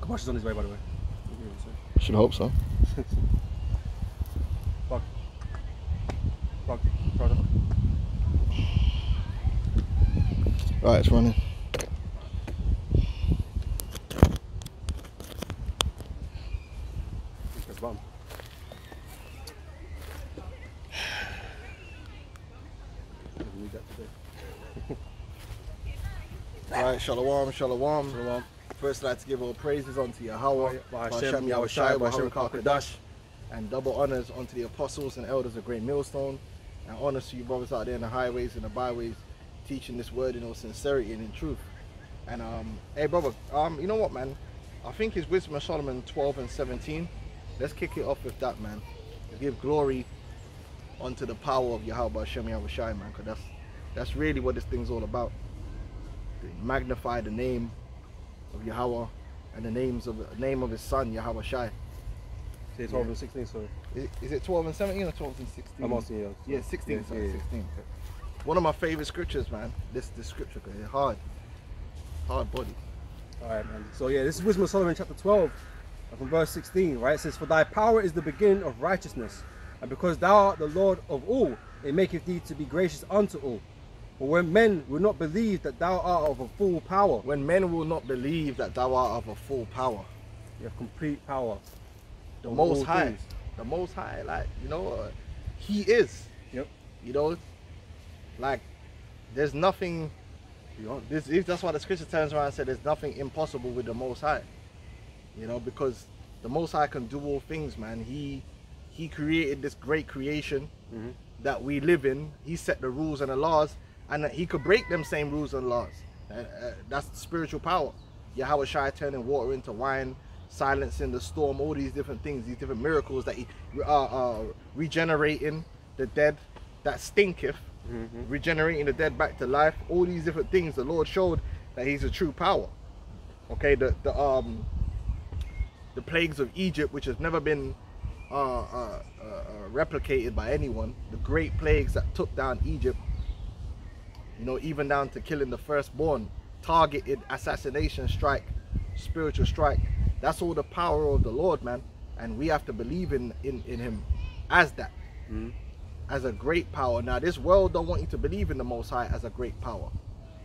Kabosh is on his way, by the way. Should hope so. Bug. Brother. Right, it's running. Press button. Need that today. Alright, shalom, shalom. Shalom. First, I'd like to give all praises unto Yahweh, Hashem, Yahweh Shai, Hashem, Kadash, and double honors unto the apostles and elders of Great Millstone, and honors to you brothers out there in the highways and the byways, teaching this word in all sincerity and in truth. And hey brother, you know what, man? I think it's Wisdom of Solomon 12 and 17. Let's kick it off with that, man. To give glory unto the power of Yahweh Hashem Yahweh Shai, man, because that's really what this thing's all about. To magnify the name of Yahweh and the name of his son Yahweh Shai. Say 12 and 16, sorry. Is it 12 and 17 or 12 and 16? I'm asking you. Yeah, 16. Yeah, Sorry, yeah. 16. One of my favorite scriptures, man. This scripture, cause it's hard body. Alright, man. So yeah, this is Wisdom of Solomon chapter 12 from verse 16, right? It says, "For thy power is the beginning of righteousness, and because thou art the Lord of all, it maketh thee to be gracious unto all. But when men will not believe that thou art of a full power," When men will not believe that thou art of a full power, you have complete power. the of Most all High, things. the Most High, like, you know, He is. Yep. You know, like, there's nothing. That's why the scripture turns around and said there's nothing impossible with the Most High. You know, because the Most High can do all things, man. He created this great creation that we live in. He set the rules and the laws, and that he could break them same rules and laws. That's spiritual power. Yahweh Shai turning water into wine, silencing the storm, all these different things, these different miracles that he regenerating the dead that stinketh, regenerating the dead back to life. All these different things the Lord showed that he's a true power. Okay, the plagues of Egypt, which has never been replicated by anyone, the great plagues that took down Egypt, you know, even down to killing the firstborn, targeted assassination strike, spiritual strike. That's all the power of the Lord, man. And we have to believe in him as that, as a great power. Now, this world don't want you to believe in the Most High as a great power.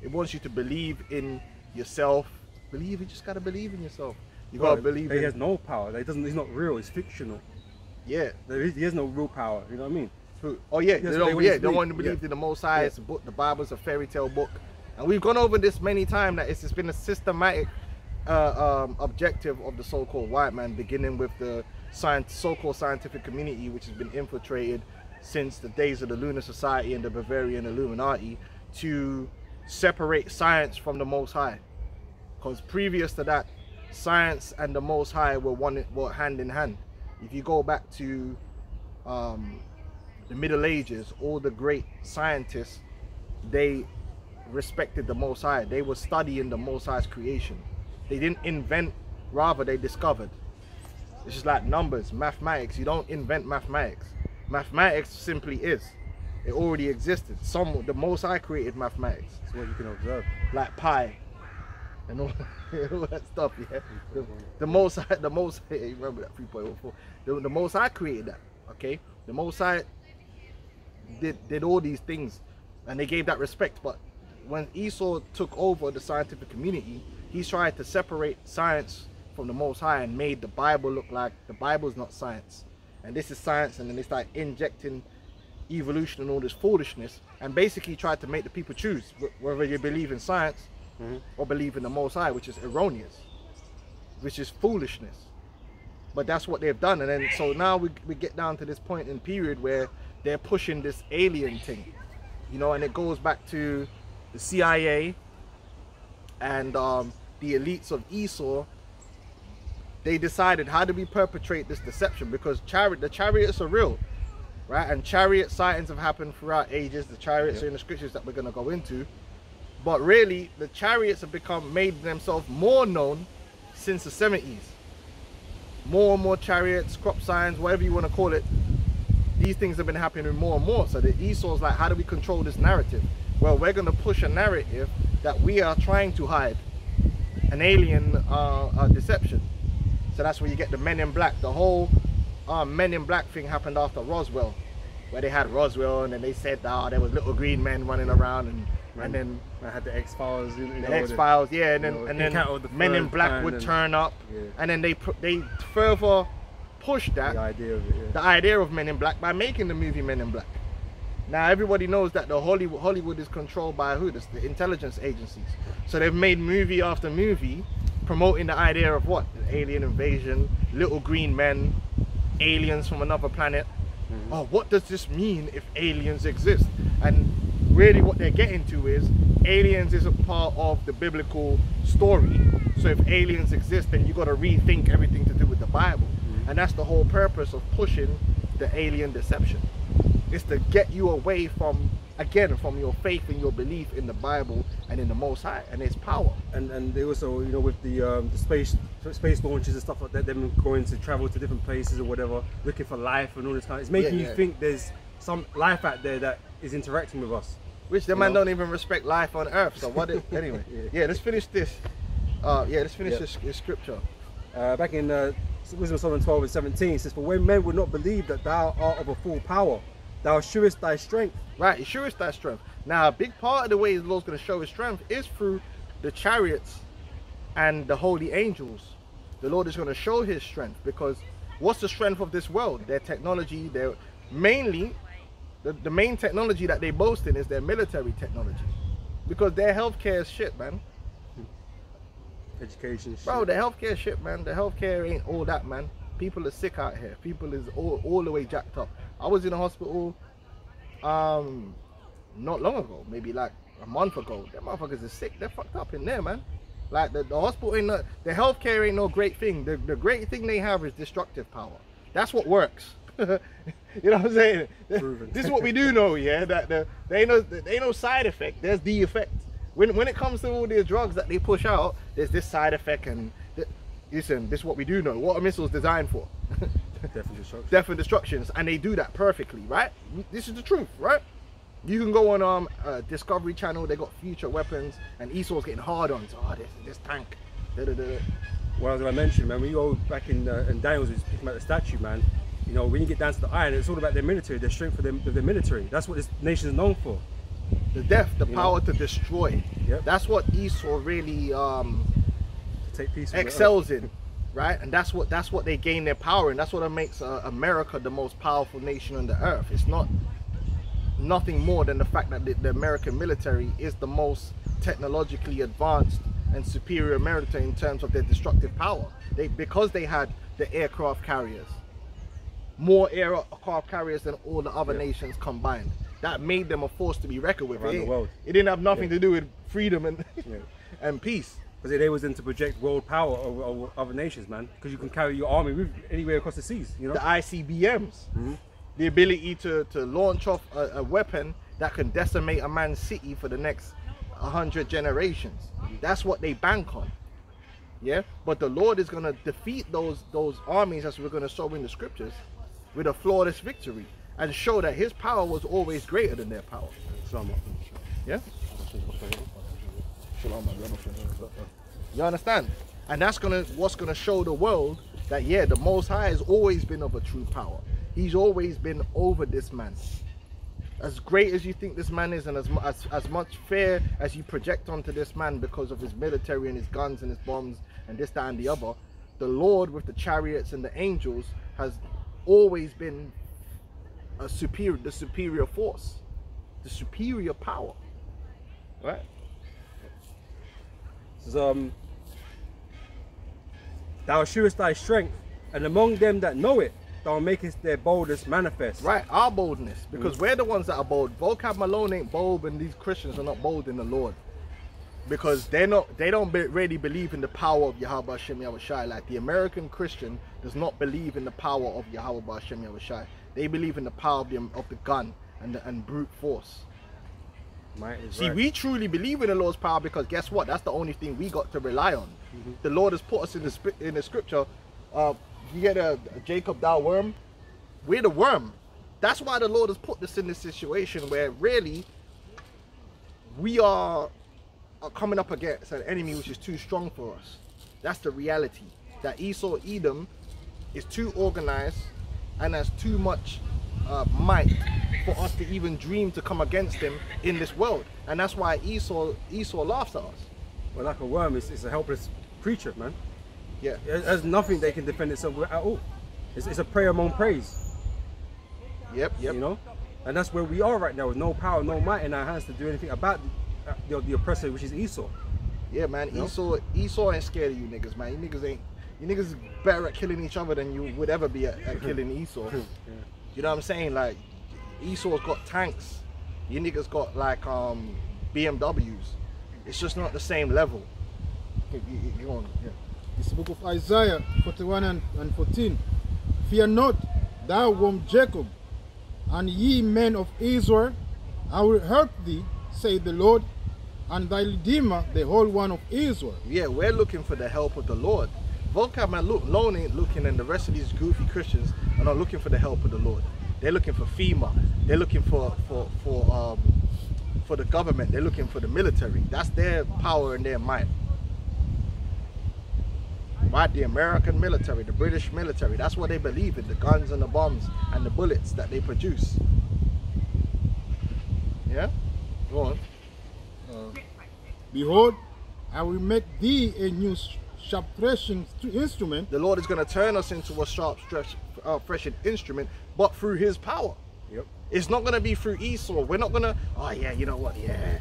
It wants you to believe in yourself. You just gotta believe in yourself. You gotta believe he has no power. He's not real. He's fictional. Yeah. He has no real power. You know what I mean? Oh yeah, Yes, they don't want to believe in the Most High. It's a book. The Bible's a fairy tale book, and we've gone over this many times. That it's been a systematic objective of the so-called white man, beginning with the so-called scientific community, which has been infiltrated since the days of the Lunar Society and the Bavarian Illuminati, to separate science from the Most High. Because previous to that, science and the Most High were hand in hand. If you go back to the Middle Ages, all the great scientists, they respected the Most High. They were studying the Most High's creation. They didn't invent, rather they discovered. It's just like numbers, mathematics. You don't invent mathematics. Mathematics simply is. It already existed. The Most High created mathematics. It's what you can observe. Like pi and all that stuff, yeah. The Most High, you remember that 3.14? The Most High created that, okay? The Most High did all these things, and they gave that respect. But when Esau took over the scientific community, he tried to separate science from the Most High and made the Bible look like the Bible's not science, and this is science. And then they started injecting evolution and all this foolishness, and basically tried to make the people choose whether you believe in science or believe in the Most High, which is erroneous, which is foolishness. But that's what they've done. And then so now we get down to this point in period where they're pushing this alien thing, you know, and it goes back to the CIA and the elites of Esau. They decided, how do we perpetrate this deception? Because the chariots are real, right? And chariot sightings have happened throughout ages. The chariots are in the scriptures that we're going to go into. But really, the chariots have made themselves more known since the 70s. More and more chariots, crop signs, whatever you want to call it. These things have been happening more and more. So the Esau's like, how do we control this narrative? Well, we're going to push a narrative that we are trying to hide. An alien deception. So that's where you get the Men in Black. The whole Men in Black thing happened after Roswell, where they had Roswell, and then they said there was little green men running around, and then I had the X-Files. the X-Files, yeah, and then Men in Black would turn up, and then they further pushed that the idea of it, yeah. the idea of Men in Black by making the movie Men in Black. Now everybody knows that the Hollywood is controlled by who? The intelligence agencies. So they've made movie after movie promoting the idea of what? Alien invasion, little green men, aliens from another planet. Oh, what does this mean if aliens exist? And really what they're getting to is aliens isn't part of the biblical story. So if aliens exist, then you got to rethink everything to do with the Bible. And that's the whole purpose of pushing the alien deception. It's to get you away from, again, from your faith and your belief in the Bible and in the Most High and His power. And they also, you know, with the space launches and stuff like that, them going to travel to different places or whatever, looking for life and all this kind of, it's making you think there's some life out there that is interacting with us. Which the man don't even respect life on earth. So what? Anyway, yeah. Let's finish this. Let's finish this scripture. Back in Wisdom of Solomon 12 and 17, it says, "For when men would not believe that thou art of a full power, thou shewest thy strength." Right, he shewest thy strength. Now, a big part of the way the Lord's going to show His strength is through the chariots and the holy angels. The Lord is going to show His strength, because what's the strength of this world? Their technology. Their mainly the main technology that they boast in is their military technology, because their healthcare is shit, man. Education shit. Bro, the healthcare shit, man. The healthcare ain't all that, man. People are sick out here. People is all the way jacked up. I was in a hospital not long ago, maybe like a month ago. Them motherfuckers are sick. They're fucked up in there, man. Like the hospital ain't no, the healthcare ain't no great thing. The great thing they have is destructive power. That's what works. You know what I'm saying? Proven. This is what we do know, yeah. That there ain't no side effect. There's the effect. When it comes to all these drugs that they push out, there's this side effect, and listen, this is what we do know. What are missiles designed for? Death and destruction. Death and destructions, and they do that perfectly, right? This is the truth, right? You can go on Discovery Channel. They got future weapons, and Esau's getting hard on. So, this tank. Well, as I mentioned, man, when you go back in Daniel's, was speaking about the statue, man. You know, when you get down to the iron, it's all about their military, their strength for their military. That's what this nation is known for. The death, the power to destroy. Yep. That's what Esau really To take peace from excels in, right? And that's what they gain their power in. That's what makes America the most powerful nation on the earth. It's nothing more than the fact that the American military is the most technologically advanced and superior military in terms of their destructive power. Because they had the aircraft carriers, more aircraft carriers than all the other nations combined. That made them a force to be reckoned with. Around the world. It didn't have nothing to do with freedom and and peace. Because they was in to project world power over other nations, man. Because you can carry your army with anywhere across the seas, you know. The ICBMs, the ability to launch off a weapon that can decimate a man's city for the next 100 generations. That's what they bank on. Yeah, but the Lord is going to defeat those armies, as we're going to show in the scriptures, with a flawless victory, and show that His power was always greater than their power. Yeah? You understand? And that's what's gonna show the world that the Most High has always been of a true power. He's always been over this man. As great as you think this man is, and as much fear as you project onto this man because of his military and his guns and his bombs and this, that, and the other, the Lord with the chariots and the angels has always been the superior force, the superior power, right? So, thou shewest thy strength, and among them that know it, thou makest their boldness manifest. Right, our boldness, because we're the ones that are bold. Vocab Malone ain't bold, and these Christians are not bold in the Lord, because they don't really believe in the power of Yahweh Hashem Yahweh Shai. Like the American Christian does not believe in the power of Yahweh Hashem Yahweh Shai. They believe in the power of the gun and brute force. See, we truly believe in the Lord's power, because guess what? That's the only thing we got to rely on. The Lord has put us in the scripture. You get a Jacob, thou worm. We're the worm. That's why the Lord has put us in this situation where really we are coming up against an enemy which is too strong for us. That's the reality. that Esau, Edom, is too organized and has too much might for us to even dream to come against him in this world. And that's why Esau laughs at us. Well, like a worm, it's a helpless creature, man. Yeah. There's nothing they can defend itself with at all. It's a prey among preys. Yep. You know? And that's where we are right now, with no power, no might in our hands to do anything about the oppressor, which is Esau. Yeah, man. You know? Esau ain't scared of you niggas, man. You niggas better at killing each other than you would ever be at killing Esau. Yeah. You know what I'm saying? Like, Esau's got tanks. You niggas got like BMWs. It's just not the same level. You on? Yeah. It's the book of Isaiah 41 and 14. Fear not, thou womb Jacob, and ye men of Israel, I will help thee, saith the Lord, and thy Redeemer, the Holy One of Israel. Yeah, we're looking for the help of the Lord. Vocab man alone ain't looking, and the rest of these goofy Christians are not looking for the help of the Lord. They're looking for FEMA. They're looking for the government. They're looking for the military. That's their power and their might. Right? The American military, the British military. That's what they believe in. The guns and the bombs and the bullets that they produce. Yeah? Go on. Behold, I will make thee a new sharp threshing instrument. The Lord is going to turn us into a sharp threshing instrument, but through his power. Yep. It's not going to be through Esau. We're not going to, oh yeah, you know what, yeah.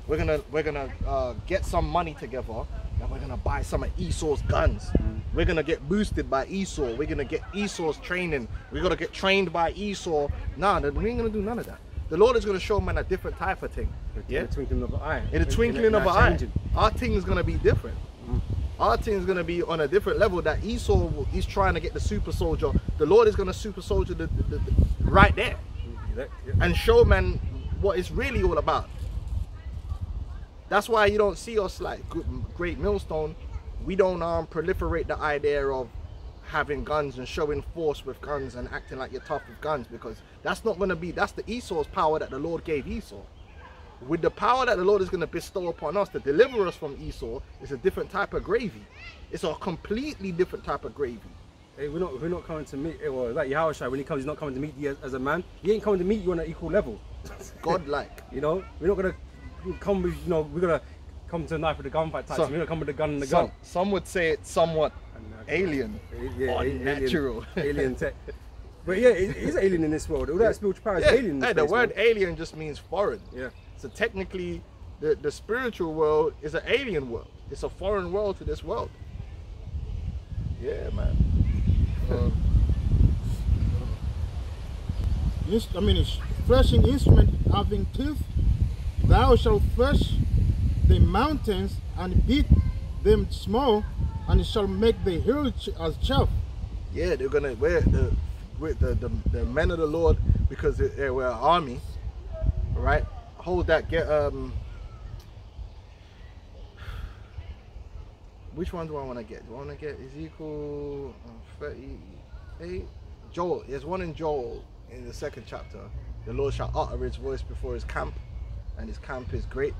We're gonna get some money together and we're gonna buy some of Esau's guns. We're gonna get boosted by Esau. We're gonna get Esau's training. We're gonna get trained by Esau. Nah, we ain't gonna do none of that. The Lord is gonna show man a different type of thing. Yeah. In the twinkling of an eye. In the twinkling of an eye. Our thing is gonna be different. Our thing is gonna be on a different level. That Esau is trying to get the super soldier. The Lord is gonna super soldier the right there, and show man what it's really all about. That's why you don't see us like Great Millstone. We don't proliferate the idea of having guns and showing force with guns and acting like you're tough with guns, because that's not going to be, that's the Esau's power that the Lord gave Esau. With the power that the Lord is going to bestow upon us to deliver us from Esau, it's a different type of gravy. It's a completely different type of gravy. Hey, we're not coming to meet, well, like Yahushua, when he comes, he's not coming to meet you as a man. He ain't coming to meet you on an equal level. God-like. You know, we're not going to come with, you know, we're going to come to a knife with a gunfight type. We're going to come with a gun and a gun. Some would say it's somewhat alien, yeah, unnatural. Alien tech. But yeah, it is alien in this world. All that spiritual power is alien in this Hey, the place, word man. alien just means foreign. Yeah. So technically, the spiritual world is an alien world. It's a foreign world to this world. Yeah, man. Threshing instrument having teeth, thou shalt thresh the mountains and beat them small, and shall make the hills as chaff. Yeah, they're gonna wear the men of the Lord, because they were an army, right? Hold that. Get which one do I want to get? Do I want to get Ezekiel 38? Joel. There's one in Joel in the 2nd chapter. The Lord shall utter his voice before his camp, and his camp is great.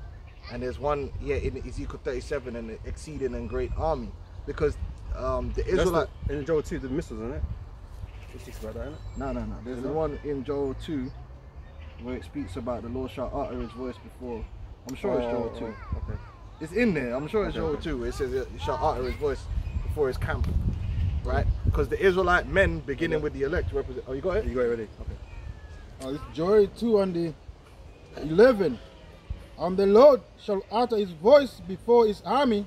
And there's one, yeah, in Ezekiel 37, and exceeding and great army, because the Israelite in Joel 2, the missiles, isn't it? It speaks about that, isn't it? No. There's the one in Joel 2 where it speaks about the Lord shall utter his voice before. I'm sure it's Joel 2. Okay. It's in there. I'm sure it's Joel 2. It says he shall utter his voice before his camp, right? Because the Israelite men, beginning with the elect, represent. Oh, you got it? You got it ready? Okay. It's Joel 2 and the 11. And the Lord shall utter his voice before his army,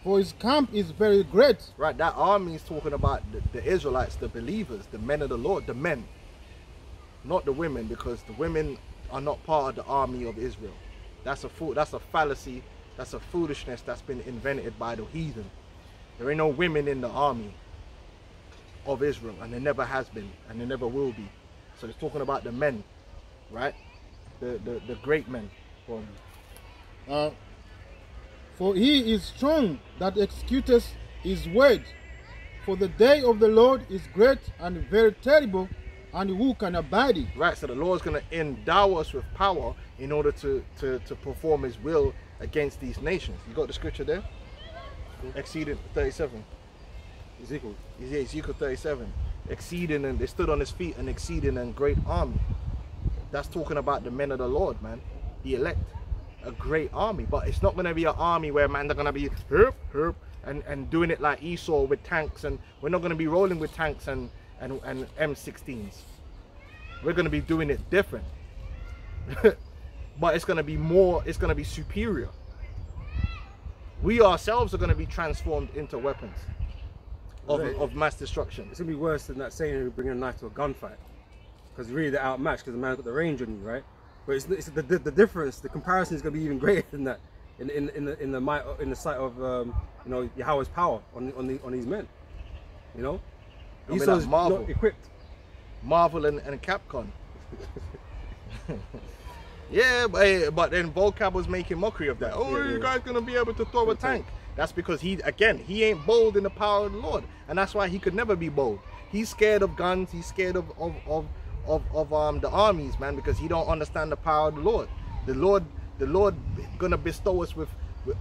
for his camp is very great. Right, that army is talking about the Israelites, the believers, the men of the Lord, the men, not the women, because the women are not part of the army of Israel. That's a fallacy. That's a foolishness that's been invented by the heathen. There ain't no women in the army of Israel, and there never has been, and there never will be. So it's talking about the men, right? The great men. For he is strong that executeth his word. For the day of the Lord is great and very terrible, and who can abide it? Right, so the Lord's going to endow us with power in order to perform his will against these nations. You got the scripture there? Exceeding 37. Ezekiel. Yeah, Ezekiel 37. Exceeding, and they stood on his feet, an exceeding and great army. That's talking about the men of the Lord, man. The elect. A great army. But it's not going to be an army where, man, they're going to be herp, and doing it like Esau with tanks. And we're not going to be rolling with tanks and M16s. We're going to be doing it different. But it's going to be more, it's going to be superior. We ourselves are going to be transformed into weapons of mass destruction. It's going to be worse than that saying bringing a knife to a gunfight. Because really they're outmatched because the man's got the range on you, right? But it's the difference, the comparison is going to be even greater than that in the sight of you know, Yahweh's power on these men. You know, Esau's Marvel. not equipped. Marvel and Capcom. Yeah, but then Vocab was making mockery of that. Oh, Yeah. you guys gonna be able to throw a tank? That's because he ain't bold in the power of the Lord, and that's why he could never be bold. He's scared of guns. He's scared of the armies, man, because he don't understand the power of the Lord. The Lord gonna bestow us with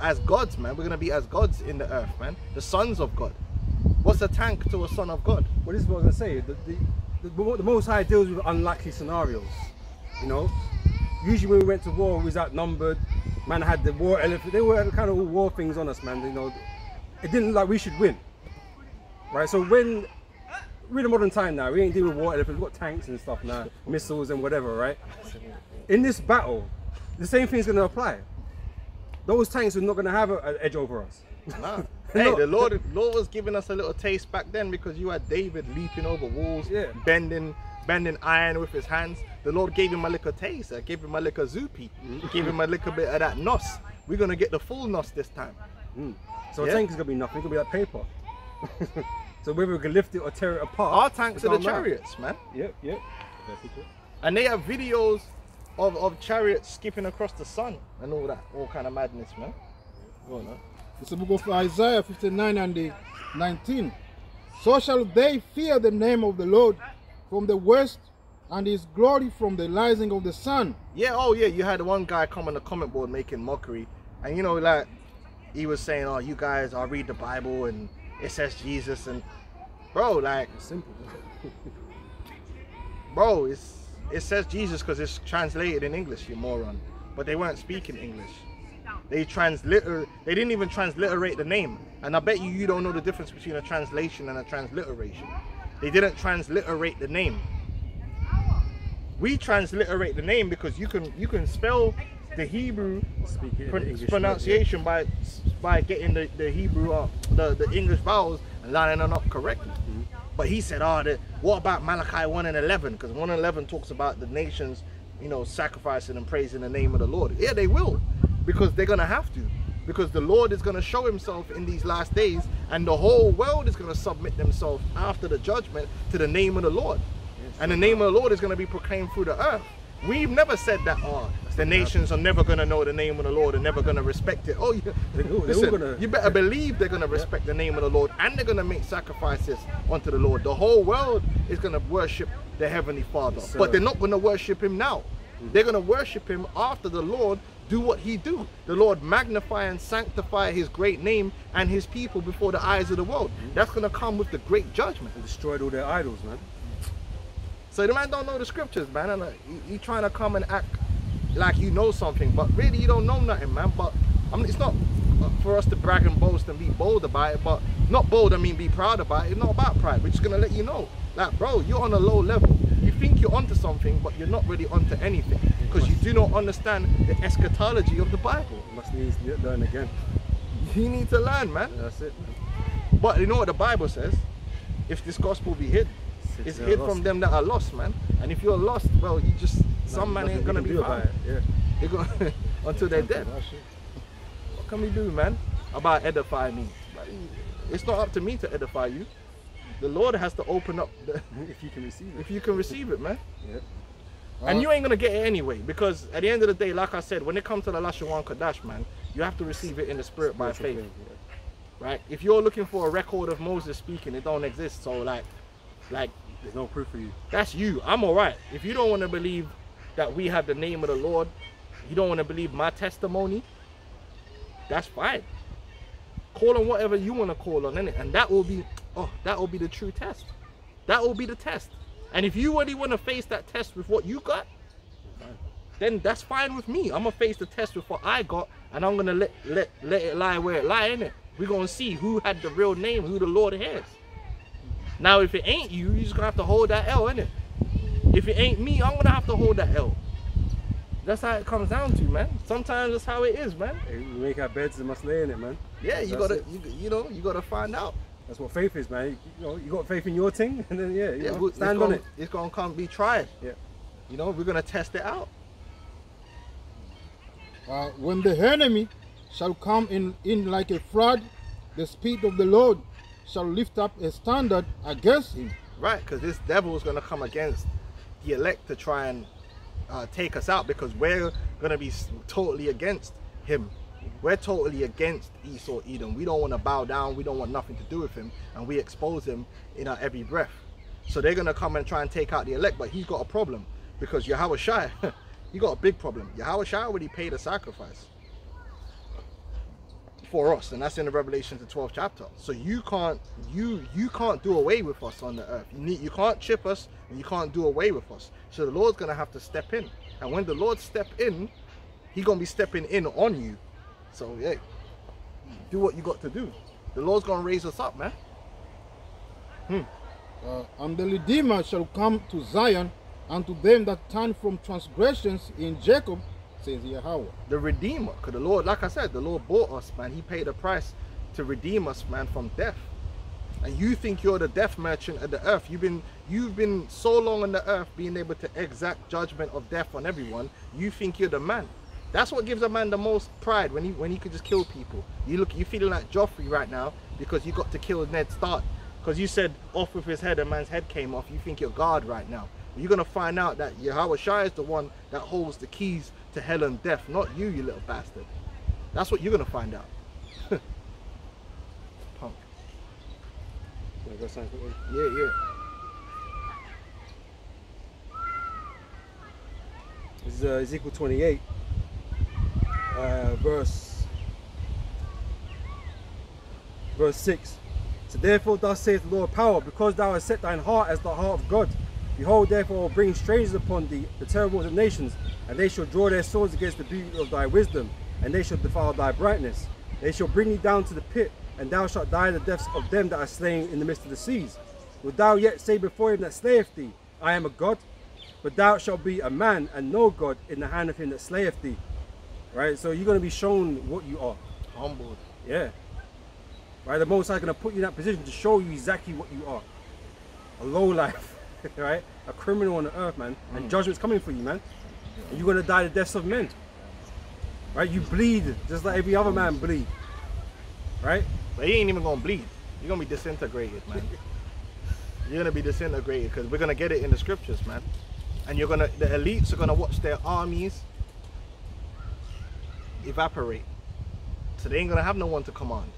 as gods, man. We're gonna be as gods in the earth, man. The sons of God. What's a tank to a son of God? Well, this is what I was going to say. The Most High deals with unlikely scenarios. You know, usually when we went to war, we was outnumbered. Man had the war elephant. They were kind of all war things on us, man. You know, it didn't look like we should win, right? So when we're in a modern time now, we ain't dealing with war elephants. We've got tanks and stuff now, missiles and whatever, right? In this battle, the same thing's going to apply. Those tanks are not going to have an edge over us. Nah. Hey, the Lord was giving us a little taste back then because you had David leaping over walls, bending iron with his hands. The Lord gave him a little taste. Gave him a little zoopy. Gave him a little bit of that nos. We're gonna get the full nos this time. So a tank is gonna be nothing. It's gonna be like paper. So whether we can lift it or tear it apart. Our tanks it are the don't matter. chariots, man. Yep. And they have videos of chariots skipping across the sun and all that, all kind of madness, man. Go on, man. It's the book of Isaiah 59 and the 19. So shall they fear the name of the Lord from the west, and his glory from the rising of the sun. Yeah, oh yeah, you had one guy come on the comment board making mockery, and you know, like, he was saying, oh, you guys, I'll read the Bible and it says Jesus, and bro, like, It's simple. bro, it says Jesus because it's translated in English, you moron. But they weren't speaking English. They didn't even transliterate the name. And I bet you don't know the difference between a translation and a transliteration. They didn't transliterate the name. We transliterate the name because you can spell the Hebrew pronunciation by getting the Hebrew up, the English vowels and lining them up correctly. But he said, what about Malachi 1 and 11? Because 1 and 11 talks about the nations, you know, sacrificing and praising the name of the Lord. Yeah, they will, because they're going to have to. Because the Lord is going to show himself in these last days, and the whole world is going to submit themselves after the judgment to the name of the Lord. And the name of the Lord is going to be proclaimed through the earth. We've never said that, the nations are never going to know the name of the Lord and never going to respect it. Oh, yeah. Listen, you better believe they're going to respect the name of the Lord, and they're going to make sacrifices unto the Lord. The whole world is going to worship the Heavenly Father. Yes, but they're not going to worship him now. They're going to worship him after the Lord do what he do. The Lord magnify and sanctify his great name and his people before the eyes of the world. That's going to come with the great judgment. And destroyed all their idols, man. So the man don't know the scriptures, man, and he trying to come and act like you know something, but really you don't know nothing, man. But I mean, it's not for us to brag and boast and be bold about it, but not bold, I mean be proud about it. It's not about pride. We're just gonna let you know, like, bro, you're on a low level. You think you're onto something, but you're not really onto anything, because you do not understand the eschatology of the Bible. You must need to learn again. You need to learn, man. Yeah, that's it, man. But you know what the Bible says? If this gospel be hid, it's hid from them that are lost, man. And if you're lost, well, you just, some man ain't gonna be found. They're gonna until they're dead. What can we do, man, about edifying me? It's not up to me to edify you. The Lord has to open up if you can receive it. If you can receive it, man. Yeah. And you ain't gonna get it anyway, because at the end of the day, like I said, when it comes to the Lashawan Kodash, man, you have to receive it in the spirit by faith. Right? If you're looking for a record of Moses speaking, it don't exist. So like there's no proof for you. That's you. I'm alright. If you don't want to believe that we have the name of the Lord, you don't want to believe my testimony, that's fine. Call on whatever you want to call on, innit? And that will be oh, that will be the true test. That will be the test. And if you really want to face that test with what you got, then that's fine with me. I'm gonna face the test with what I got, and I'm gonna let it lie where it lie, innit? We're gonna see who had the real name, who the Lord has. Now, if it ain't you, you're just gonna have to hold that L, innit? If it ain't me, I'm gonna have to hold that L. That's how it comes down to, man. Sometimes that's how it is, man. Hey, we make our beds and must lay in it, man. Yeah, you gotta find out. That's what faith is, man. You know, you got faith in your thing, and then you know, it's stand on it. It's gonna come be tried. Yeah. You know, we're gonna test it out. When the enemy shall come in like a flood, the Spirit of the Lord shall lift up a standard against him. Right, because this devil is gonna come against the elect to try and take us out, because we're gonna be totally against him. We're totally against Esau Edom. We don't want to bow down. We don't want nothing to do with him, and we expose him in our every breath. So they're gonna come and try and take out the elect, but he's got a problem, because Yahweh Shai, he got a big problem. Yahweh Shai already paid a sacrifice for us, and that's in the Revelation, the 12th chapter. So you can't do away with us on the earth. You can't chip us, and you can't do away with us. So the Lord's gonna have to step in, and when the Lord step in, He's gonna be stepping in on you. So yeah, do what you got to do. The Lord's gonna raise us up, man. And the Redeemer shall come to Zion, and to them that turn from transgressions in Jacob, says Yahweh. The Redeemer, because the Lord, like I said, the Lord bought us, man. He paid a price to redeem us, man, from death. And you think you're the death merchant of the earth. You've been so long on the earth being able to exact judgment of death on everyone. You think you're the man. That's what gives a man the most pride, when he could just kill people. You're feeling like Joffrey right now because you got to kill Ned Stark. Because you said off with his head, a man's head came off. You think you're God right now. You're going to find out that Yahweh Shai is the one that holds the keys to hell and death, not you, you little bastard. That's what you're going to find out. Punk. Yeah. This is Ezekiel 28, verse 6. So therefore thus saith the Lord of power, because thou hast set thine heart as the heart of God. Behold, therefore I will bring strangers upon thee, the terribles of nations, and they shall draw their swords against the beauty of thy wisdom, and they shall defile thy brightness. They shall bring thee down to the pit, and thou shalt die the deaths of them that are slain in the midst of the seas. Wilt thou yet say before him that slayeth thee, I am a God? But thou shalt be a man and no God in the hand of him that slayeth thee. Right? So you're going to be shown what you are. Humbled. Yeah. Right? The Most High is going to put you in that position to show you exactly what you are. A lowlife. Right? A criminal on the earth, man. And judgment's coming for you, man. And you're going to die the deaths of men. Right? You bleed just like every other man bleed. Right? But he ain't even going to bleed. You're going to be disintegrated, man. You're going to be disintegrated, because we're going to get it in the scriptures, man. And the elites are going to watch their armies evaporate. So they ain't going to have no one to command.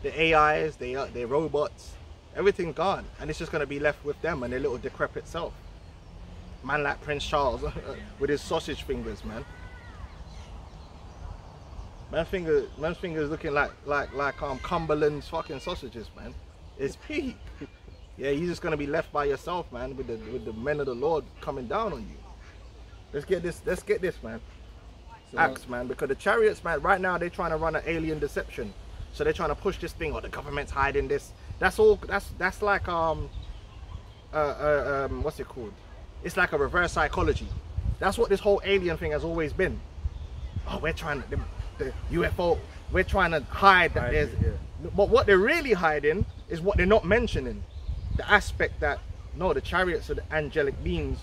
The AIs, their robots, everything's gone. And it's just going to be left with them and their little decrepit self. Man like Prince Charles with his sausage fingers, man. Man's fingers looking like Cumberland's fucking sausages, man. It's peak. Yeah, you're just gonna be left by yourself, man, with the men of the Lord coming down on you. Let's get this, man. So, Acts, man, because the chariots, man, right now they're trying to run an alien deception. So they're trying to push this thing, or the government's hiding this. That's like what's it called? It's like a reverse psychology. That's what this whole alien thing has always been. Oh, we're trying to the UFO. We're trying to hide that there's. Yeah. But what they're really hiding is what they're not mentioning. The aspect that, no, the chariots are the angelic beings,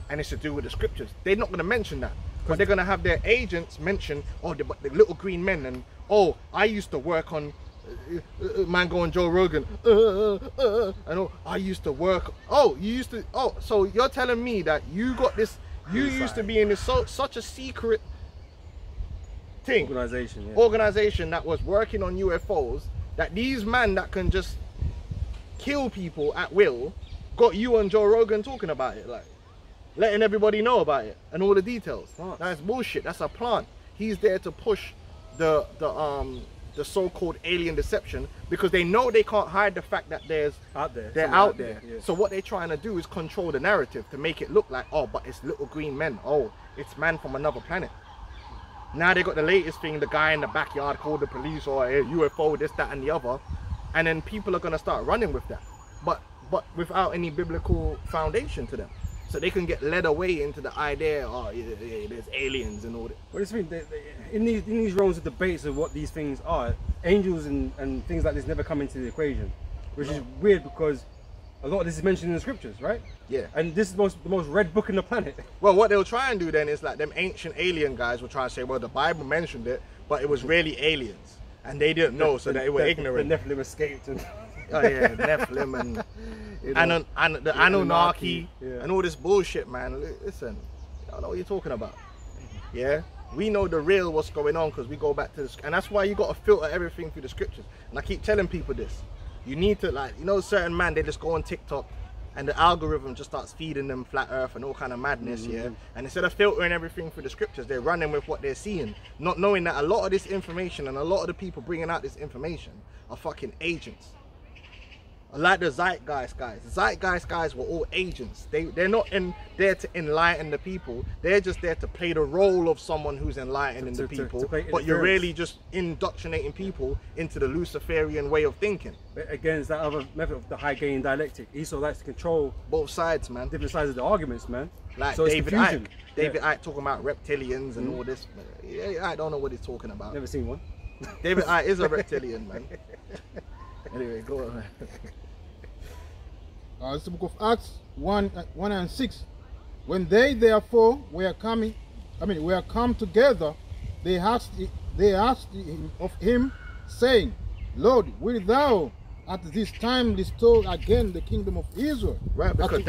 and it's to do with the scriptures. They're not going to mention that, but they're going to have their agents mention, oh, the little green men, and oh, I used to work on man going Joe Rogan, and oh, I used to work. Oh, you used to. Oh, so you're telling me that you got this? You used to be in this such a secret thing, organization that was working on UFOs. That these men that can just kill people at will got you and Joe Rogan talking about it, like letting everybody know about it and all the details. That's bullshit. That's a plant. He's there to push the the so-called alien deception, because they know they can't hide the fact that they're out there. Yeah. So what they're trying to do is control the narrative to make it look like, oh, but it's little green men. Oh, it's man from another planet. Now they got the latest thing, the guy in the backyard called the police, or a UFO, this, that, and the other. And then people are going to start running with that. But without any biblical foundation to them. So they can get led away into the idea, oh, yeah, there's aliens and all that. What do you mean? In these realms of debates of what these things are, angels and things like this never come into the equation, which is weird because a lot of this is mentioned in the scriptures, right? Yeah. And this is the most read book in the planet. Well, what they'll try and do then is like them ancient alien guys will try and say, well, the Bible mentioned it, but it was really aliens. And they didn't know, so they were ignorant. The Nephilim escaped. And oh yeah, Nephilim and, you know, and the Anunnaki and all this bullshit, man. Listen, I don't know what you're talking about. Yeah, we know the real what's going on because we go back to this, and that's why you got to filter everything through the scriptures. And I keep telling people this: you need to, like, you know, certain man, they just go on TikTok and the algorithm just starts feeding them flat earth and all kind of madness, yeah. And instead of filtering everything through the scriptures, they're running with what they're seeing, not knowing that a lot of this information and a lot of the people bringing out this information are fucking agents. Like the Zeitgeist guys. The Zeitgeist guys were all agents. They're not there to enlighten the people. They're just there to play the role of someone who's enlightening the people. But you're really just indoctrinating people into the Luciferian way of thinking. Against that other method of the Hegelian dialectic. Esau likes to control both sides, man. Different sides of the arguments, man. Like so David Icke. David Icke talking about reptilians and all this. Yeah, I don't know what he's talking about. Never seen one. David Icke is a reptilian, man. Anyway, go on, man. It's the book of Acts 1 and 6. When they therefore were come together, they asked of him, saying, Lord, wilt thou at this time restore again the kingdom of Israel? Right, because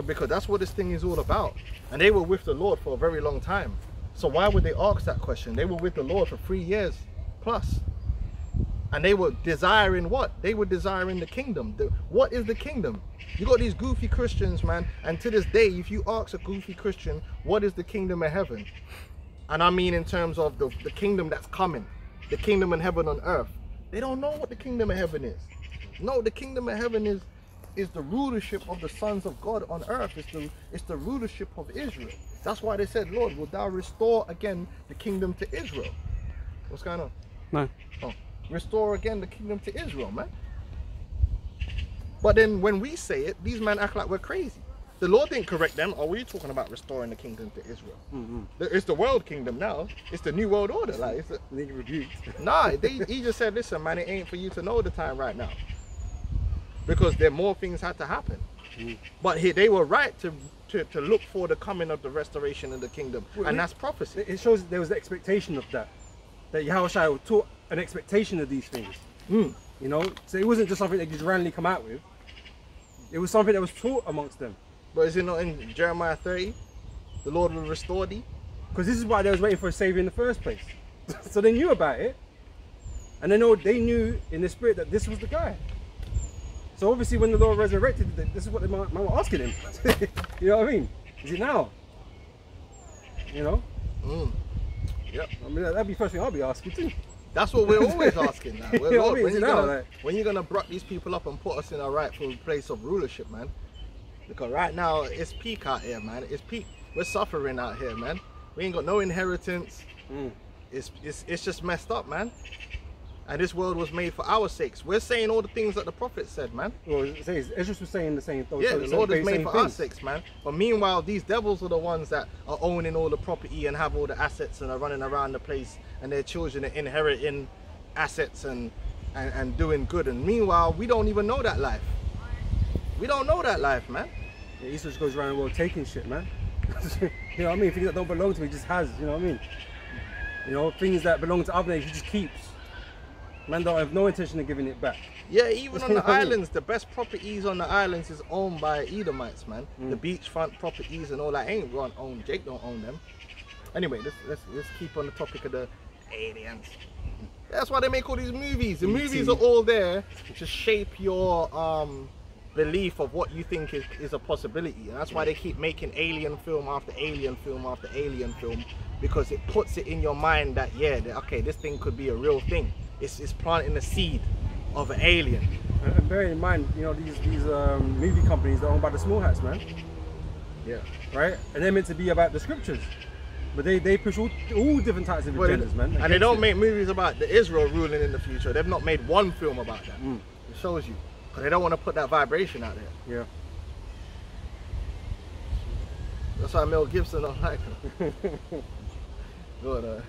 because that's what this thing is all about. And they were with the Lord for a very long time. So why would they ask that question? They were with the Lord for 3 years plus. And they were desiring what? They were desiring the kingdom. What is the kingdom? You got these goofy Christians, man. And to this day, if you ask a goofy Christian, what is the kingdom of heaven? And I mean in terms of the kingdom that's coming. The kingdom in heaven on earth. They don't know what the kingdom of heaven is. No, the kingdom of heaven is the rulership of the sons of God on earth. It's the rulership of Israel. That's why they said, Lord, will thou restore again the kingdom to Israel? What's going on? No. Oh. Restore again the kingdom to Israel, man. But then when we say it, these men act like we're crazy. The Lord didn't correct them. Oh, what are you talking about restoring the kingdom to Israel? It's the world kingdom now. It's the new world order. Like, it's nah, he just said, listen, man, it ain't for you to know the time right now. Because there more things had to happen. But they were right to look for the coming of the restoration of the kingdom. And that's prophecy. It shows there was the expectation of that. That Yahushua taught an expectation of these things. You know, so it wasn't just something they just randomly come out with. It was something that was taught amongst them. But is it not in Jeremiah 30? The Lord will restore thee? Because this is why they was waiting for a savior in the first place. So they knew about it. And they knew in the spirit that this was the guy. So obviously when the Lord resurrected, this is what they were asking him. You know what I mean? Is it now? You know? Yep. I mean, that'd be the first thing I'll be asking too. That's what we're always asking now. You know what I mean? When you're gonna brought these people up and put us in a rightful place of rulership, man? Because right now it's peak out here, man. It's peak. We're suffering out here, man. We ain't got no inheritance. It's just messed up, man. And this world was made for our sakes. We're saying all the things that the prophet said, man. Well, Ezra was saying the same thing. Yeah, the Lord is made for our sakes, man. But meanwhile, these devils are the ones that are owning all the property and have all the assets and are running around the place, and their children are inheriting assets and doing good. And meanwhile, we don't even know that life. We don't know that life, man. Yeah, Esau just goes around the world taking shit, man. You know what I mean? Things that don't belong to him, he just has. You know what I mean? You know, things that belong to other nations, he just keeps. Man don't have no intention of giving it back. Yeah, even on the islands, the best properties on the islands is owned by Edomites, man. The beachfront properties and all that ain't owned. Jake don't own them. Anyway, let's keep on the topic of the aliens. That's why they make all these movies. The movies are all there to shape your belief of what you think is a possibility. And that's why they keep making alien film after alien film after alien film, because it puts it in your mind that, yeah, okay, this thing could be a real thing. It's planting the seed of an alien. And bearing in mind, you know, these movie companies are owned by the small hats, man. Yeah. Right? And they're meant to be about the scriptures. But they push all different types of agendas, man. And they don't make movies about the Israel ruling in the future. They've not made one film about that. It shows you. Because they don't want to put that vibration out there. Yeah. That's why Mel Gibson don't like him. Good,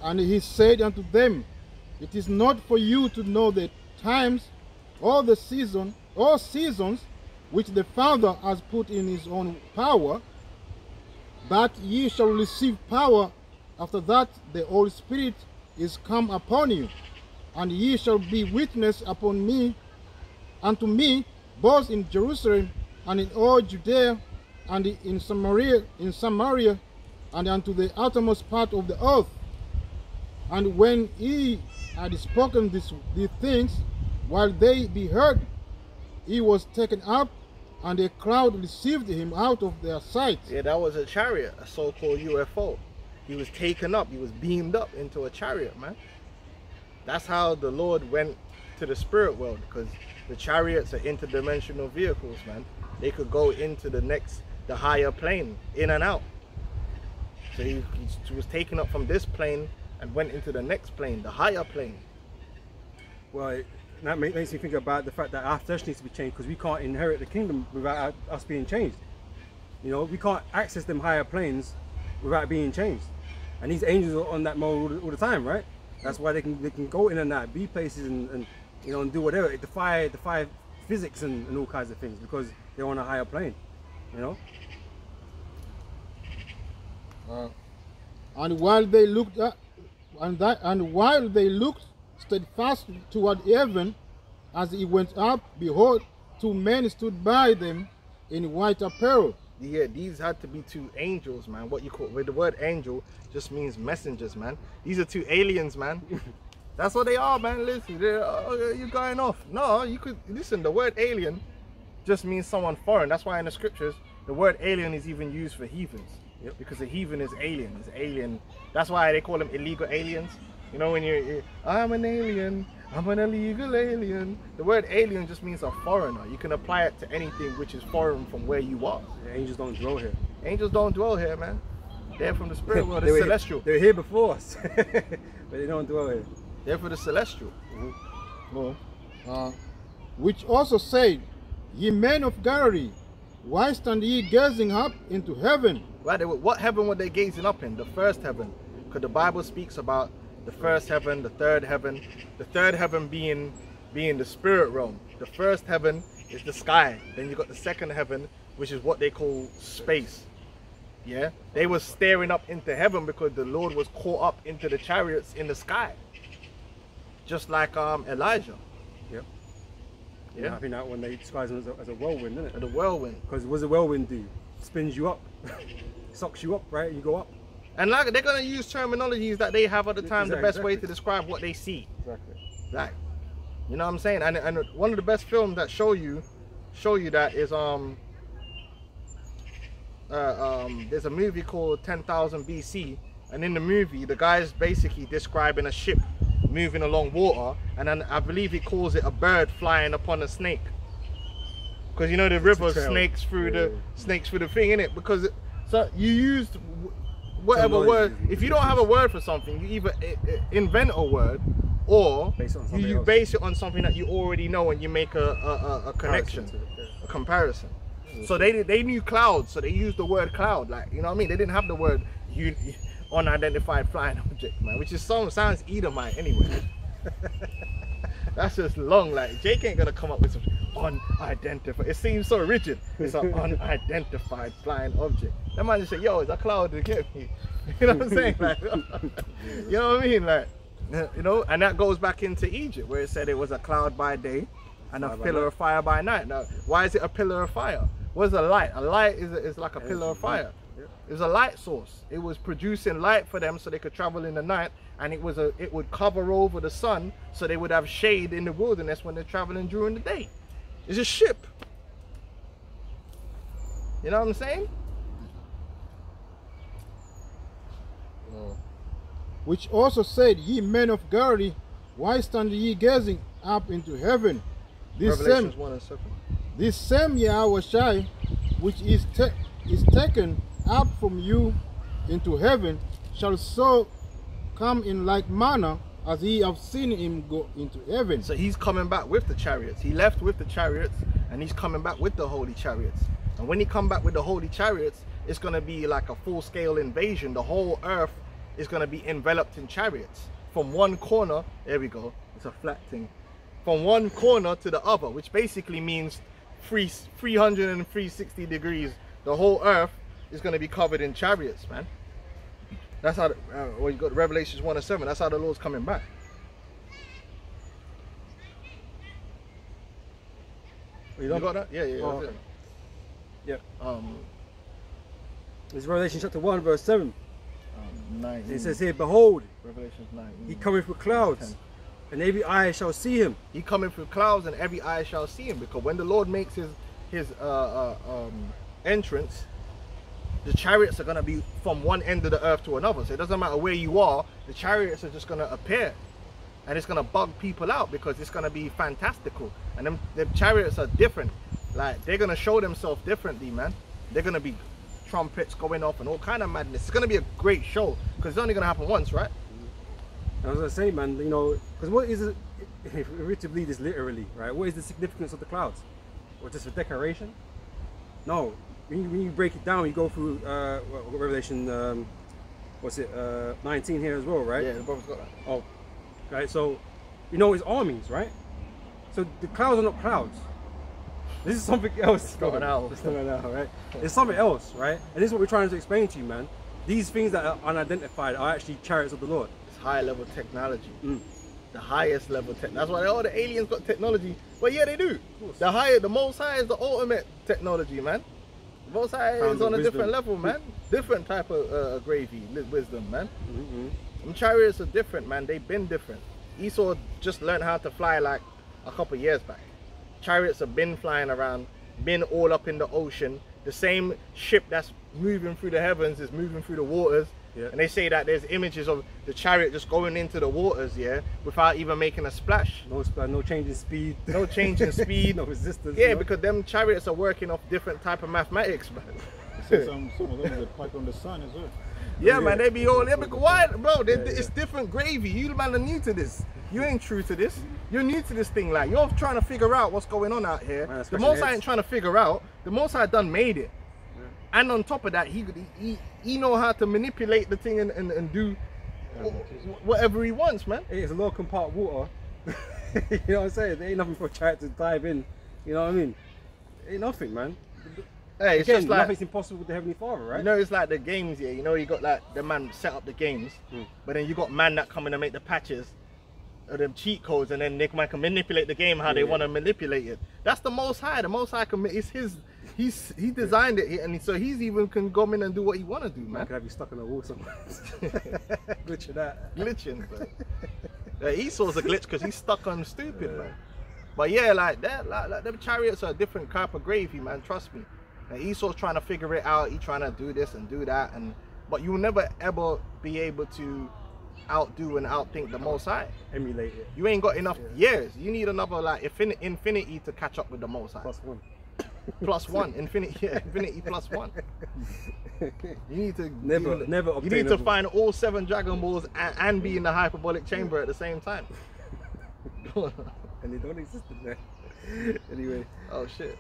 and he said unto them, it is not for you to know the times or the seasons which the Father has put in his own power, but ye shall receive power after that the Holy Spirit is come upon you, and ye shall be witness upon me, unto me, both in Jerusalem and in all Judea and in Samaria, and unto the uttermost part of the earth. And when he had spoken these things, while they beheld, he was taken up, and a cloud received him out of their sight. Yeah, that was a chariot, a so-called UFO. He was taken up, he was beamed up into a chariot, man. That's how the Lord went to the spirit world, because the chariots are interdimensional vehicles, man. They could go into the higher plane, in and out. So he was taken up from this plane and went into the next plane, the higher plane. Well, that makes me think about the fact that our flesh needs to be changed, because we can't inherit the kingdom without us being changed. You know, we can't access them higher planes without being changed. And these angels are on that mode all the time, right? That's why they can go in and out, be places and you know, and do whatever. It defy physics and all kinds of things, because they're on a higher plane, you know. And while they looked steadfast toward heaven, as he went up, behold, two men stood by them in white apparel. Yeah, these had to be two angels, man. What you call, with the word angel just means messengers, man. These are two aliens, man. That's what they are, man. Listen, you're going off. No, you could listen. The word alien just means someone foreign. That's why in the scriptures the word alien is even used for heathens. Yep. Because a heathen is alien. It's alien. That's why they call them illegal aliens. You know, when you're I'm an alien, I'm an illegal alien. The word alien just means a foreigner. You can apply it to anything which is foreign from where you are. The angels don't dwell here. Angels don't dwell here, man. They're from the spirit world, the celestial. They're here before us, but they don't dwell here. They're for the celestial. Which also said, ye men of Galilee, why stand ye gazing up into heaven? Right, what heaven were they gazing up in? The first heaven. Because the Bible speaks about the first heaven, the third heaven. The third heaven being the spirit realm. The first heaven is the sky. Then you got the second heaven, which is what they call space. Yeah, they were staring up into heaven because the Lord was caught up into the chariots in the sky. Just like Elijah. Yep. Yeah. I think that one they describe him as a whirlwind, isn't it? The whirlwind. Because what does a whirlwind do? Spins you up, sucks you up, right? You go up. And like they're gonna use terminologies that they have at the time, Exactly. the best way to describe what they see. Exactly. Like, you know what I'm saying? And one of the best films that show you that is there's a movie called 10,000 BC, and in the movie the guy's basically describing a ship moving along water, and then I believe he calls it a bird flying upon a snake, because you know the river snakes through the thing, innit? Because so you used whatever word. If you don't have a word for something, you either invent a word or you base it on something that you already know, and you make a connection, a comparison. So they knew clouds, so they used the word cloud, like, you know what I mean? They didn't have the word unidentified flying object, man, which is sounds Edomite anyway. That's just long. Like, Jake ain't gonna come up with some unidentified. It seems so rigid. It's an unidentified flying object. That man just say, yo, it's a cloud to get me. You know what I'm saying? Like, you know what I mean? Like, you know, and that goes back into Egypt, where it said it was a cloud by day and a pillar of fire by night. Now, why is it a pillar of fire? What's a light? A light is like a pillar of fire. It was a light source. It was producing light for them so they could travel in the night, and it would cover over the sun so they would have shade in the wilderness when they're traveling during the day. It's a ship. You know what I'm saying? Which also said, ye men of Galilee, why stand ye gazing up into heaven? Revelations 1 and 7. This same Yahweh Shai, which is taken up from you into heaven, shall so come in like manner as ye have seen him go into heaven. So he's coming back with the chariots. He left with the chariots, and he's coming back with the holy chariots. And when he come back with the holy chariots, it's going to be like a full-scale invasion. The whole earth is going to be enveloped in chariots. From one corner, there we go, it's a flat thing. From one corner to the other, which basically means 360 degrees. The whole earth is going to be covered in chariots, man. That's how, well, you got Revelations 1 and 7. That's how the Lord's coming back. You got that? Yeah, yeah. Oh, That's yeah. it. It's Revelation chapter 1, verse 7. 9. It says here, behold, Revelations 9. he cometh with clouds, 10. and every eye shall see him. He coming through clouds, and every eye shall see him. Because when the Lord makes his entrance, the chariots are going to be from one end of the earth to another. So it doesn't matter where you are, the chariots are just going to appear, and it's going to bug people out because it's going to be fantastical. And them chariots are different. Like, they're going to show themselves differently, man. They're going to be trumpets going off and all kind of madness. It's going to be a great show because it's only going to happen once, right? And I was going to say, man, you know, because what is it, if we were to believe this literally, right? What is the significance of the clouds? Or just a decoration? No. When you break it down, you go through Revelation, 19 here as well, right? Yeah, the brother's got that. Oh, right. So, you know, it's armies, right? So the clouds are not clouds. This is something else. It's not an owl. It's not an owl, right? It's something else, right? And this is what we're trying to explain to you, man. These things that are unidentified are actually chariots of the Lord. It's high level technology. The highest level tech. That's why all the aliens got technology. But yeah, they do. The Most High is the ultimate technology, man. The Most High is on a different level, man. Different type of gravy, wisdom, man. Them chariots are different, man. They've been different. Esau just learned how to fly like a couple years back. Chariots have been flying around, been all up in the ocean. The same ship that's moving through the heavens is moving through the waters. Yeah. And they say that there's images of the chariot just going into the waters, yeah, without even making a splash. No change in speed. No change in speed. No resistance. Yeah, no? Because them chariots are working off different type of mathematics, man. Some of them are quite on the sun as well. Yeah, man, they be all, why, bro, it's different gravy. You man are new to this. You ain't true to this. You're new to this thing, like, you're trying to figure out what's going on out here. Man, the Most High ain't trying to figure out. The Most High done made it. Yeah. And on top of that, he know how to manipulate the thing and do whatever he wants, man. It's a low compact water. You know what I'm saying? There ain't nothing for a chariot to dive in. You know what I mean? Ain't nothing, man. Hey, it's again, just like, nothing's impossible with the Heavenly Father, right? You know, it's like the games, yeah. You know, you got like the man set up the games, but then you got man that come in and make the patches or them cheat codes, and then they can manipulate the game how they want to manipulate it. That's the Most High. The Most High it's his. He designed it, and so he's even can go in and do what he want to do, man. Could have you stuck in a wall somewhere? Glitching that. Glitching, bro. Esau's a glitch because he's stuck on stupid, man. But yeah, like that, like them chariots are a different type of gravy, man. Trust me. And Esau's trying to figure it out. He's trying to do this and do that, but you'll never ever be able to outdo and outthink the Most High. Emulate it. You ain't got enough years. You need another like infinity to catch up with the Most High. +1. +1, infinity, yeah, infinity +1. You need to never. You need to find all 7 Dragon Balls and be in the hyperbolic chamber at the same time. And they don't exist in there. Anyway. Oh shit.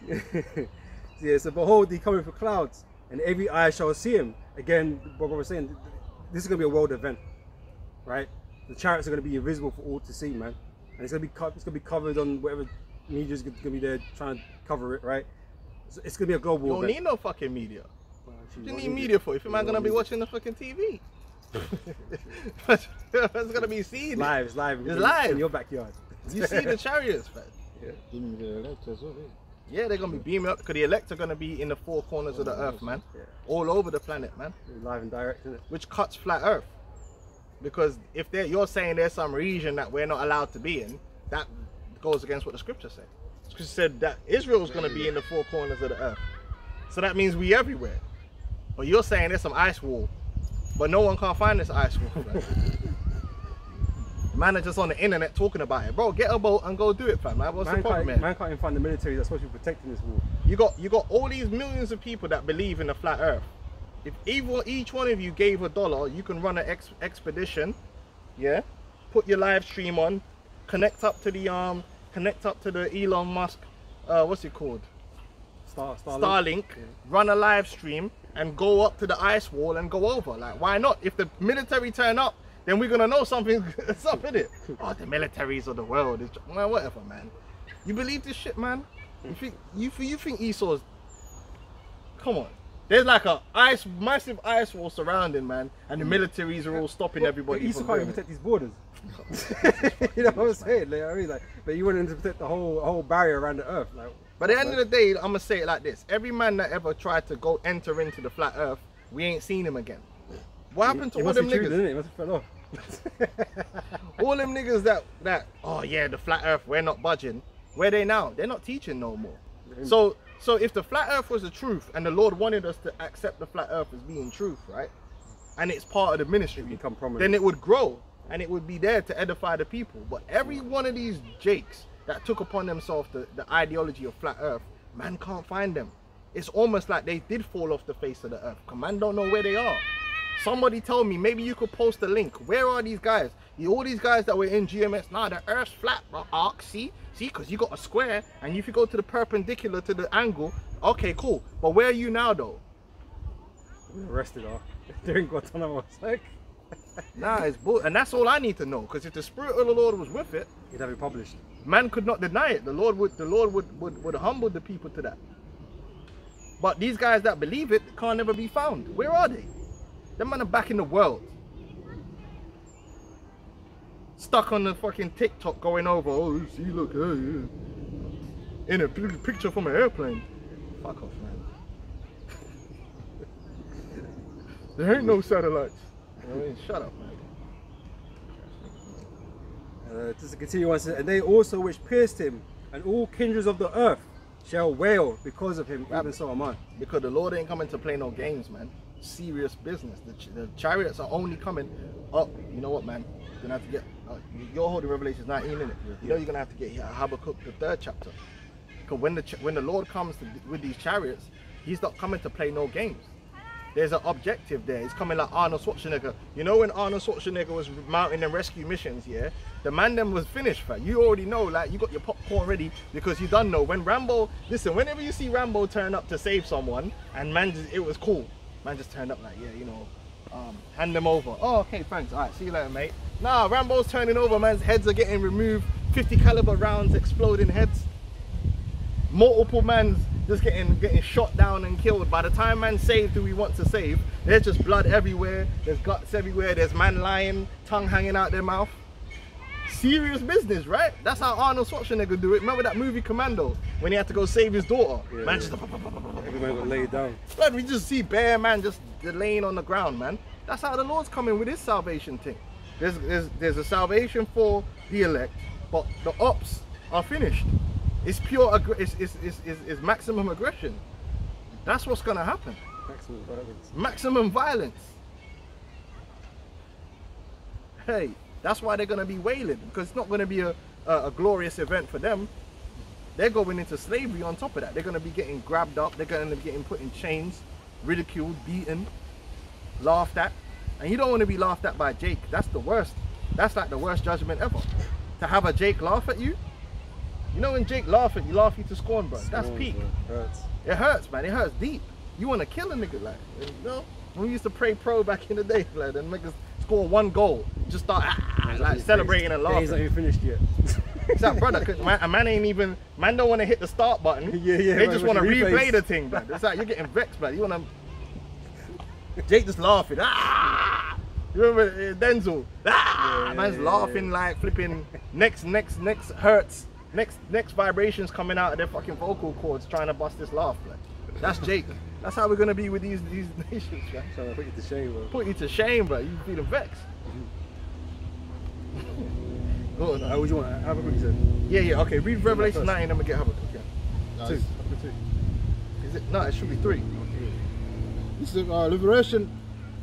Yeah, so behold, he coming for clouds, and every eye shall see him. Again, what we're saying, this is going to be a world event, right? The chariots are going to be invisible for all to see, man. And it's going to be covered on whatever media is going to be there trying to cover it, right? So it's going to be a global event. You don't need no fucking media. What do you need media for? If you're not going to be watching the fucking TV. It's going to be seen. Live. It's live. In your backyard. You see the chariots, man. Even the elects as well. Yeah, they're gonna be beaming up because the elect are gonna be in the four corners of the earth, man. Yeah. All over the planet, man. Live and direct, isn't it? Which cuts flat earth. Because if you're saying there's some region that we're not allowed to be in, that goes against what the scripture said. The scripture said that Israel's gonna be in the four corners of the earth. So that means we everywhere. But you're saying there's some ice wall, but no one can't find this ice wall. Man are just on the internet talking about it. Bro, get a boat and go do it, fam. What's the problem, man? Man can't even find the military that's supposed to be protecting this wall. You got all these millions of people that believe in the flat earth. If each one of you gave $1, you can run an expedition, yeah? Put your live stream on, connect up to the Elon Musk, what's it called? Starlink. Yeah. Run a live stream and go up to the ice wall and go over. Like, why not? If the military turn up, then we're gonna know something's up in it. Oh, the militaries of the world. Well, whatever, man. You believe this shit, man? You think Esau's? Come on. There's like a massive ice wall surrounding, man, and the militaries are all stopping everybody. Esau can't even protect these borders. You know what I'm saying? Like, I mean, like, but you want him to protect the whole barrier around the earth. Like, but at the end of the day, I'm gonna say it like this: every man that ever tried to enter into the flat earth, we ain't seen him again. What happened to all them niggas? It must have fell off. All them niggas that oh yeah, the flat earth, we're not budging. Where they now? They're not teaching no more. So if the flat earth was the truth and the Lord wanted us to accept the flat earth as being truth, right? And it's part of the ministry, then it would grow and it would be there to edify the people. But every one of these jakes that took upon themselves the ideology of flat earth, man can't find them. It's almost like they did fall off the face of the earth. Man don't know where they are. Somebody tell me, maybe you could post a link. Where are these guys? All these guys that were in GMS, nah, the earth's flat, bro. Arc, see, because you got a square, and if you go to the perpendicular to the angle, okay, cool. But where are you now, though? We're arrested, they're in Guantanamo. Like, nah, it's bull, and that's all I need to know. Because if the Spirit of the Lord was with it, he'd have it published. Man could not deny it. The Lord would humble the people to that. But these guys that believe it can't never be found. Where are they? Them man are back in the world. Stuck on the fucking TikTok going over, oh, see, look, in a picture from an airplane. Fuck off, man. There ain't no satellites. I mean, shut up, man. Just to continue on, and they also which pierced him, and all kindreds of the earth shall wail because of him, even so am I. Because the Lord ain't coming to play no games, man. Serious business. The chariots are only coming up. You know what, man? You're gonna have to get you're holding Revelation 19 in it. You know you're gonna have to get Habakkuk, the 3rd chapter. Because when the Lord comes with these chariots, he's not coming to play no games. There's an objective there. He's coming like Arnold Schwarzenegger. You know when Arnold Schwarzenegger was mounting them rescue missions, yeah? The man them was finished, fam. You already know, like, you got your popcorn ready because you done know. When Rambo, listen, whenever you see Rambo turn up to save someone, and man, it was cool. Man just turned up like, yeah, you know, hand them over. Oh, okay, thanks. All right, see you later, mate. Nah, Rambo's turning over, man's heads are getting removed. 50 caliber rounds exploding heads. Multiple mans just getting shot down and killed. By the time man saved who he wants to save, there's just blood everywhere. There's guts everywhere. There's man lying, tongue hanging out their mouth. Serious business, right? That's how Arnold Schwarzenegger do it. Remember that movie Commando when he had to go save his daughter? Yeah, man, just everyone got laid down. Blood, we just see bare man just laying on the ground, man. That's how the Lord's coming with his salvation thing. There's a salvation for the elect, but the ops are finished. It's pure it's maximum aggression. That's what's gonna happen. Maximum violence. Maximum violence. Hey, that's why they're gonna be wailing, because it's not gonna be a glorious event for them. They're going into slavery on top of that. They're gonna be getting grabbed up, they're gonna be getting put in chains, ridiculed, beaten, laughed at. And you don't want to be laughed at by Jake. That's the worst. That's like the worst judgment ever. To have a Jake laugh at you. You know when Jake laugh at you, laugh you to scorn, bro. That's peak. Hurts. It hurts, man. It hurts deep. You want to kill a nigga, like, you know? When we used to play pro back in the day, like, and niggas score 1 goal, just start like celebrating and laughing. He's not even finished yet. Exactly, brother. Cause man ain't even, man don't want to hit the start button. Yeah, they just want to replay the thing, bro. It's like you're getting vexed, bro. You want to. Jake just laughing. Ah! You remember Denzel? Ah! Yeah, Man's laughing like flipping. Next hurts. next vibrations coming out of their fucking vocal cords trying to bust this laugh. Like, that's Jake. That's how we're gonna be with these nations, man. Trying to put you to shame, bro. Put you to shame, bro. You feeling vexed. Go on. How would you want? Habakkuk said. Yeah. Okay. Read Revelation 9, then we get Habakkuk. Yeah. Two. Nice. Habakkuk 2. Is it? No, it should be 3. This is Liberation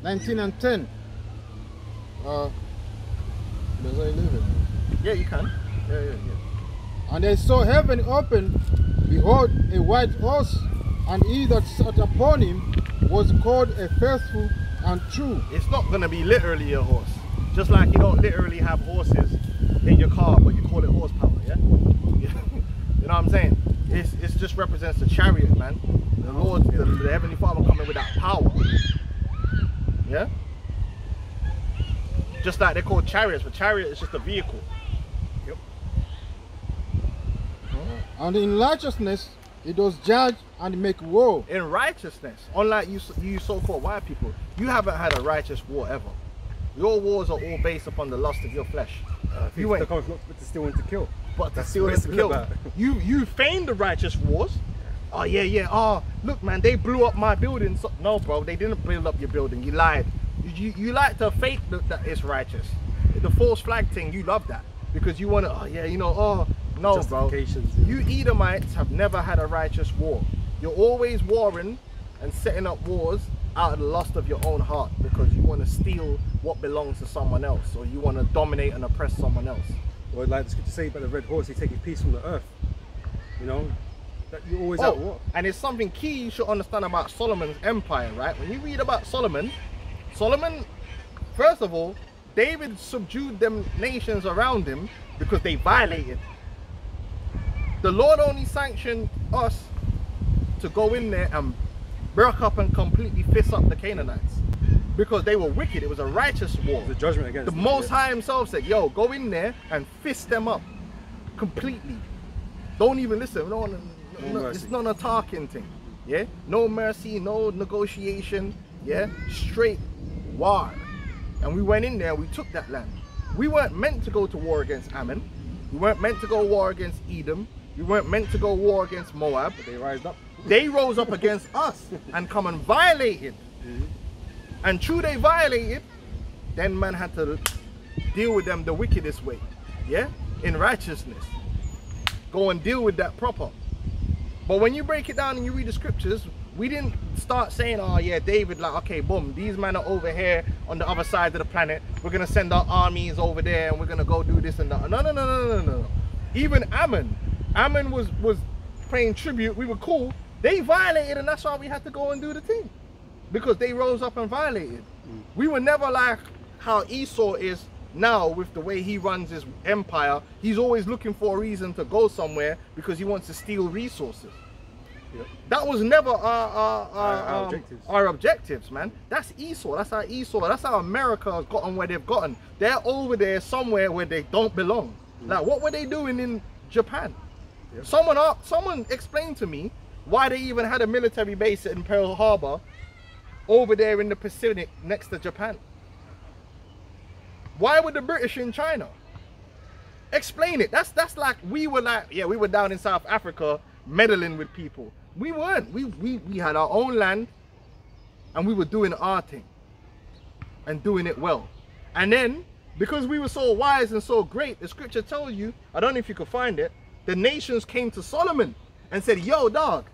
19 and 10. Does I live it? Yeah, you can. Yeah. And I saw heaven open, behold, a white horse, and he that sat upon him was called a faithful and true. It's not gonna be literally a horse. Just like you don't literally have horses in your car, but you call it horsepower, yeah? You know what I'm saying? It just represents the chariot, man. The Lord, the Heavenly Father coming with that power. Yeah? Just like they're called chariots, but chariot is just a vehicle. Yep. And in righteousness it does judge and make war. In righteousness, unlike you so-called white people, you haven't had a righteous war ever. Your wars are all based upon the lust of your flesh. You ain't not to steal and to kill. But That's to steal what and it's to all kill. about. You feigned the righteous wars. Oh yeah. Oh, look, man, they blew up my building. So, no, bro, they didn't build up your building. You lied. You like to fake that it's righteous. The false flag thing, you love that because you want to. Oh yeah, you know. Oh no, bro. Justifications, You Edomites have never had a righteous war. You're always warring and setting up wars out of the lust of your own heart because you want to steal what belongs to someone else, or you want to dominate and oppress someone else. Or like the scripture say about the red horse, he's taking peace from the earth. You know, that you always at war. And it's something key you should understand about Solomon's empire, right? When you read about Solomon, first of all, David subdued them nations around him because they violated. The Lord only sanctioned us to go in there and break up and completely fist up the Canaanites because they were wicked. It was a righteous war. The judgment against The them, Most yeah. High himself said, yo, go in there and fist them up completely. Don't even listen. No, mercy. it's not a talking thing. Yeah? No mercy, no negotiation. Yeah? Straight war. And we went in there, we took that land. We weren't meant to go to war against Ammon. We weren't meant to go war against Edom. We weren't meant to go war against Moab. But they rised up. They rose up against us and come and violated. And true, they violated. Then man had to deal with them the wickedest way. Yeah? In righteousness. Go and deal with that proper. But when you break it down and you read the scriptures, we didn't start saying, oh yeah, David, like, okay, boom, these men are over here on the other side of the planet. We're going to send our armies over there and we're going to go do this and that. No. Even Ammon was paying tribute. We were cool. They violated, and that's why we had to go and do the thing. Because they rose up and violated. We were never like how Esau is now with the way he runs his empire. He's always looking for a reason to go somewhere because he wants to steal resources. Yep. That was never Our objectives, man. That's Esau. That's how America has gotten where they've gotten. They're over there somewhere where they don't belong. Like, what were they doing in Japan? Yep. Someone explained to me why they even had a military base in Pearl Harbor over there in the Pacific next to Japan. Why were the British in China? Explain it. That's like we were down in South Africa meddling with people. We weren't. We had our own land and we were doing our thing and doing it well. And then because we were so wise and so great, the scripture tells you, I don't know if you could find it, the nations came to Solomon and said, yo, dog,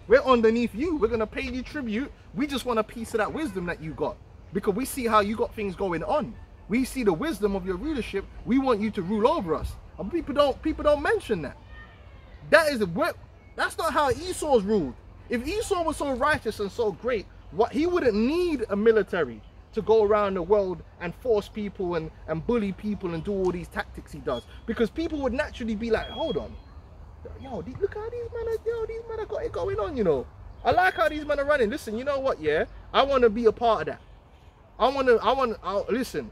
we're underneath you. We're going to pay you tribute. We just want a piece of that wisdom that you got because we see how you got things going on. We see the wisdom of your rulership. We want you to rule over us. And people don't mention that. That's not how Esau's ruled. If Esau was so righteous and so great, he wouldn't need a military to go around the world and force people and bully people and do all these tactics he does. Because people would naturally be like, hold on. Yo, look how these men are got it going on, you know. I like how these men are running. Listen, you know what, yeah? I want to be a part of that. Listen,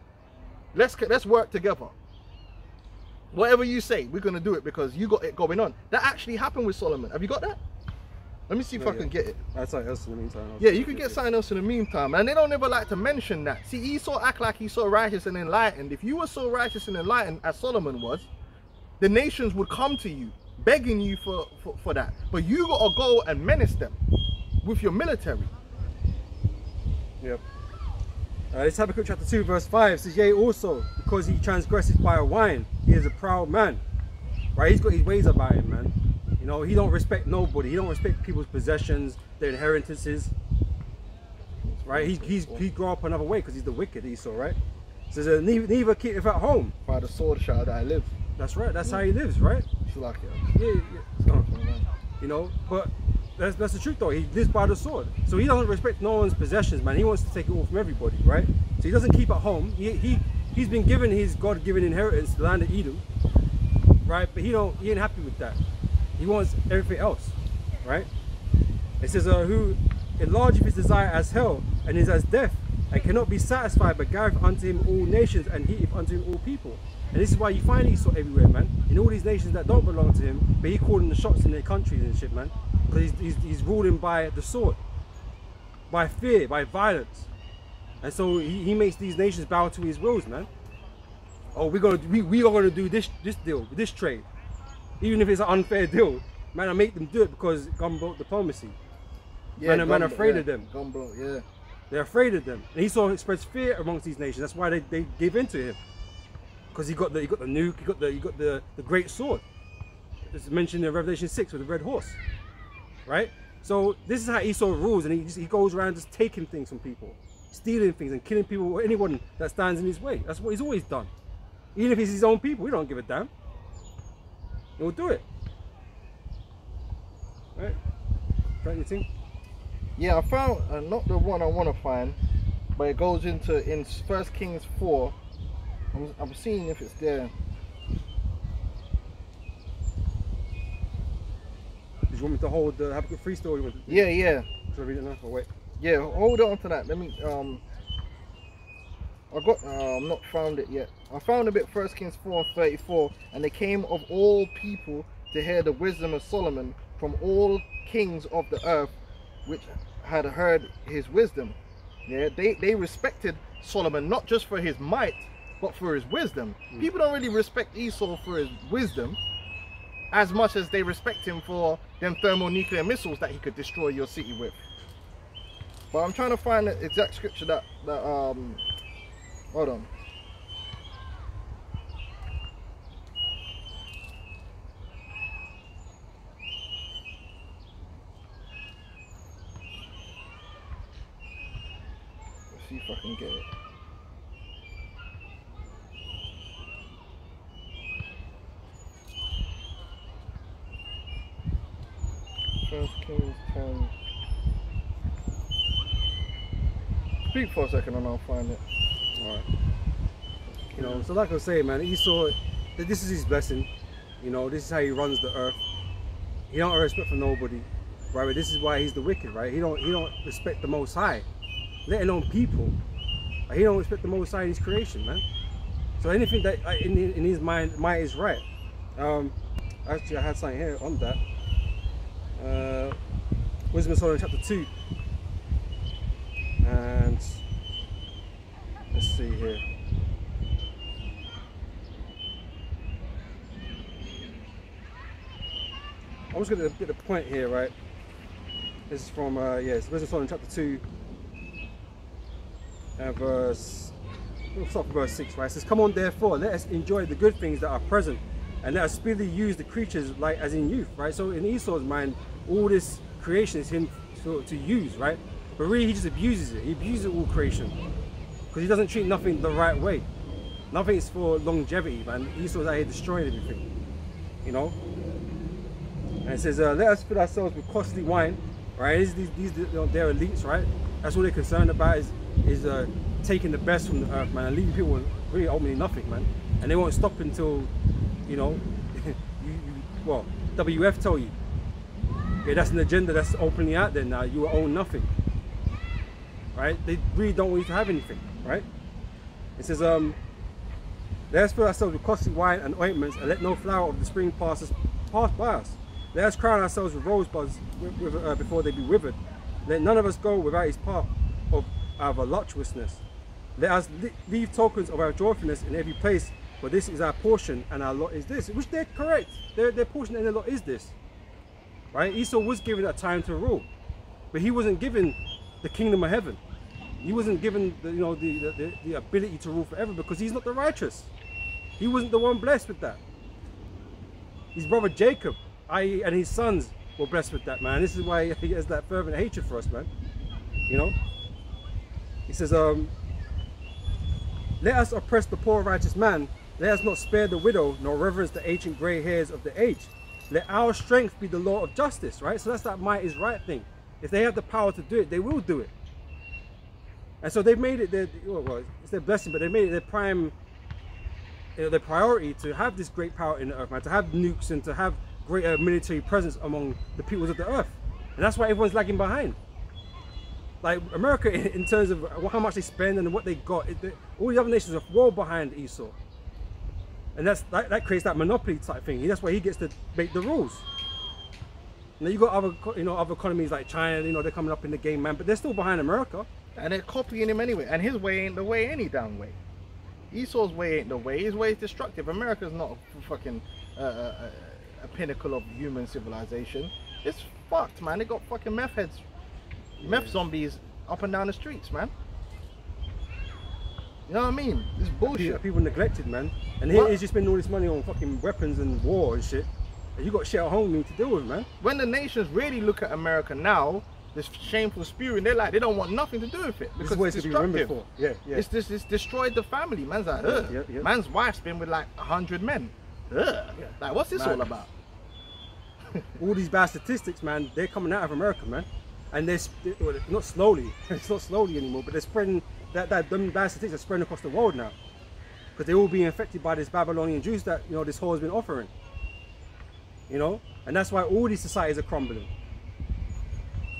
let's work together. Whatever you say, we're going to do it because you got it going on. That actually happened with Solomon. Have you got that? Let me see if I can get it. That's something else in the meantime. Yeah, you can get something else in the meantime. And they don't ever like to mention that. See, Esau act like he's so righteous and enlightened. If you were so righteous and enlightened as Solomon was, the nations would come to you, begging you for that. But you gotta go and menace them with your military. Yep. This Habakkuk chapter 2 verse 5 says, yea, also, because he transgresses by a wine, he is a proud man. Right? He's got his ways about him, man. You know, he don't respect nobody. He don't respect people's possessions, their inheritances. Right? He grew up another way because he's the wicked Esau, right? Says, neither keepeth at home. By the sword shall I live. That's right. That's how he lives, right? It's like Yeah. You know, but that's the truth though. He lives by the sword. So he doesn't respect no one's possessions, man. He wants to take it all from everybody, right? So he doesn't keep at home. He's been given his God-given inheritance, the land of Edom, right? But he ain't happy with that. He wants everything else, right? It says, who enlargeth his desire as hell, and is as death, and cannot be satisfied, but gathereth unto him all nations, and heateth unto him all people. And this is why you find Esau everywhere, man. In all these nations that don't belong to him, but he calling the shots in their countries and shit, man. Because he's ruling by the sword, by fear, by violence. And so he makes these nations bow to his wills, man. Oh, we are gonna do this deal, this trade. Even if it's an unfair deal, man, I make them do it because gunboat diplomacy. yeah, man, afraid of them. Gunboat, yeah. They're afraid of them. And Esau spreads fear amongst these nations. That's why they give in to him. Because he got the nuke, he got the great sword. It's mentioned in Revelation 6 with the red horse. Right? So this is how Esau rules, and he goes around just taking things from people, stealing things and killing people or anyone that stands in his way. That's what he's always done. Even if it's his own people, he don't give a damn. He'll do it. Right? Frank, you think? Yeah, I found not the one I want to find, but it goes in 1 Kings 4. I'm seeing if it's there. Do you want me to hold the Habakkuk 3 story? Yeah. Should I read it now? Or wait? Yeah, hold on to that. Let me I'm not found it yet. I found a bit 1 Kings 4 and 34, and they came of all people to hear the wisdom of Solomon from all kings of the earth, which had heard his wisdom. Yeah, they respected Solomon not just for his might, but for his wisdom. People don't really respect Esau for his wisdom as much as they respect him for them thermonuclear missiles that he could destroy your city with. But I'm trying to find the exact scripture that hold on. Let's see if I can get it. First Kings 10. Speak for a second and I'll find it. Alright. You know, so like I was saying, man, Esau, this is his blessing. You know, this is how he runs the earth. He don't have respect for nobody. Right? But this is why he's the wicked, right? He don't respect the Most High, let alone people. He don't respect the Most High in his creation, man. So anything that in his mind, might is right. Actually, I had something here on that. Wisdom of Solomon chapter 2. And let's see here. I'm just going to get the point here, right? This is from, it's Wisdom of Solomon chapter 2. Verse, we'll start from verse 6, right? It says, come on therefore, let us enjoy the good things that are present, and let us speedily use the creatures like as in youth, right? So in Esau's mind, all this creation is him to use, right? But really he just abuses it. He abuses all creation because he doesn't treat nothing the right way. Nothing is for longevity, man. Esau's out here destroying everything, you know? And it says, let us fill ourselves with costly wine, right? These you know, they're elites, right? That's all they're concerned about is taking the best from the earth, man, and leaving people with really ultimately nothing, man. And they won't stop until, you know, well, WF tell you. Okay, that's an agenda that's openly out there now. You will own nothing, right? They really don't want you to have anything, right? It says, let us fill ourselves with costly wine and ointments, and let no flower of the spring pass by us. Let us crown ourselves with rosebuds before they be withered. Let none of us go without his part of our voluptuousness. Let us leave tokens of our joyfulness in every place, but this is our portion and our lot is this, which they're correct. Their portion and their lot is this, right? Esau was given a time to rule, but he wasn't given the kingdom of heaven. He wasn't given the, you know, the ability to rule forever, because he's not the righteous. He wasn't the one blessed with that. His brother Jacob, i.e. and his sons, were blessed with that, man. This is why he has that fervent hatred for us, man. You know? He says, let us oppress the poor righteous man. Let us not spare the widow, nor reverence the ancient grey hairs of the age. Let our strength be the law of justice, right? So that's that might is right thing. If they have the power to do it, they will do it. And so they've made it well, it's their blessing, but they made it their prime, their priority to have this great power in the earth, man, to have nukes and to have greater military presence among the peoples of the earth. And that's why everyone's lagging behind. Like America, in terms of how much they spend and what they got, all the other nations are well behind Esau. And that creates that monopoly type thing. That's why he gets to make the rules. Now you got other, other economies like China, they're coming up in the game, man, but they're still behind America. And they're copying him anyway. And his way ain't the way any damn way. Esau's way ain't the way. His way is destructive. America's not a fucking a pinnacle of human civilization. It's fucked, man. They got fucking meth heads, meth zombies up and down the streets, man. You know what I mean? It's bullshit. People neglected, man. And here he's just spending all this money on fucking weapons and war and shit. And you got shit at home you need to deal with, man. When the nations really look at America now, this shameful spewing, they're like, they don't want nothing to do with it because it's destructive. Yeah. It's destroyed the family. Man's like, ugh. Yeah. Man's wife's been with like 100 men. Ugh. Like, what's this all about? All these bad statistics, man, they're coming out of America, man. And they're not slowly, it's not slowly anymore, but they're spreading, them bad statistics are spreading across the world now. Because they're all being affected by this Babylonian Jews that, this whore has been offering. And that's why all these societies are crumbling.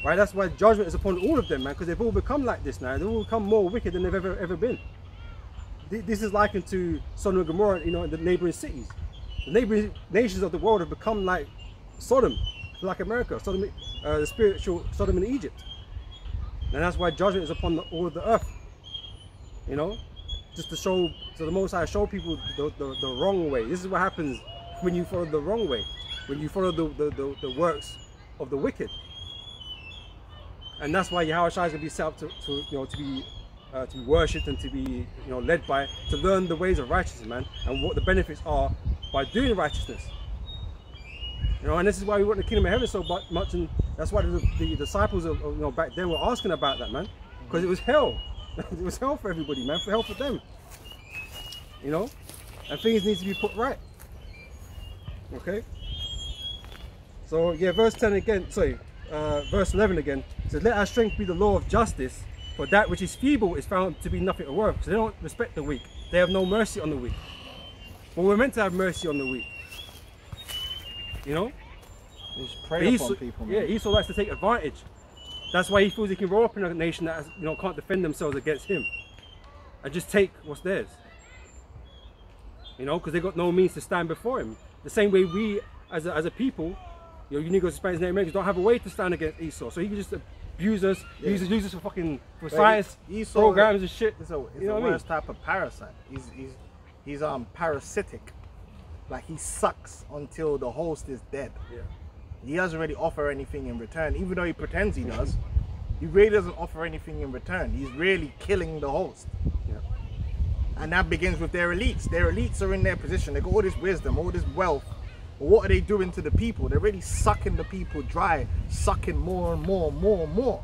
Right, that's why judgment is upon all of them, man, because they've all become like this now. They've all become more wicked than they've ever been. This is likened to Sodom and Gomorrah, in the neighboring cities. The neighboring nations of the world have become like Sodom, like America, Sodom, the spiritual Sodom in Egypt. And that's why judgment is upon all of the earth. Just to show, so the Most High show people the wrong way. This is what happens when you follow the wrong way, when you follow the works of the wicked. And that's why Yahweh Shai is going to be set up to be worshipped and to be led by, to learn the ways of righteousness, man, and what the benefits are by doing righteousness. And this is why we want the kingdom of heaven so much, and that's why the disciples of back then were asking about that, man, because it was hell. It was hell for everybody, man, for hell for them. And things need to be put right. Okay. So yeah, verse 10 again. Sorry. Verse 11 again says, let our strength be the law of justice, for that which is feeble is found to be nothing of worth. So they don't respect the weak. They have no mercy on the weak. But we're meant to have mercy on the weak. Just prey upon people, man. Yeah, Esau likes to take advantage. That's why he feels he can roll up in a nation that can't defend themselves against him and just take what's theirs. Because they got no means to stand before him. The same way we as a people, you Negroes, Spanish, Native Americans don't have a way to stand against Esau, so he can just abuse us, use us for science Esau, programs and shit. It's a worse type of parasite. He's parasitic. Like, he sucks until the host is dead. Yeah. He doesn't really offer anything in return, even though he pretends he does. He really doesn't offer anything in return. He's really killing the host. Yeah. And that begins with their elites. Their elites are in their position. They got all this wisdom, all this wealth. But what are they doing to the people? They're really sucking the people dry, sucking more and more and more and more.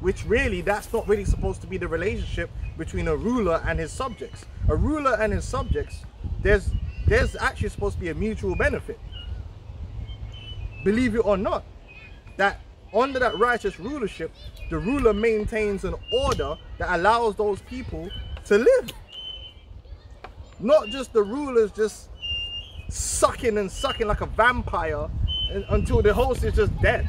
Which really, that's not really supposed to be the relationship between a ruler and his subjects. A ruler and his subjects, there's actually supposed to be a mutual benefit. Believe it or not, that under that righteous rulership, the ruler maintains an order that allows those people to live. Not just the rulers just sucking and sucking like a vampire until the host is just dead.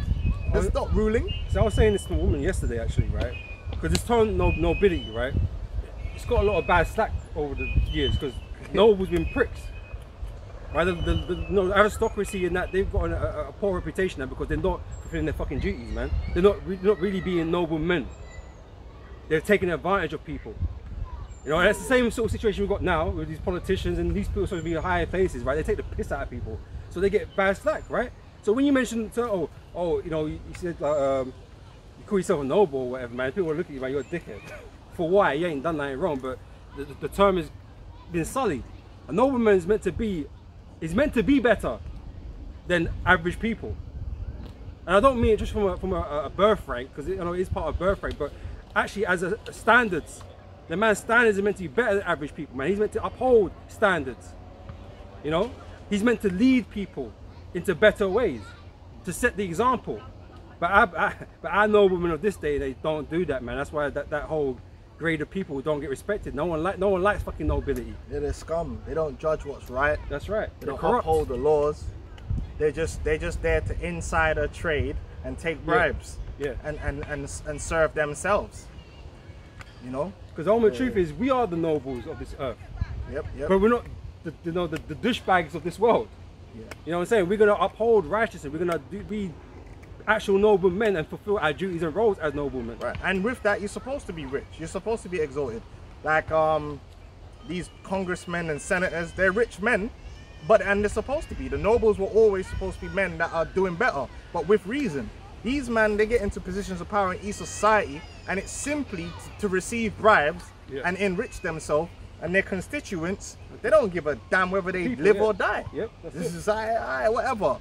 They stop ruling. So I was saying this to a woman yesterday, actually, right? Because this term nobility, right? It's got a lot of bad slack over the years because nobles been pricks. Right? The aristocracy and that, they've got a poor reputation now because they're not fulfilling their fucking duties, man. They're not really being noble men. They're taking advantage of people. You know, that's the same sort of situation we've got now with these politicians and these people supposed to be in higher places, right? They take the piss out of people, so they get bad slack, right? So when you mention, you know, you said you call yourself a noble or whatever, man. People are looking at you, man, you're a dickhead. For why? You ain't done nothing wrong, but the term has been sullied. A nobleman is meant to be better than average people. And I don't mean it just from a birthright, because you know it is part of birthright, but actually as a standards. The man's standards are meant to be better than average people, man. He's meant to uphold standards. You know? He's meant to lead people into better ways, to set the example. But our noblemen of this day, they don't do that, man. That's why that whole grade of people don't get respected. No one likes fucking nobility. They're scum. They don't judge what's right. That's right. They don't uphold the laws. They're just there to insider trade and take bribes. Yeah. And serve themselves. You know? Because the ultimate truth is we are the nobles of this earth. Yep. But we're not the douchebags of this world. Yeah. You know what I'm saying? We're gonna uphold righteousness. We're gonna be actual noble men and fulfill our duties and roles as noblemen. Right. And with that, you're supposed to be rich. You're supposed to be exalted. Like these congressmen and senators, they're rich men, and they're supposed to be. The nobles were always supposed to be men that are doing better, but with reason. These men, they get into positions of power in each society, and it's simply to receive bribes and enrich themselves and their constituents. They don't give a damn whether they live or die. Yep, this is whatever.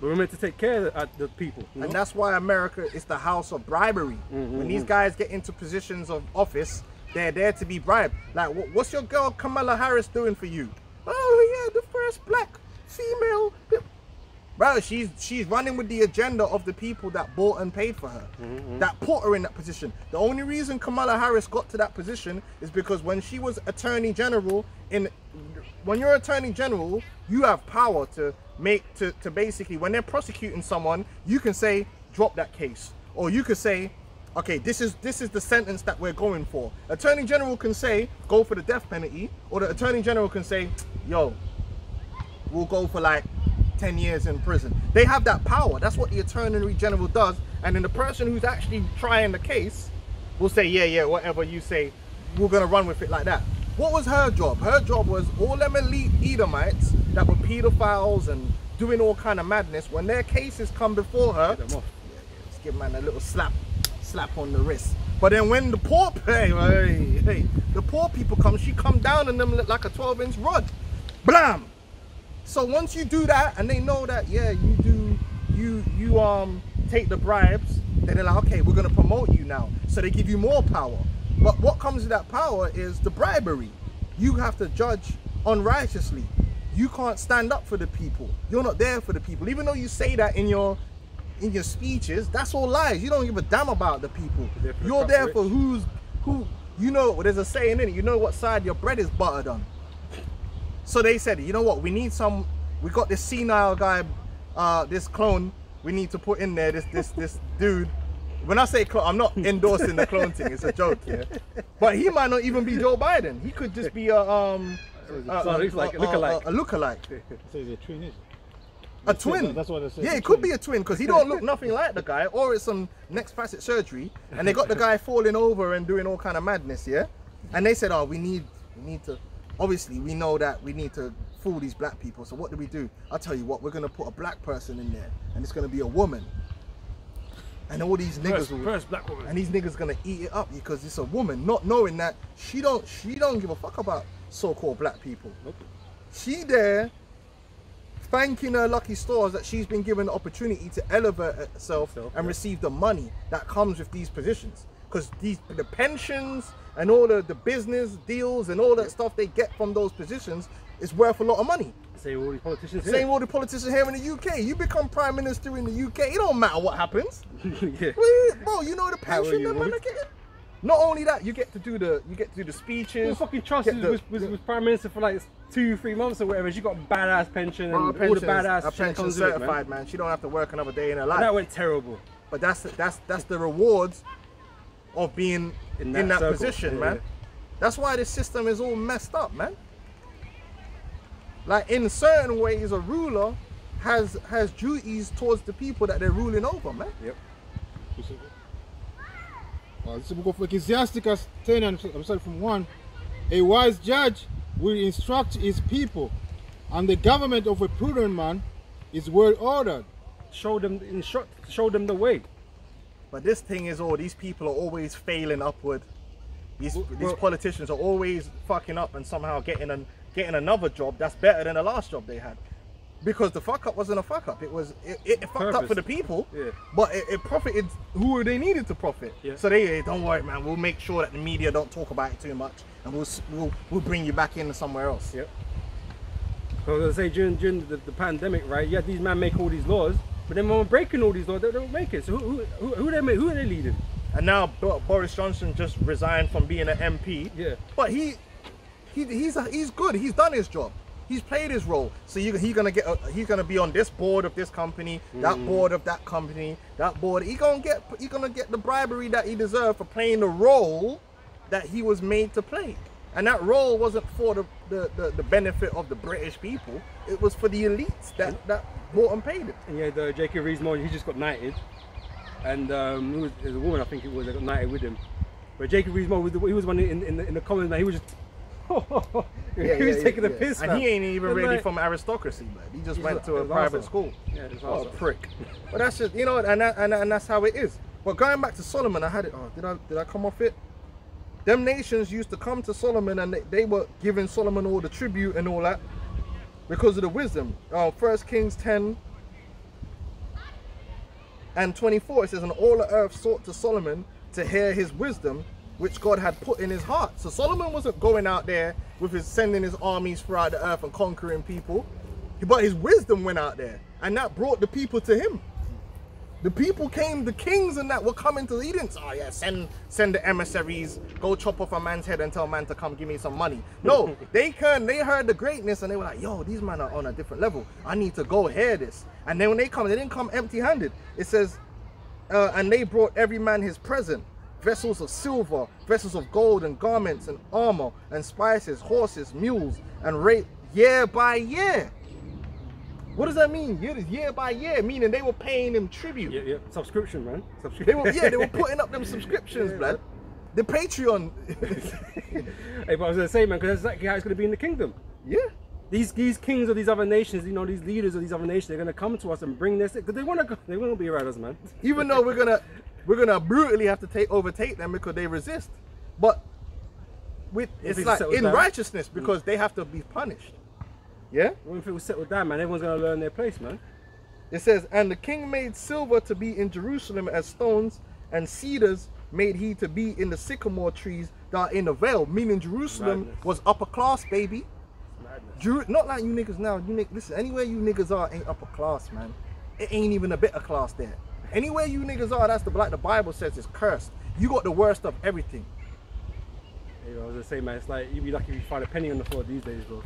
But we're meant to take care of the people. You know? And that's why America is the house of bribery. When these guys get into positions of office, they're there to be bribed. Like, what's your girl Kamala Harris doing for you? Oh yeah, the first black female. Bro, she's running with the agenda of the people that bought and paid for her, that put her in that position. The only reason Kamala Harris got to that position is because when she was Attorney General, when you're Attorney General, you have power to basically, when they're prosecuting someone, you can say, drop that case. Or you could say, okay, this is the sentence that we're going for. Attorney General can say, go for the death penalty, or the Attorney General can say, yo, we'll go for like 10 years in prison. They have that power. That's what the Attorney General does. And then the person who's actually trying the case will say, yeah, whatever you say, we're gonna run with it like that. What was her job? Her job was all them elite Edomites that were pedophiles and doing all kind of madness. When their cases come before her, just give man a little slap on the wrist. But then when the poor the poor people come, she come down on them like a 12-inch rod. Blam! So once you do that, and they know that, yeah, you take the bribes, then they're like, okay, we're gonna promote you now. So they give you more power. But what comes with that power is the bribery. You have to judge unrighteously. You can't stand up for the people. You're not there for the people. Even though you say that in your speeches, that's all lies. You don't give a damn about the people. You're there for who. You know, there's a saying in it. You know what side your bread is buttered on. So they said, you know what? We got this senile guy, this clone. We need to put in there this dude. When I say clone, I'm not endorsing the clone thing. It's a joke, yeah. But he might not even be Joe Biden. He could just be a lookalike. So he's a twin, is it? A twin. That's what they say. Yeah, it could be a twin because he don't look nothing like the guy, or it's some next plastic surgery, and they got the guy falling over and doing all kind of madness, yeah. And they said, oh, we need to. Obviously, we know that we need to fool these black people. So what do? I'll tell you what. We're gonna put a black person in there, and it's gonna be a woman. And all these niggas first black woman. And these niggas gonna eat it up because it's a woman, not knowing that she don't give a fuck about so-called black people. Nope. She there thanking her lucky stars that she's been given the opportunity to elevate herself and receive the money that comes with these positions. Because the pensions and all the business deals and all that stuff they get from those positions is worth a lot of money. Same all the politicians here. Same all the politicians here in the UK. You become prime minister in the UK, it don't matter what happens. Yeah. Bro, you know the pension that man are getting? Not only that, you get to do the speeches. Well, fucking Truss was prime minister for like 2-3 months or whatever. She got a badass pension and all the badass shit comes with it, certified, man. She don't have to work another day in her life. And that went terrible. But that's the rewards of being in that position, man. That's why this system is all messed up, man. Like, in certain ways, a ruler has duties towards the people that they're ruling over, man. Yep. This is the book of Ecclesiasticus 10 and I'm sorry, from 1. A wise judge will instruct his people, and the government of a prudent man is well ordered. Show them the way. But this thing is, these people are always failing upward. These Well, politicians are always fucking up and somehow getting another job that's better than the last job they had. Because the fuck up wasn't a fuck up. It fucked up for the people, Yeah. but it profited who they needed to profit. Yeah. So they don't worry, man. We'll make sure that the media don't talk about it too much, and we'll bring you back in somewhere else. Yep. Because I was gonna say during the pandemic, right? You had these men make all these laws, but then when we're breaking all these laws, they don't make it. So who are they leading? And now Boris Johnson just resigned from being an MP. Yeah. But he's good. He's done his job. He's played his role. So he's gonna be on this board of this company, that board of that company, that board. He's gonna get the bribery that he deserved for playing the role that he was made to play. And that role wasn't for the benefit of the British people. It was for the elites that bought and paid it. And yeah, Jacob Rees-Mogg, he just got knighted, and there's a woman I think it was that got knighted with him. But Jacob Rees-Mogg he was one in the comments, man. He was just he was taking the piss, and man. he ain't even And really like, from aristocracy, man. He just went like- to a he's private arsehole. school. Yeah, it's Oh, arsehole. prick. But that's just, and that's how it is. But going back to Solomon, I had it. Oh, did I come off it? Them nations used to come to Solomon, and they were giving Solomon all the tribute and all that because of the wisdom. 1 Kings 10 and 24, it says, and all the earth sought to Solomon to hear his wisdom, which God had put in his heart. So Solomon wasn't going out there with sending his armies throughout the earth and conquering people, but his wisdom went out there, and that brought the people to him. The people came, the kings and that were coming to. He didn't say, oh yeah, send the emissaries, go chop off a man's head and tell man to come give me some money. No, they heard the greatness and they were like, yo, these men are on a different level. I need to go hear this. And then when they didn't come empty-handed. It says, and they brought every man his present, vessels of silver, vessels of gold, and garments, and armor, and spices, horses, mules, and rate year by year. What does that mean? Year by year, meaning they were paying him tribute. Yeah, subscription, man. They were putting up them subscriptions, blood. The Patreon. Hey, but I was gonna say, man, because that's exactly how it's gonna be in the kingdom. Yeah. These kings of these other nations, these leaders of these other nations, they're gonna come to us and bring this because they wanna be around us, man. Even though we're gonna brutally have to overtake them because they resist, but it's like in righteousness because they have to be punished. Yeah. When people settle down, man, everyone's gonna learn their place, man. It says, and the king made silver to be in Jerusalem as stones, and cedars made he to be in the sycamore trees that are in the vale. Meaning Jerusalem Madness. was upper class, baby. Madness. Not like you niggas now. Listen, anywhere you niggas are ain't upper class, man. It ain't even a bit of class there. Anywhere you niggas are, that's like the Bible says, is cursed. You got the worst of everything. Hey, I was gonna say, man, it's like you'd be lucky if you find a penny on the floor these days, bro.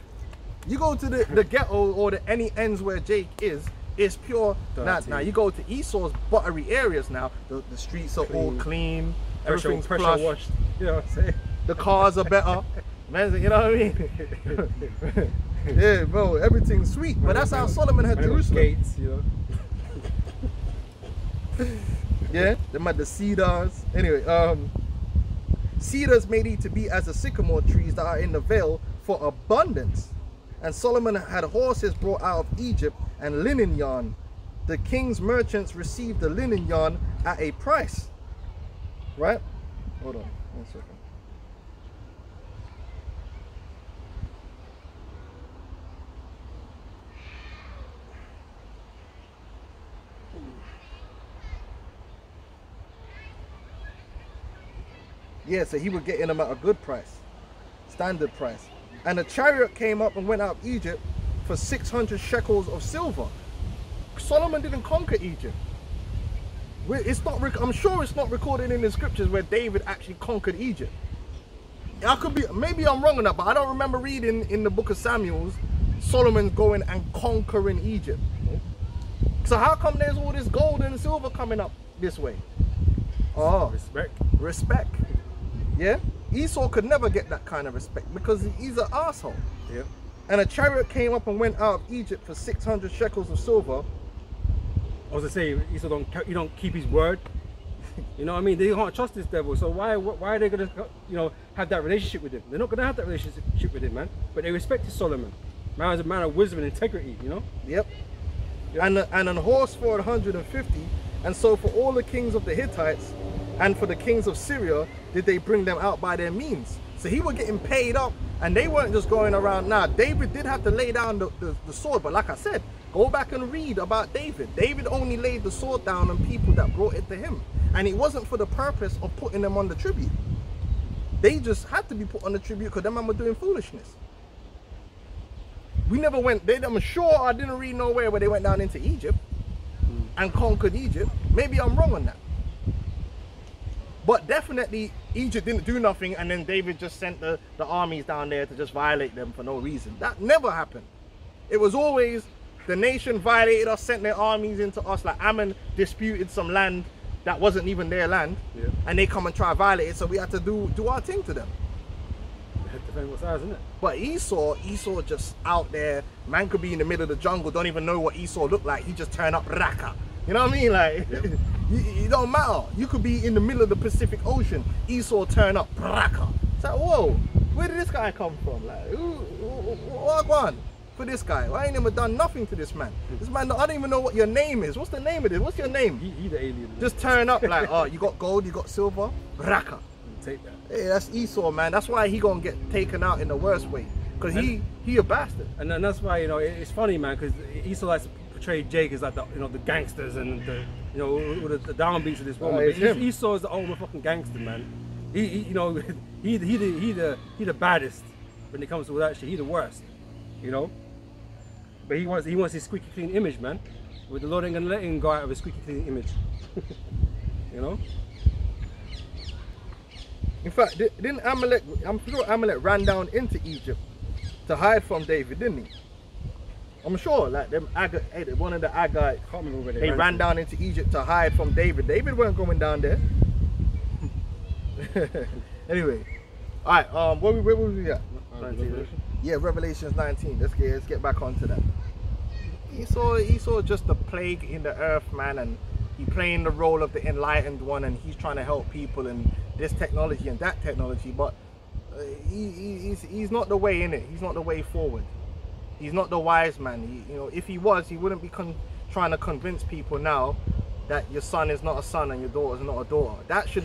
You go to the ghetto or any ends where Jake is, it's pure. Now you go to Esau's buttery areas now. The streets are all clean. Everything's pressure plush. washed. You know what I'm saying? The cars are better. Man, you know what I mean? Yeah, bro, everything's sweet. But that's how Solomon had Jerusalem. Gates, you know. Yeah, them had the cedars. Anyway, cedars made it to be as the sycamore trees that are in the vale for abundance. And Solomon had horses brought out of Egypt and linen yarn. The king's merchants received the linen yarn at a price. Right? Hold on 1 second. Yeah, so he was getting them at a good price, standard price. And a chariot came up and went out of Egypt for 600 shekels of silver. Solomon didn't conquer Egypt. I'm sure it's not recorded in the scriptures where David actually conquered Egypt. Maybe I'm wrong on that, but I don't remember reading in the book of Samuel Solomon's going and conquering Egypt. So how come there's all this gold and silver coming up this way? Oh, respect. Yeah, Esau could never get that kind of respect because he's an asshole. Yeah. And a chariot came up and went out of Egypt for 600 shekels of silver. I was gonna say, Esau don't keep his word. You know what I mean? They can't trust this devil. So why are they gonna, you know, have that relationship with him? They're not gonna have that relationship with him, man. But they respected Solomon. Man was a man of wisdom and integrity. You know. Yep. And an horse for 150, and so for all the kings of the Hittites, and for the kings of Syria, did they bring them out by their means. So he was getting paid up, and they weren't just going around. Now, David did have to lay down the sword, but like I said, go back and read about David. David only laid the sword down on people that brought it to him. And it wasn't for the purpose of putting them on the tribute. They just had to be put on the tribute because them men were doing foolishness. We never went, I'm sure I didn't read nowhere where they went down into Egypt and conquered Egypt. Maybe I'm wrong on that. But definitely Egypt didn't do nothing, and then David just sent the armies down there to just violate them for no reason. That never happened. It was always the nation violated us, sent their armies into us. Like Ammon disputed some land that wasn't even their land, and they come and try to violate it, so we had to do our thing to them. Depending what size, isn't it? But Esau just out there, man could be in the middle of the jungle, don't even know what Esau looked like. He just turned up raka. You know what I mean? Like, it don't matter. You could be in the middle of the Pacific Ocean, Esau turn up raka. It's like, whoa, where did this guy come from? Like, what on for this guy? I ain't never done nothing to this man. This man, I don't even know what your name is. What's the name of this? What's your name? He the alien. Just turn up like, oh, you got gold, you got silver, raka. Take that. Hey, that's Esau, man. That's why he gonna get taken out in the worst way, because he a bastard. And then that's why, you know, it's funny, man, because Esau likes to portray Jake as like the, you know, the gangsters and the, you know, the downbeats of this world. But Esau is the ultimate fucking gangster, man. He you know, he the baddest when it comes to all that shit. He the worst, you know. But he wants his squeaky clean image, man. But the Lord ain't gonna let him go out of his squeaky clean image. You know. In fact, didn't Amalek, I'm sure Amalek ran down into Egypt to hide from David, didn't he? I'm sure, like them one of the Agag, they ran down into Egypt to hide from David. David weren't going down there. Anyway, all right, where was we at? 19. Yeah, Revelations 19. Let's get back onto that. Esau just a plague in the earth, man, and he playing the role of the enlightened one, and he's trying to help people and this technology and that technology, but he's not the way in it. He's not the way forward. He's not the wise man. You know, if he was, he wouldn't be trying to convince people now that your son is not a son and your daughter is not a daughter. That should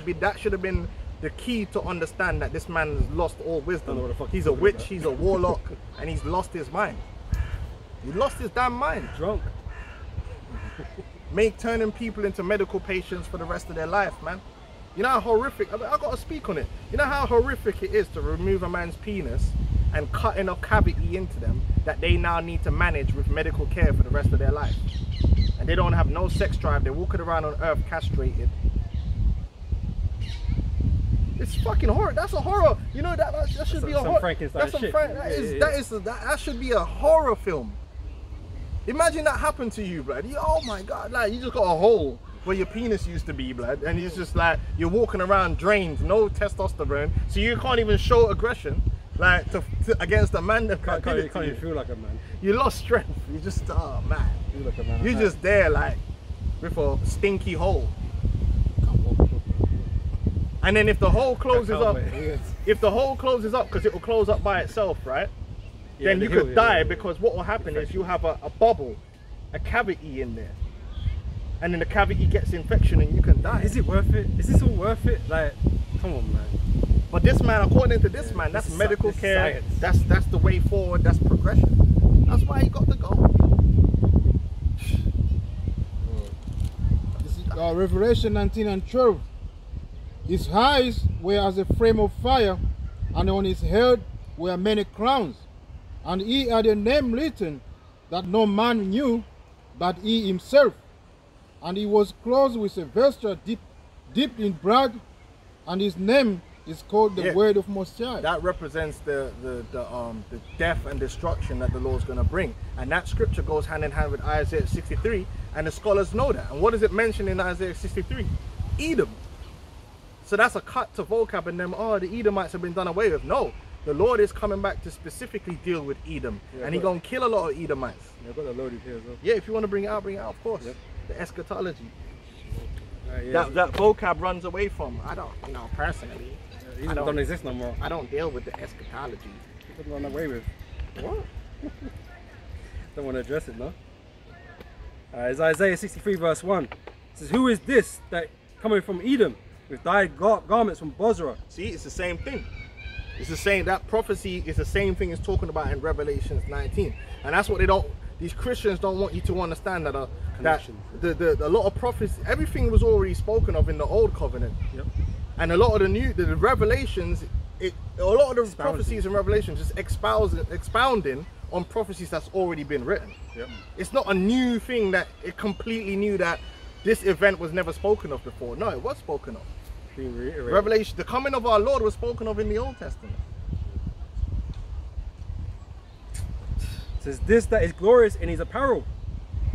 have been the key to understand that this man has lost all wisdom. He's a witch, he's a warlock, and he's lost his mind. He lost his damn mind. Drunk. Turning people into medical patients for the rest of their life, man. You know how horrific, I got to speak on it. You know how horrific it is to remove a man's penis and cut enough cavity into them that they now need to manage with medical care for the rest of their life. And they don't have no sex drive, they're walking around on earth castrated. It's fucking horror. That's a horror. You know, that should be a horror. Frankenstein shit. That should be a horror film. Imagine that happened to you, blood. Oh my God, like you just got a hole where your penis used to be, blood, and it's just like you're walking around drained, no testosterone, so you can't even show aggression, like against a man that can't even feel like a man. You lost strength. You just, oh man, feel like a man. You're just there like with a stinky hole. And then if the hole closes up, because it will close up by itself, right? Yeah, then you could die because what will happen is you have a bubble, a cavity in there. And then the cavity gets infection and you can die. Is it worth it? Is this all worth it? Like, come on, man. But this man, according to this man, that's medical care. That's the way forward. That's progression. That's why he got to go. This is Revelation 19 and 12. His eyes were as a flame of fire, and on his head were many crowns. And he had a name written that no man knew but he himself. And he was clothed with a vesture dipped in blood, and his name is called the Word of Most High. That represents the death and destruction that the Lord's going to bring. And that scripture goes hand in hand with Isaiah 63, and the scholars know that. And what does it mention in Isaiah 63? Edom. So that's a cut to vocab and them, oh, the Edomites have been done away with. No, the Lord is coming back to specifically deal with Edom. And he's going to kill a lot of Edomites. Yeah, I've got that loaded here as well. Yeah, if you want to bring it out, of course. Yep. The eschatology. Yeah, that vocab runs away from. I don't, you know, personally, These I don't exist no more. I don't deal with the eschatology. People run away with. What? Don't want to address it, no? It's Isaiah 63 verse 1. It says, who is this that coming from Edom with dyed garments from Bozrah? See, it's the same thing. It's the same, that prophecy is the same thing as talking about in Revelations 19. And that's what these Christians don't want you to understand, that a lot of prophecy, everything was already spoken of in the old covenant. Yep. And a lot of the Revelations, a lot of the prophecies in Revelations just expounding on prophecies that's already been written. Yep. It's not a new thing that it completely new that this event was never spoken of before. No, it was spoken of. Being reiterated. Revelation, the coming of our Lord was spoken of in the Old Testament. It says, this that is glorious in his apparel.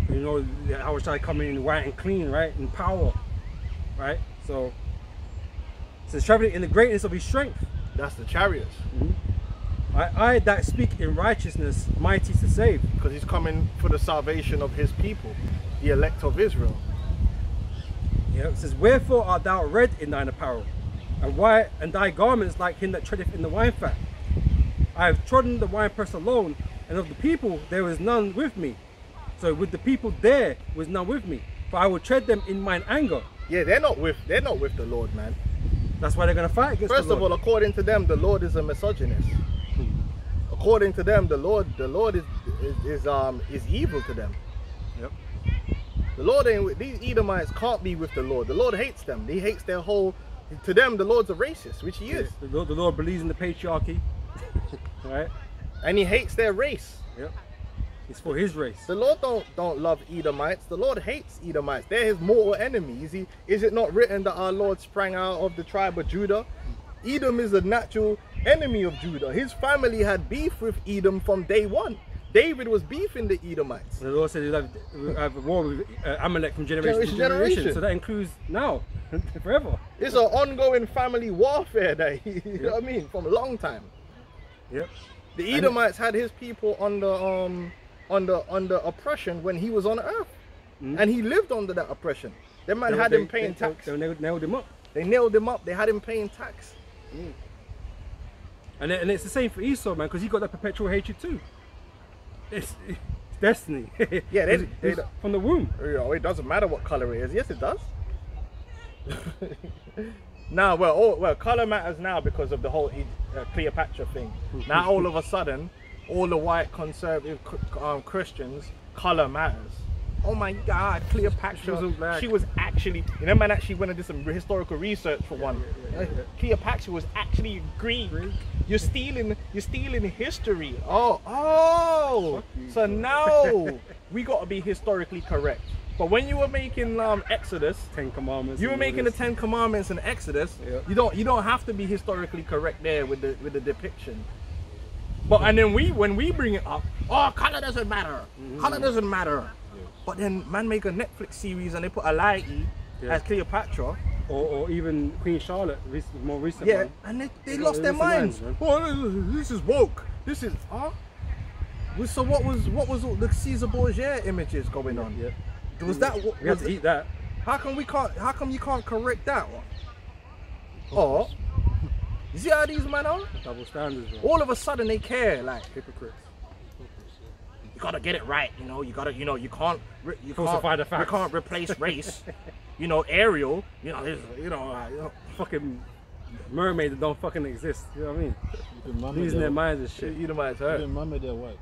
You know, how shall I come in white and clean, right? In power, right? So, it says, traveling in the greatness of his strength. That's the chariots. I that speak in righteousness, mighty to save. Because he's coming for the salvation of his people, the elect of Israel. Yeah, it says, wherefore art thou red in thine apparel, and white, and thy garments like him that treadeth in the wine fat? I have trodden the winepress alone, and of the people there was none with me. So with the people there was none with me, for I will tread them in mine anger. Yeah, they're not with the Lord, man. That's why they're gonna fight against First the of Lord. all, according to them, the Lord is a misogynist. According to them, the Lord is evil to them. Yep. The Lord ain't, these Edomites can't be with the Lord. The Lord hates them. He hates their whole, to them the Lord's a racist, which he is. The Lord believes in the patriarchy, right? And he hates their race. Yep. It's for his race. The Lord don't love Edomites. The Lord hates Edomites. They're his mortal enemy. Is it not written that our Lord sprang out of the tribe of Judah? Edom is a natural enemy of Judah. His family had beef with Edom from day one. David was beefing the Edomites. The Lord said he'll have a war with Amalek from generation to generation. So that includes now, forever. It's an ongoing family warfare that you know what I mean, from a long time. Yep. The Edomites had his people under oppression when he was on earth, and he lived under that oppression. That man had him paying tax. They nailed him up. They nailed him up. They had him paying tax. And it's the same for Esau, man, because he got that perpetual hatred too. It's destiny. Yeah, they from the womb. You know, it doesn't matter what color it is. Yes, it does. Now, well, color matters now because of the whole Cleopatra thing. Now, all of a sudden, all the white conservative Christians, color matters. Oh my God, Cleopatra, she was actually, you know, man actually went and did some historical research for one. Cleopatra was actually Greek. You're stealing history. Oh, so now we got to be historically correct. But when you were making Exodus, 10 Commandments, you were making the 10 Commandments and Exodus. You don't have to be historically correct there with the depiction. But and then when we bring it up, oh, color doesn't matter. Color doesn't matter. But then man make a Netflix series and they put a lady as Cleopatra. Or even Queen Charlotte, more recent Yeah, one. and they lost their minds. Oh, this is woke. This is so what was all the Caesar Borgia images going on? Yeah. Was that what we have to eat that? How come you can't correct that one? Oh, you see how these men are? Double standards, bro. All of a sudden they care, like Hypocrites. you gotta get it right, you know. You can't Falsify the facts. You can't replace race. You know, Ariel. You know, fucking mermaids that don't fucking exist. You know what I mean? Losing their minds and shit. You might hurt. Even mama they're white.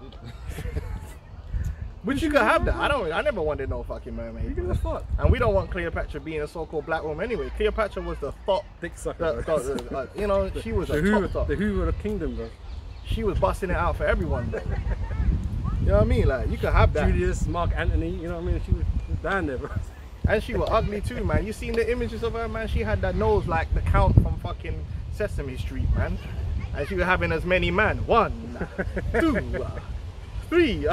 But you could have that. I never wanted no fucking mermaid. You give a fuck. And we don't want Cleopatra being a so-called black woman anyway. Cleopatra was the top Dick sucker. you know, she was the a top. The Who of the kingdom, bro. She was busting it out for everyone, bro. You know what I mean? Like, you could have that. Julius, Mark Antony, you know what I mean? She was down there, bro. And she was ugly too, man. You seen the images of her, man? She had that nose like the Count from fucking Sesame Street, man. And she was having as many men. 1, 2, 3.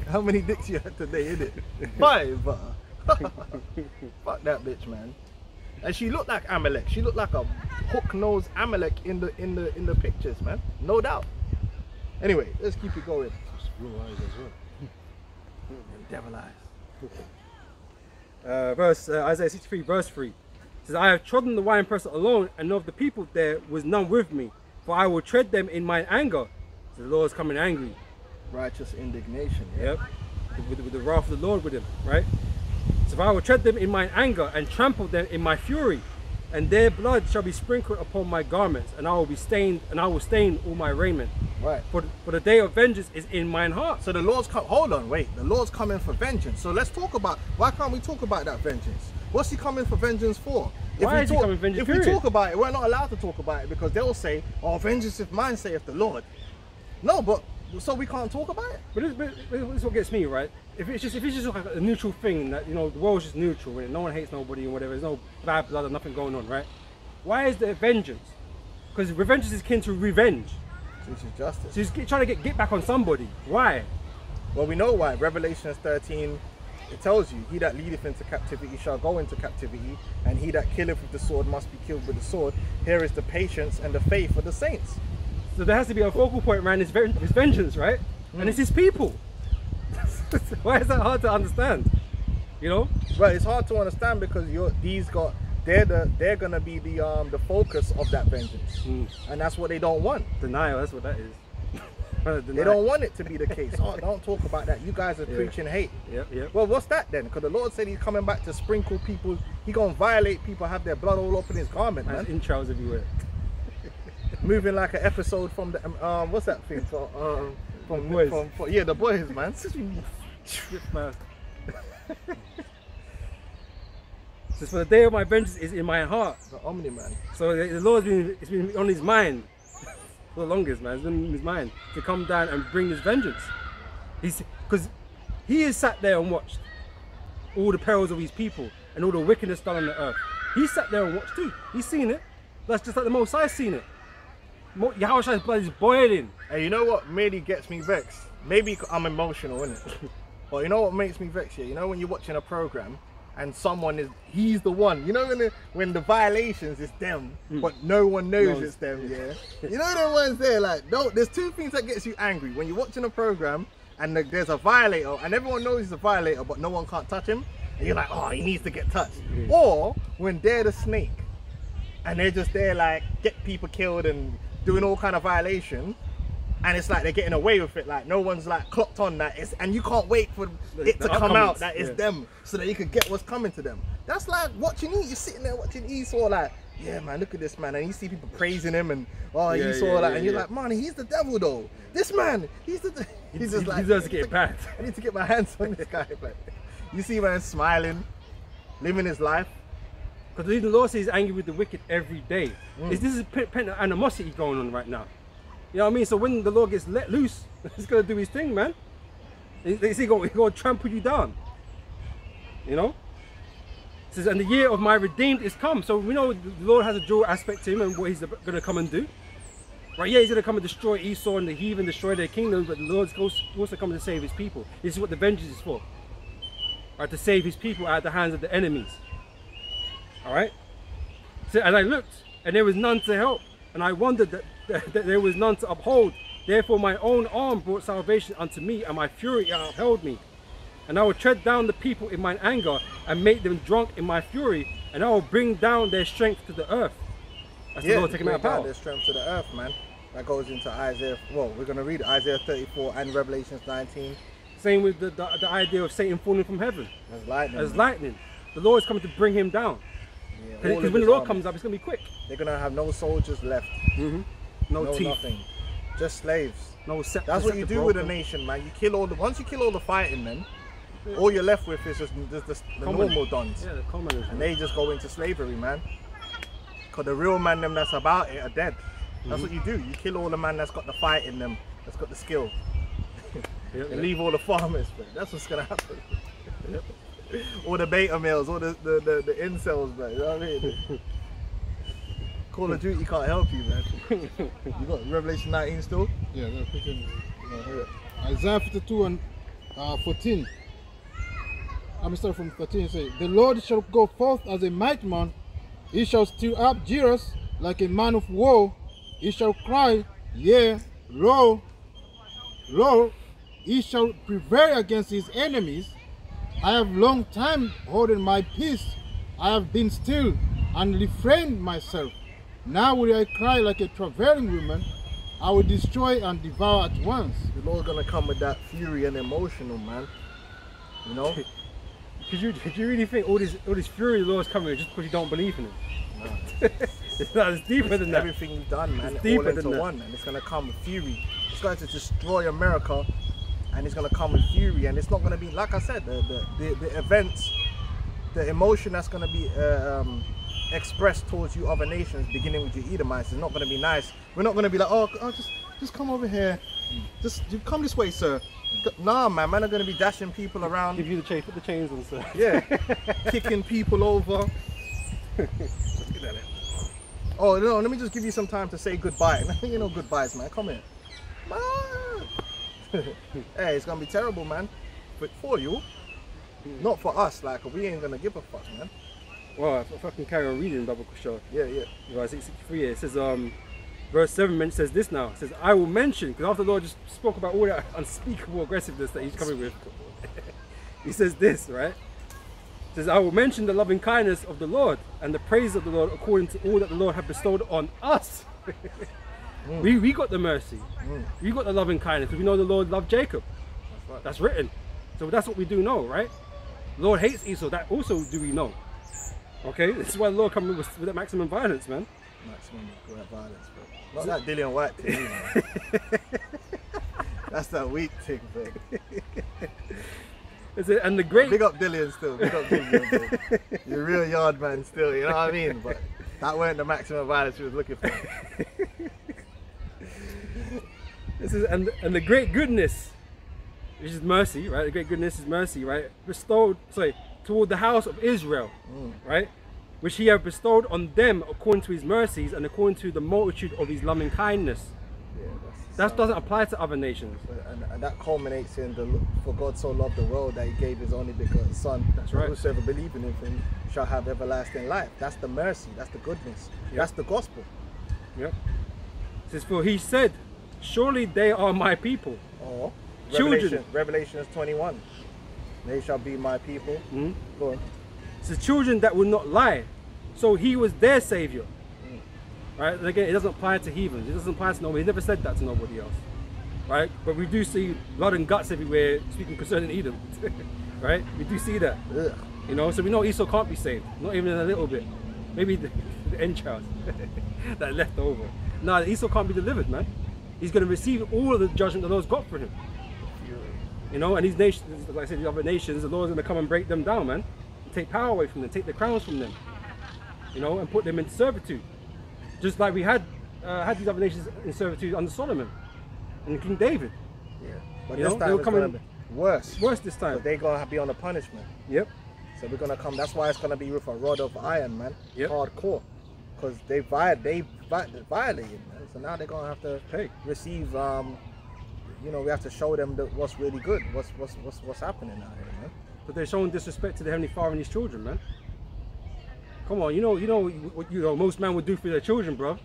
How many dicks you had today, innit? 5. Fuck that bitch, man. And she looked like Amalek. She looked like a hook-nosed Amalek in the pictures, man. No doubt. Anyway, let's keep it going. Blue eyes as well. Devil eyes. Isaiah 63 verse 3. It says, I have trodden the winepress alone, and of the people there was none with me. For I will tread them in mine anger. So the Lord is coming angry. Righteous indignation. Yep. With the wrath of the Lord with him, right? So if I will tread them in mine anger and trample them in my fury, and their blood shall be sprinkled upon my garments, and I will be stained, and I will stain all my raiment. Right. For the day of vengeance is in mine heart. So the Lord's hold on, wait. The Lord's coming for vengeance. So let's talk about, why can't we talk about that vengeance? What's he coming for vengeance for? Why is he coming for vengeance, If we talk about it, we're not allowed to talk about it because they'll say, oh, vengeance is mine, saith the Lord. No, but, so we can't talk about it? But this is what gets me, right? If it's just like a neutral thing, that, you know, the world's just neutral and no one hates nobody and whatever, there's no bad blood or nothing going on, right? Why is there vengeance? Because revenge is akin to revenge. Which is justice. So he's trying to get back on somebody. Why? Well, we know why. Revelation 13, it tells you, he that leadeth into captivity shall go into captivity, and he that killeth with the sword must be killed with the sword. Here is the patience and the faith of the saints. So there has to be a focal point around his vengeance, right? And it's his people. Why is that hard to understand? You know? Well, it's hard to understand because they're gonna be the focus of that vengeance, and that's what they don't want. Denial. That's what that is. They don't want it to be the case. Oh, don't talk about that. You guys are preaching hate. Yep. Well, what's that then? Because the Lord said he's coming back to sprinkle people. He gonna violate people, have their blood all up in his garment, man. In trials everywhere. Moving like an episode from the what's that thing? From Boys. Yeah, the boys, man. Says, for the day of my vengeance is in my heart. The Omni man. So the Lord's been on his mind for the longest, man. It's been in his mind to come down and bring his vengeance. Because he has sat there and watched all the perils of his people and all the wickedness done on the earth. He sat there and watched too. He's seen it. That's just like the Most High's seen it. Yahweh's blood is boiling. And you know what really gets me vexed? Maybe I'm emotional, innit? But you know what makes me vexed here? You know when you're watching a program and he's the one. You know when the violations is them, but no one knows it's them, yeah? You know the ones there, like, no, there's two things that gets you angry. When you're watching a program and there's a violator and everyone knows he's a violator, but no one can't touch him. And you're like, oh, he needs to get touched. Or when they're the snake and they're just there like, get people killed and doing all kind of violation, and it's like they're getting away with it, like no one's like clocked on that and you can't wait for it to come out that it's them, so that you can get what's coming to them. That's like watching you're sitting there watching Esau, like, yeah man, look at this man, and you see people praising him and Esau, and you're like, man, he's the devil though. This man, he's just like, he deserves to get bad. I need to get my hands on this guy. Like, you see man smiling, living his life. Because the Lord says he's angry with the wicked every day. This is animosity going on right now. You know what I mean? So when the Lord gets let loose, he's going to do his thing, man. He's going to trample you down. You know? It says, and the year of my redeemed is come. So we know the Lord has a dual aspect to him and what he's going to come and do. Right, yeah, he's going to come and destroy Esau and the heathen, destroy their kingdom, but the Lord's also coming to save his people. This is what the vengeance is for. Right, to save his people out of the hands of the enemies. Alright? So, and I looked, and there was none to help, and I wondered that there was none to uphold. Therefore my own arm brought salvation unto me, and my fury upheld me. And I will tread down the people in mine anger, and make them drunk in my fury, and I will bring down their strength to the earth. That's the Lord taking out power. Their strength to the earth, man. That goes into Isaiah, well, we're going to read Isaiah 34 and Revelations 19. Same with the idea of Satan falling from heaven. As lightning. As lightning. The Lord is coming to bring him down. Because when the Lord comes up, it's going to be quick. They're going to have no soldiers left. No teeth. Nothing. Just slaves. No scepter. That's what you do with a nation, man. You kill once you kill all the fighting men, all you're left with is just the normal dons. Yeah, the commoners. And they just go into slavery, man. Because the real man them that's about it are dead. That's what you do. You kill all the man that's got the fight in them, that's got the skill. And leave all the farmers, man. That's what's going to happen. All the beta males, all the incels, man. You know what I mean? Call of Duty can't help you, man. You got Revelation 19 still? Yeah, they're picking, Isaiah 52 and 14. I'm starting from 13. Say, the Lord shall go forth as a mighty man. He shall stir up Jirus like a man of war. He shall cry, yea, lo, lo. He shall prevail against his enemies, I have long time holding my peace. I have been still and refrained myself. Now will I cry like a travailing woman. I will destroy and devour at once. The Lord's gonna come with that fury and emotional, man. You know? Could you really think all this fury of the Lord's coming just because you don't believe in him? No. It's deeper than that. Everything you've done, man, It's all deeper into than that. one, and it's gonna come with fury. It's going to destroy America, and it's gonna come with fury, and it's not gonna be like I said, the events, the emotion that's gonna be expressed towards you other nations, beginning with your Edomites, is not gonna be nice. We're not gonna be like, oh just come over here, just you come this way, sir. Nah, man are gonna be dashing people around. Give you the chain, put the chains on, sir. Yeah, kicking people over. Oh no, let me just give you some time to say goodbye. You know goodbyes, man. Come here. Man. Hey, it's gonna be terrible, man. But for you, not for us. Like, we ain't gonna give a fuck, man. Well, if I can carry on reading Bible show. Yeah. Right, 663. It says, verse 7 says this now. It says, I will mention, because after the Lord just spoke about all that unspeakable aggressiveness that he's coming with. He says this, right? It says, I will mention the loving kindness of the Lord and the praise of the Lord according to all that the Lord hath bestowed on us. We got the mercy. We got the loving kindness because we know the Lord loved Jacob. That's right. That's written. So that's what we do know, right? The Lord hates Esau. That also do we know. Okay? This is why the Lord coming with that maximum violence, man. Maximum violence, bro. Not that Dillian White thing, man. That's that weak thing, bro. And the great... Big up Dillian still. Big up Dillian, bro. You're a real yard man still, you know what I mean? But that weren't the maximum violence we was looking for. This is and the great goodness, which is mercy, right? The great goodness is mercy, right? Bestowed, toward the house of Israel, right? Which he hath bestowed on them according to his mercies and according to the multitude of his loving kindness. Yeah, That doesn't apply to other nations. and that culminates in for God so loved the world that he gave his only begotten son. That's right. Whosoever believe in him shall have everlasting life. That's the mercy, that's the goodness, that's the gospel. Yep. It says, for he said, surely they are my people. Oh, Children. Revelations 21. They shall be my people. Go on. It says, children that will not lie. So he was their savior. Right? And again, it doesn't apply to heathens. It doesn't apply to nobody. He never said that to nobody else. Right? But we do see blood and guts everywhere speaking concerning Edom. Right? We do see that. Ugh. You know, so we know Esau can't be saved. Not even a little bit. Maybe the entrails that left over. No, Esau can't be delivered, man. He's going to receive all of the judgment the Lord's got for him. You know, and these nations, like I said, the other nations, the Lord's going to come and break them down, man. And take power away from them, take the crowns from them. You know, and put them in servitude. Just like we had these other nations in servitude under Solomon and King David. Yeah. But You this know, time they'll it's come going in to be worse. worse this time. But they're going to be on a punishment. Yep. So we're going to come, that's why it's going to be with a rod of iron, man. Yep. Hardcore. Because they violated, man. So now they're going to have to receive, you know, we have to show them what's really good, what's happening out here, man. But they're showing disrespect to the Heavenly Father and his children, man. Come on, you know what most men would do for their children, bro.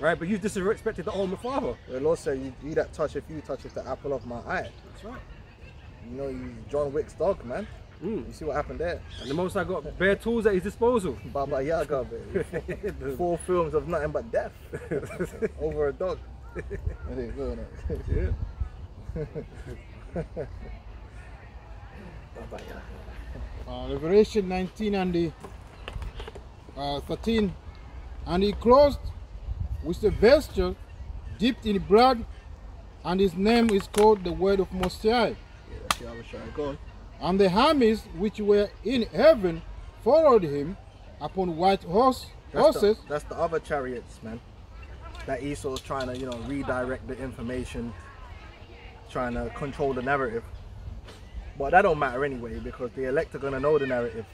Right? But you disrespected the Almighty Father. The Lord said, you that toucheth you toucheth the apple of my eye. That's right. You know, you John Wick's dog, man. You see what happened there? And the Most High got bare tools at his disposal. Baba Yaga, baby. 4 films of nothing but death over a dog. Yeah. Baba Yaga. Revelation 19 and the 13. And he clothed with the vesture dipped in blood, and his name is called the Word of Most High. Yeah, I was trying to go. And the armies which were in heaven followed him upon white horses. That's the other chariots, man. That Esau's trying to, you know, redirect the information, trying to control the narrative. But that don't matter anyway, because the elect are gonna know the narrative,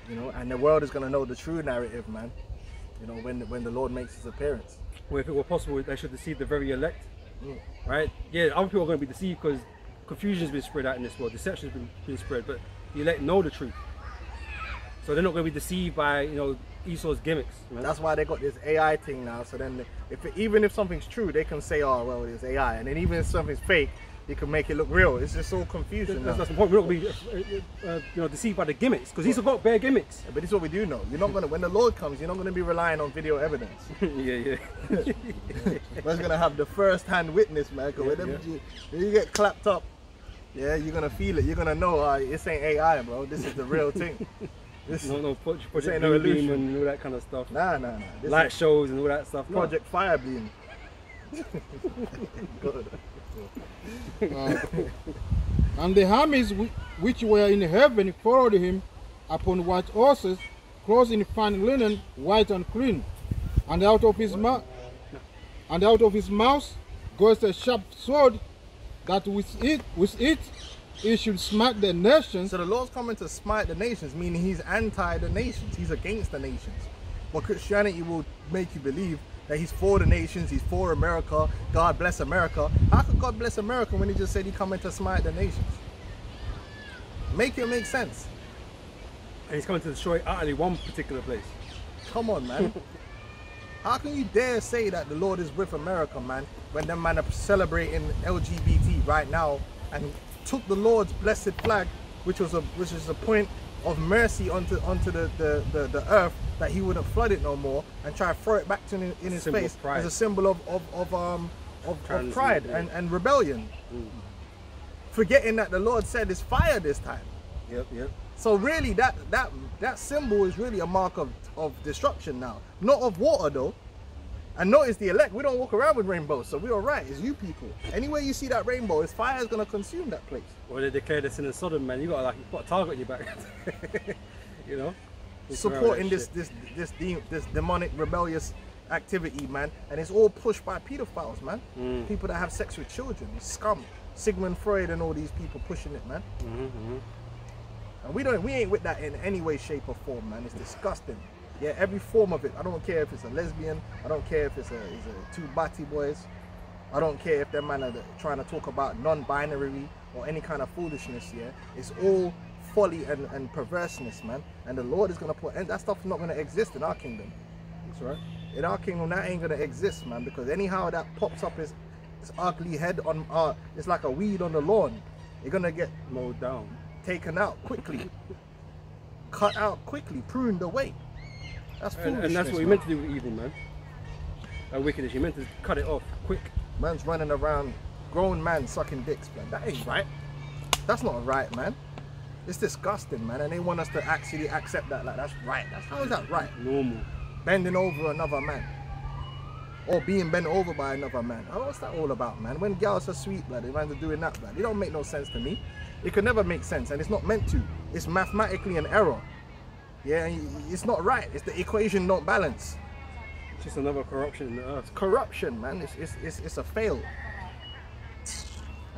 you know, and the world is gonna know the true narrative, man. You know, when the Lord makes his appearance. Well, if it were possible, they should deceive the very elect. Right? Yeah, other people are going to be deceived because confusion has been spread out in this world, deception has been spread, but the elect know the truth. So they're not going to be deceived by, you know, Esau's gimmicks. Man. That's why they got this AI thing now. So then, even if something's true, they can say, "Oh, well, it's AI," and then even if something's fake, he can make it look real. It's just all confusion now. That's the point. We're not going to be deceived by the gimmicks, because he's got bare gimmicks. But this is what we do know. You're not gonna, when the Lord comes, you're not gonna be relying on video evidence. Yeah. We're gonna have the first-hand witness, man. Cause when you get clapped up, yeah, you're gonna feel it. You're gonna know, this ain't AI, bro. This is the real thing. This Project no Beam illusion. and all that kind of stuff. Nah. This Light is shows and all that stuff. Project Firebeam. Good. And the armies which were in heaven followed him upon white horses, clothed in fine linen, white and clean. And out of his mouth goes a sharp sword, that with it he should smite the nations. So the Lord's coming to smite the nations, meaning he's anti the nations. He's against the nations. But Christianity will make you believe that he's for the nations, he's for America, God bless America. How could God bless America when he just said he's coming to smite the nations? Make it make sense. And he's coming to destroy utterly one particular place. Come on, man. How can you dare say that the Lord is with America, man, when them man are celebrating LGBT right now and took the Lord's blessed flag, which is a point of mercy onto the earth, that he wouldn't flood it no more, and try to throw it back in his face as a symbol of pride and rebellion. Forgetting that the Lord said it's fire this time. Yep. So really that symbol is really a mark of destruction now. Not of water though. And notice the elect, we don't walk around with rainbows, so we're alright, it's you people. Anywhere you see that rainbow, it's fire is gonna consume that place. Well, they declared this in Sodom, man. You got a target on your back. You know? Supporting this demonic rebellious activity, man, and it's all pushed by pedophiles, man. People that have sex with children, scum. Sigmund Freud and all these people pushing it, man. And we ain't with that in any way, shape or form, man. It's disgusting. Yeah, every form of it. I don't care if it's a lesbian. I don't care if it's two batty boys. I don't care if them man are trying to talk about non-binary or any kind of foolishness. Yeah, it's all folly and perverseness, man. And the Lord is gonna put, and that stuff's not gonna exist in our kingdom. That's right. In our kingdom, that ain't gonna exist, man. Because anyhow that pops up his ugly head on, it's like a weed on the lawn. You're gonna get mowed down, taken out quickly, cut out quickly, pruned away. That's foolishness. And that's what you meant to do with evil, man. And wickedness, you meant to cut it off quick. Man's running around, grown man sucking dicks, man. That ain't right. That's not right, man. It's disgusting, man. And they want us to actually accept that, like that's right. How is that right? Normal. Bending over another man, or being bent over by another man. What's that all about, man? When girls are sweet, blood, they man are doing that, blood. It don't make no sense to me. It could never make sense, and it's not meant to. It's mathematically an error. Yeah, it's not right. It's the equation not balance. It's just another corruption in the earth. It's corruption, man. It's a fail.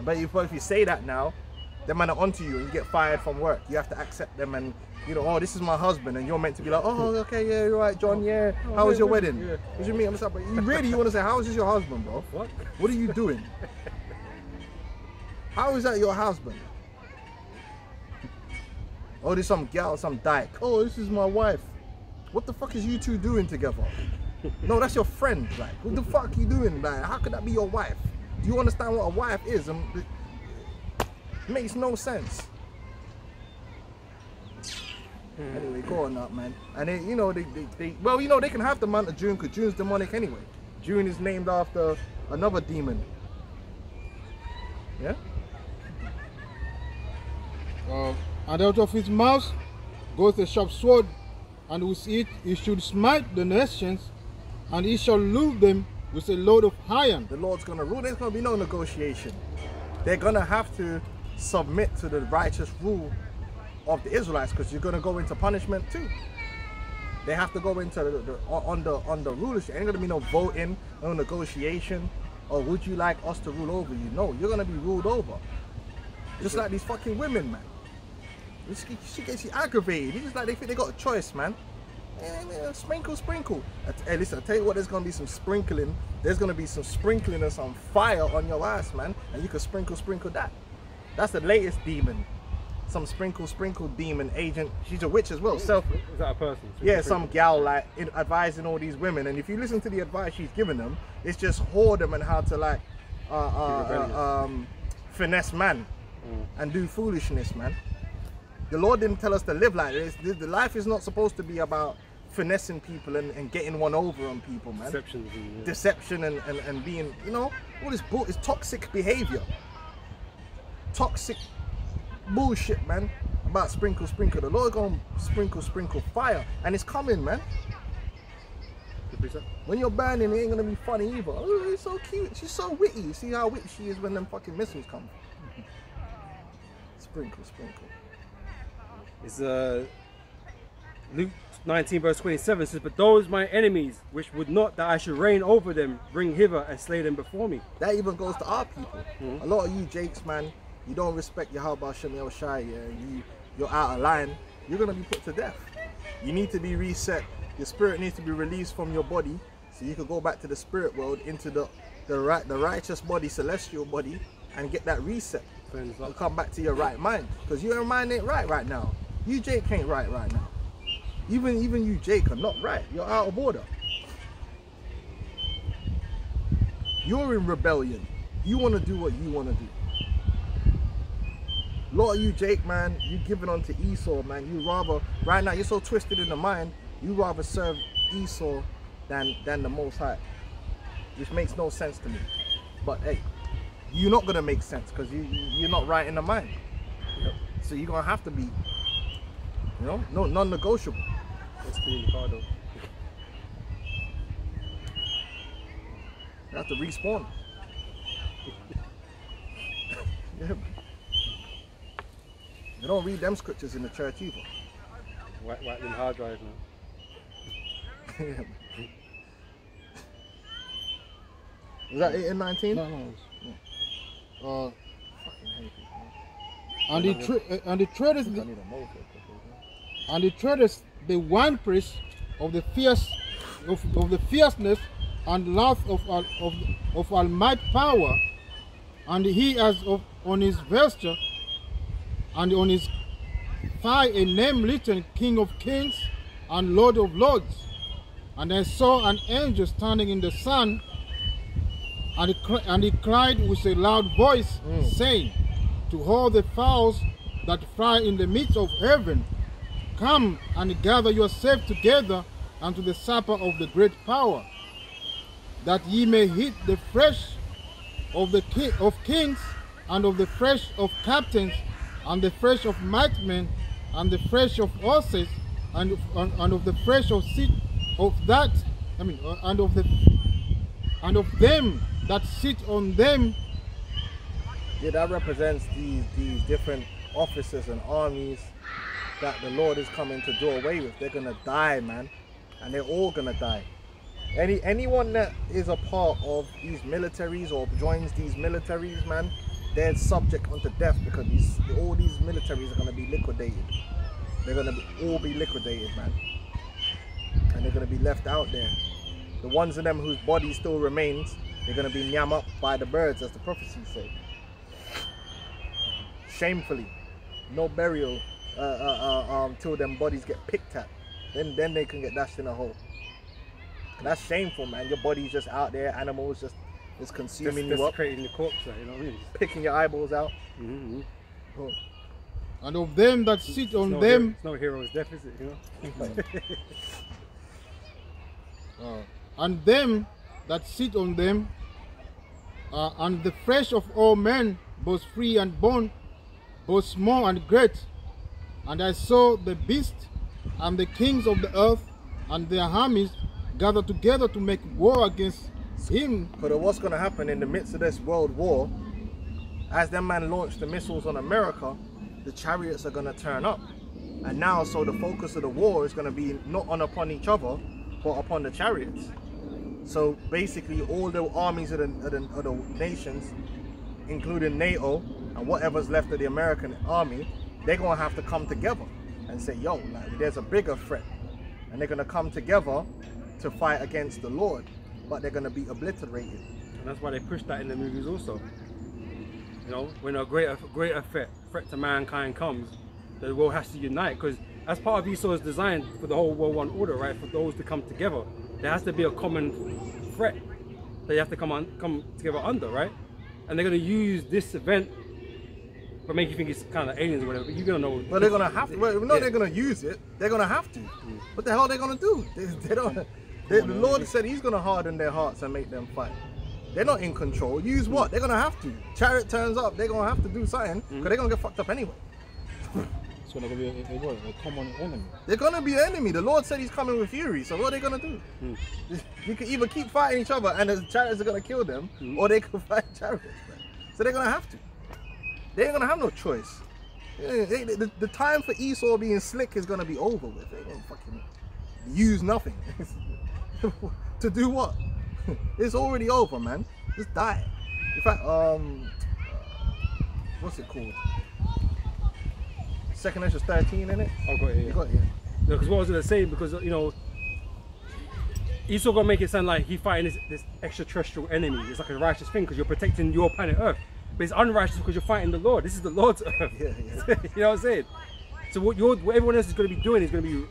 But if you say that now, them man are onto you and you get fired from work. You have to accept them and, you know, oh, this is my husband, and you're meant to be like, oh, okay, yeah, you're right, John, yeah. How was your wedding? Yeah. What do you mean? I'm sorry, but you really want to say, how is this your husband, bro? What are you doing? How is that your husband? Oh, there's some gal, some dyke. Oh, this is my wife. What the fuck is you two doing together? No, that's your friend. Like, what the fuck are you doing? Like, how could that be your wife? Do you understand what a wife is? It makes no sense. Anyway, go on up, man. And they, you know, well, you know, they can have the month of June because June's demonic anyway. June is named after another demon. Yeah? And out of his mouth goes a sharp sword, and with it he should smite the nations, and he shall rule them with a load of iron. The Lord's going to rule. There's going to be no negotiation. They're going to have to submit to the righteous rule of the Israelites, because you're going to go into punishment too. They have to go into on the rulership. Ain't going to be no voting, no negotiation, or would you like us to rule over you? No, you're going to be ruled over. Just like these fucking women, man. She gets you aggravated. It's just like they think they got a choice, man. Sprinkle. Hey, listen, I tell you what, there's gonna be some sprinkling. There's gonna be some sprinkling of some fire on your ass, man. And you can sprinkle that. That's the latest demon. Some sprinkle demon agent. She's a witch as well. Is that a person? Yeah, some gal like advising all these women. And if you listen to the advice she's giving them, it's just whore them and how to like finesse man and do foolishness, man. The Lord didn't tell us to live like this. The life is not supposed to be about finessing people and getting one over on people, man. Deception and being, you know, all this bull is toxic behavior. Toxic bullshit, man. About sprinkle. The Lord gonna sprinkle fire. And it's coming, man. When you're burning, it ain't gonna be funny either. Oh, it's so cute. She's so witty. You see how witty she is when them fucking missiles come. Sprinkle. It's Luke 19 verse 27 says, but those my enemies which would not that I should reign over them, bring hither and slay them before me. That even goes to our people. A lot of you Jakes, man, you don't respect Yahweh Shem El Shai, and you're out of line, you're gonna be put to death. You need to be reset. Your spirit needs to be released from your body so you can go back to the spirit world, into the righteous body, celestial body, and get that reset. And come back to your right mind, because your mind ain't right now. You Jake ain't right now. Even you Jake are not right. You're out of order. You're in rebellion. You want to do what you want to do. A lot of you Jake, man, you giving on to Esau, man. You rather, right now you're so twisted in the mind, you rather serve Esau than the Most High, which makes no sense to me. But hey, you're not gonna make sense because you're not right in the mind. So you're gonna have to be, you know, non-negotiable. Let's clean the car though. You have to respawn. Yeah. You don't read them scriptures in the church either. Wipe them hard drives, man. Yeah. Was that 8 and 19? No. Fucking hate it, man. And the treadeth the winepress of the fierceness and wrath of Almighty power, and he has on his vesture and on his thigh a name written, King of Kings and Lord of Lords. And I saw an angel standing in the sun, and he cried with a loud voice, saying to all the fowls that fly in the midst of heaven, come and gather yourselves together unto the supper of the great power, that ye may eat the flesh of kings, and of the flesh of captains, and the flesh of mighty men, and the flesh of horses, and of the flesh of and of them that sit on them. Yeah, that represents these different officers and armies that the Lord is coming to do away with. They're gonna die, man, and they're all gonna die. Anyone that is a part of these militaries or joins these militaries, man, they're subject unto death, because all these militaries are gonna be liquidated. They're gonna all be liquidated, man, and they're gonna be left out there. The ones of them whose body still remains, they're gonna be nyam up by the birds, as the prophecies say. Shamefully, no burial till them bodies get picked at. Then they can get dashed in a hole. And that's shameful, man. Your body's just out there, animals just consuming you up, creating the corpse, you know what I mean? picking your eyeballs out. Oh. And of them that sit on them, it's no hero's death, is it? You know. And them that sit on them, and the flesh of all men, both free and bond, both small and great. And I saw the beast and the kings of the earth and their armies gathered together to make war against him. But what's going to happen in the midst of this world war, as them man launched the missiles on America, the chariots are going to turn up. And now, so the focus of the war is going to be not upon each other, but upon the chariots. So basically all the armies of the nations, including NATO and whatever's left of the American army, they're going to have to come together and say, yo, like, there's a bigger threat. And they're going to come together to fight against the Lord, but they're going to be obliterated. And that's why they push that in the movies also. You know, when a greater threat to mankind comes, the world has to unite, because as part of Esau's design for the whole World One Order, right, for those to come together, there has to be a common threat that you have to come together under, right? And they're going to use this event but make you think it's kind of aliens or whatever. But you're gonna know. But they're gonna have to. Well, no, Yeah. they're gonna use it. They're gonna have to. What the hell are they gonna do? They don't. The Lord said He's gonna harden their hearts and make them fight. They're not in control. Use what? They're gonna have to. Chariot turns up. They're gonna have to do something because they're gonna get fucked up anyway. It's gonna be a common enemy. They're gonna be an enemy. The Lord said He's coming with fury. So what are they gonna do? You can either keep fighting each other and the chariots are gonna kill them, or they can fight chariots. Man. So they're gonna have to. They ain't gonna have no choice. The time for Esau being slick is gonna be over with. They ain't fucking use nothing. To do what? It's already over, man. Just die. In fact, what's it called? 2nd Ezra 13, innit? I've got it. You Yeah. got it, yeah. Because what I was gonna say, because you know, Esau gonna make it sound like he fighting this extraterrestrial enemy. It's like a righteous thing because you're protecting your planet Earth. But it's unrighteous because you're fighting the Lord. This is the Lord's Earth. Yeah. You know what I'm saying? So what everyone else is gonna be doing is gonna be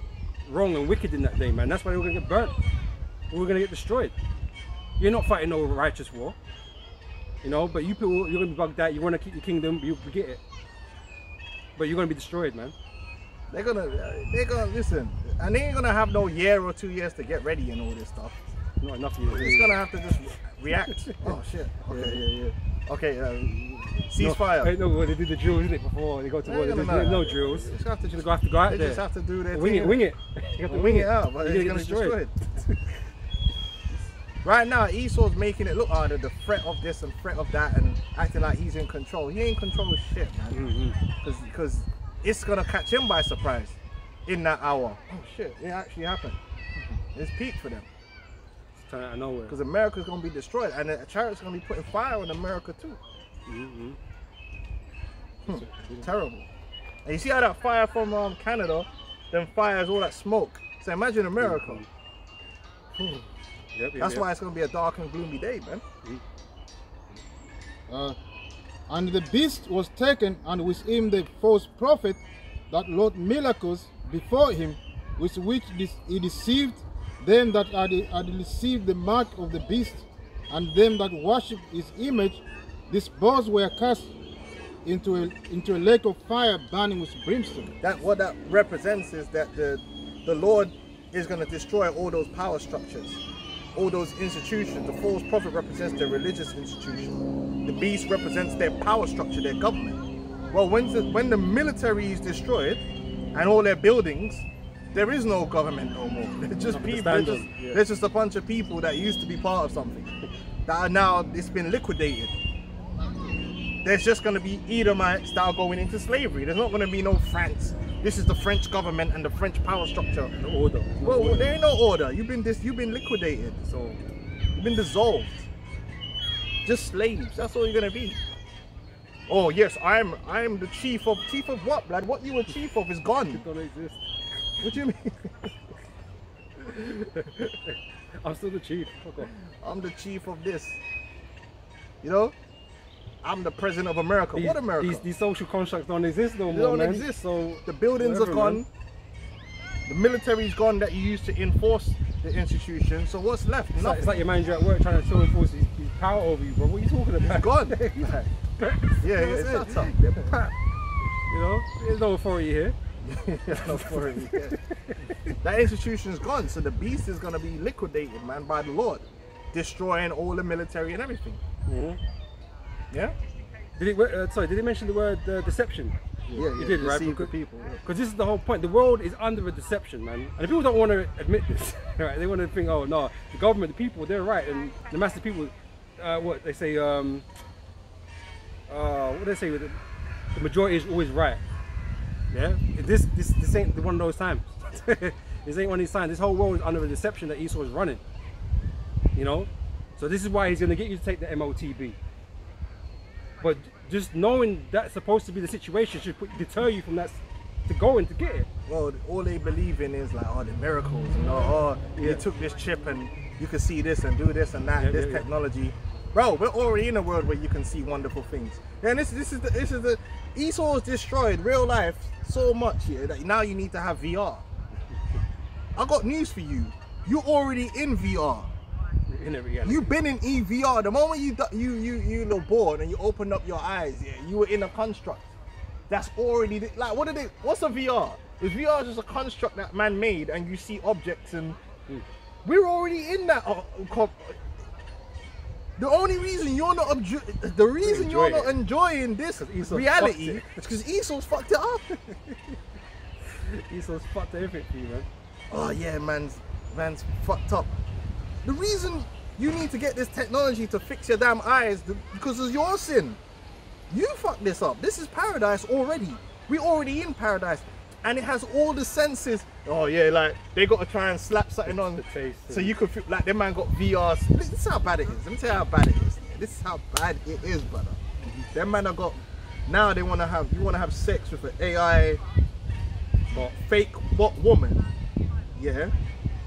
wrong and wicked in that day, man. That's why we're gonna get burnt. We're gonna get destroyed. You're not fighting no righteous war. You know, but you people, you're gonna be bugged out. You wanna keep your kingdom, but you forget it. But you're gonna be destroyed, man. They're gonna listen, and they ain't gonna have no year or 2 years to get ready and all this stuff. Not enough of you. They're just gonna have to just react. Oh shit. Okay. Yeah. Okay. Ceasefire. No, they did the drills, isn't it? Before they go to war, Ain't there's gonna no matter. drills. They just have to They have to go out They there. just have to do their Wing thing. it, wing it. You have to wing it. out, but You're it's gonna gonna get get destroyed. Right now, Esau's making it look harder, the threat of this and threat of that, and acting like he's in control. He ain't in control of shit, man. Because it's gonna catch him by surprise in that hour. Oh shit, it actually happened. It's peak for them. It's out of nowhere. Because America's gonna be destroyed, and the chariots gonna be putting fire on America too. Terrible. And you see how that fire from Canada, then fires all that smoke. So imagine America. That's why it's gonna be a dark and gloomy day, man. And the beast was taken, and with him the false prophet that wrought miracles before him, with which he deceived them that had received the mark of the beast, and them that worshipped his image. These bows were cast into a lake of fire burning with brimstone. What that represents is that the Lord is going to destroy all those power structures, all those institutions. The false prophet represents their religious institution. The beast represents their power structure, their government. Well, when the military is destroyed and all their buildings, there is no government no more. They're just people. There's just a bunch of people that used to be part of something that are now, it's been liquidated. There's just going to be Edomites that are going into slavery. There's not going to be no France. This is the French government and the French power structure. No order. Well, there ain't no order. You've been liquidated. So You've been dissolved. Just slaves. That's all you're going to be. Oh yes, I'm the chief of what, blood? What you were chief of is gone. don't exist. What do you mean? I'm still the chief. Fuck off. I'm the chief of this. You know? I'm the president of America. What America? These social constructs don't exist no They more, don't man. exist. So The buildings are whatever, gone. man. The military's gone that you used to enforce the institution. So what's left? It's like your manager at work trying to still enforce his power over you, bro. What are you talking about? It's gone. Yeah, it's that's shut it. up. You know, there's no authority here. That institution's gone. So the beast is gonna be liquidated, man, by the Lord, destroying all the military and everything. Yeah. Did he mention the word deception? Yeah, He did, right? deceive the Because people. Yeah. this is the whole point. The world is under a deception, man. And the people don't want to admit this. Right? They want to think, oh no, the government, the people, they're right, and the massive people, what they say, what do they say? The majority is always right. Yeah. This ain't one of those times. This ain't one of these times. This whole world is under a deception that Esau is running. You know. So this is why he's gonna get you to take the MOTB. But just knowing that's supposed to be the situation should deter you from that to go and to get it. Well, all they believe in is like, oh, the miracles, you know, oh, you took this chip and you can see this and do this and that, this technology. Bro, we're already in a world where you can see wonderful things. Yeah, and this is the Esau's destroyed real life so much here that now you need to have VR. I got news for you. You're already in VR. You've been in EVR. The moment you were born and you opened up your eyes, yeah, you were in a construct. that's already like, what's a VR? Is VR just a construct that man made and you see objects and we're already in that the only reason you're not enjoying this Esau's reality fucked is because Esau's fucked it up. Esau's fucked everything for you, man. Oh yeah, man's fucked up. The reason you need to get this technology to fix your damn eyes because of your sin. You fucked this up. This is paradise already. We already in paradise. And it has all the senses. Oh yeah, like they got to try and slap something on The taste. so you could feel like them man got VRs. This is how bad it is. Let me tell you how bad it is. This is how bad it is, brother. Them man have got, now they want to have sex with an AI fake woman, yeah,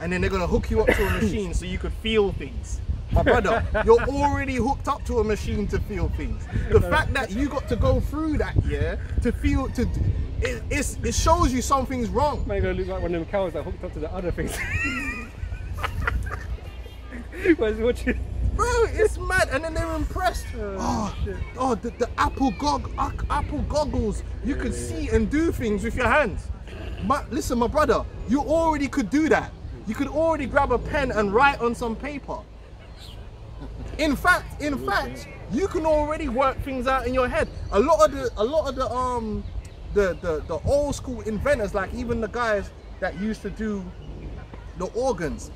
and then they're gonna hook you up to a machine so you could feel things. My brother, you're already hooked up to a machine to feel things. The fact that you got to go through that, yeah, to feel, it shows you something's wrong. Man, gonna look like one of them cows that hooked up to the other things. Where's watching? Bro, it's mad, and then they're impressed. The Apple goggles. You could see and do things with your hands. Listen, my brother, you already could do that. You could already grab a pen and write on some paper. In fact, you can already work things out in your head. A lot of the old school inventors, like even the guys that used to do the organs,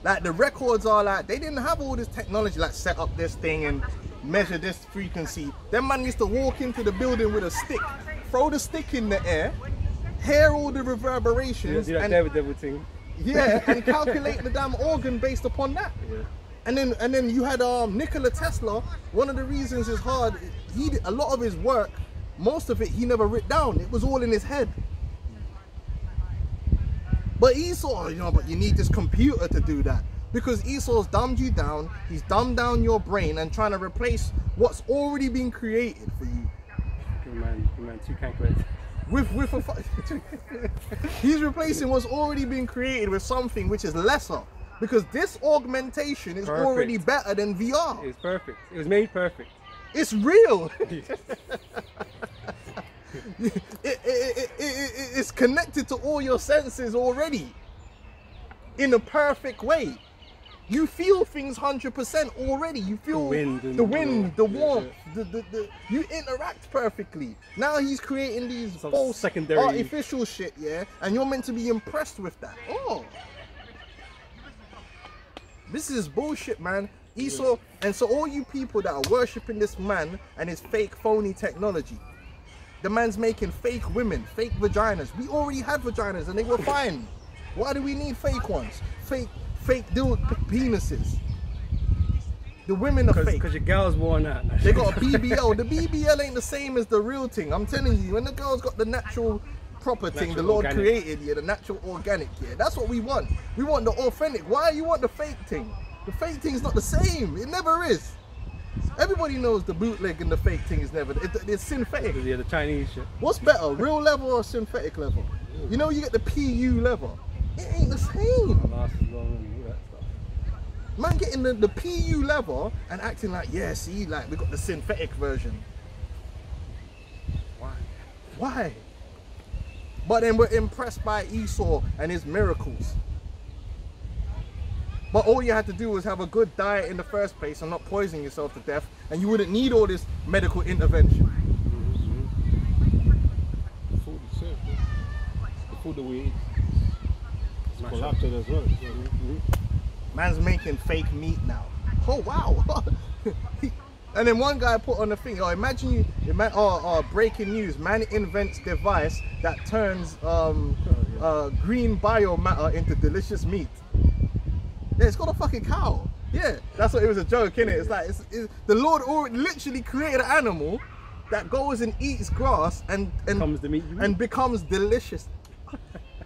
like the records are like, they didn't have all this technology, like set up this thing and measure this frequency. Them man used to walk into the building with a stick, throw the stick in the air, hear all the reverberations, and devil thing. Yeah, and calculate the damn organ based upon that. Yeah. And then you had Nikola Tesla. One of the reasons it's hard, a lot of his work, most of it he never wrote down. It was all in his head. But Esau, but you need this computer to do that. Because Esau's dumbed you down, he's dumbed down your brain and trying to replace what's already been created for you. Good man, too calculated. He's replacing what's already been created with something which is lesser. Because this augmentation is already better than VR. It's perfect. It was made perfect. It's real. It's connected to all your senses already in a perfect way. You feel things 100% already. You feel the wind, the warmth, you interact perfectly. Now he's creating these false secondary artificial shit, yeah, and you're meant to be impressed with that. Oh, this is bullshit, man. Esau, and so all you people that are worshipping this man and his fake phony technology, the man's making fake women, fake vaginas. We already had vaginas and they were fine. Why do we need fake ones? Fake penises. The women are fake. Because your girl's worn out. They got a BBL. The BBL ain't the same as the real thing. I'm telling you, when the girl's got the natural proper thing the Lord created, yeah, the natural organic, yeah, that's what we want. We want the authentic. Why you want the fake thing? The fake thing is not the same. It never is. Everybody knows the bootleg and the fake thing is never. It's synthetic. Yeah, the Chinese shit. What's better, real leather or synthetic leather? You know, you get the PU leather. It ain't the same. Man getting the PU leather and acting like, yeah, see, like we got the synthetic version. Why? But then we're impressed by Esau and his miracles. But all you had to do was have a good diet in the first place and not poison yourself to death, and you wouldn't need all this medical intervention. The food itself, the food that we eat is corrupted as well. Man's making fake meat now. Oh wow! And then one guy put on the thing. Oh, imagine breaking news! Man invents device that turns green biomatter into delicious meat. Yeah, it's got a fucking cow. Yeah, that's what it was a joke, innit? It's like the Lord literally created an animal that goes and eats grass and becomes the meat you eat. And becomes delicious.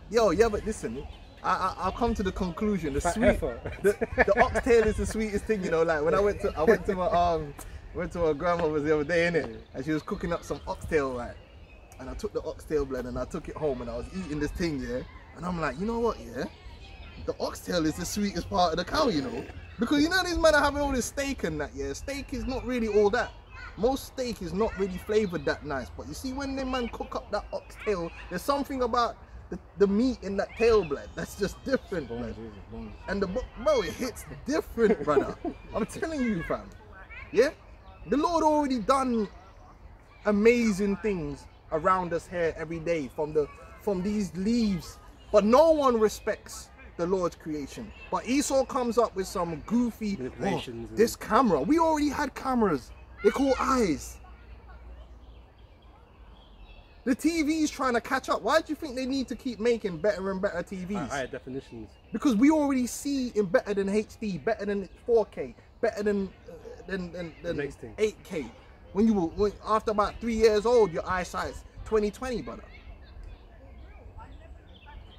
Yo, yeah, but listen, I'll come to the conclusion. The oxtail is the sweetest thing, you know. Like when I went to my grandmother's the other day, innit? And she was cooking up some oxtail, right? And I took the oxtail blend and I took it home and I was eating this thing, yeah. And I'm like, you know what, yeah? The oxtail is the sweetest part of the cow, you know, because you know these men are having all this steak and that, yeah. Steak is not really all that. most steak is not really flavored that nice. But you see, when the man cook up that oxtail, there's something about the meat in that tail, blood. That's just different, blood. And bro, it hits different, brother. I'm telling you, fam. Yeah, the Lord already done amazing things around us here every day from these leaves, but no one respects the Lord's creation. But Esau comes up with some goofy manipulations. this camera. We already had cameras. They call eyes. The TV's trying to catch up. Why do you think they need to keep making better and better TVs? Higher definitions. Because we already see in better than HD, better than 4K, better than next thing. 8K. When after about 3 years old, your eyesight's 20/20, brother.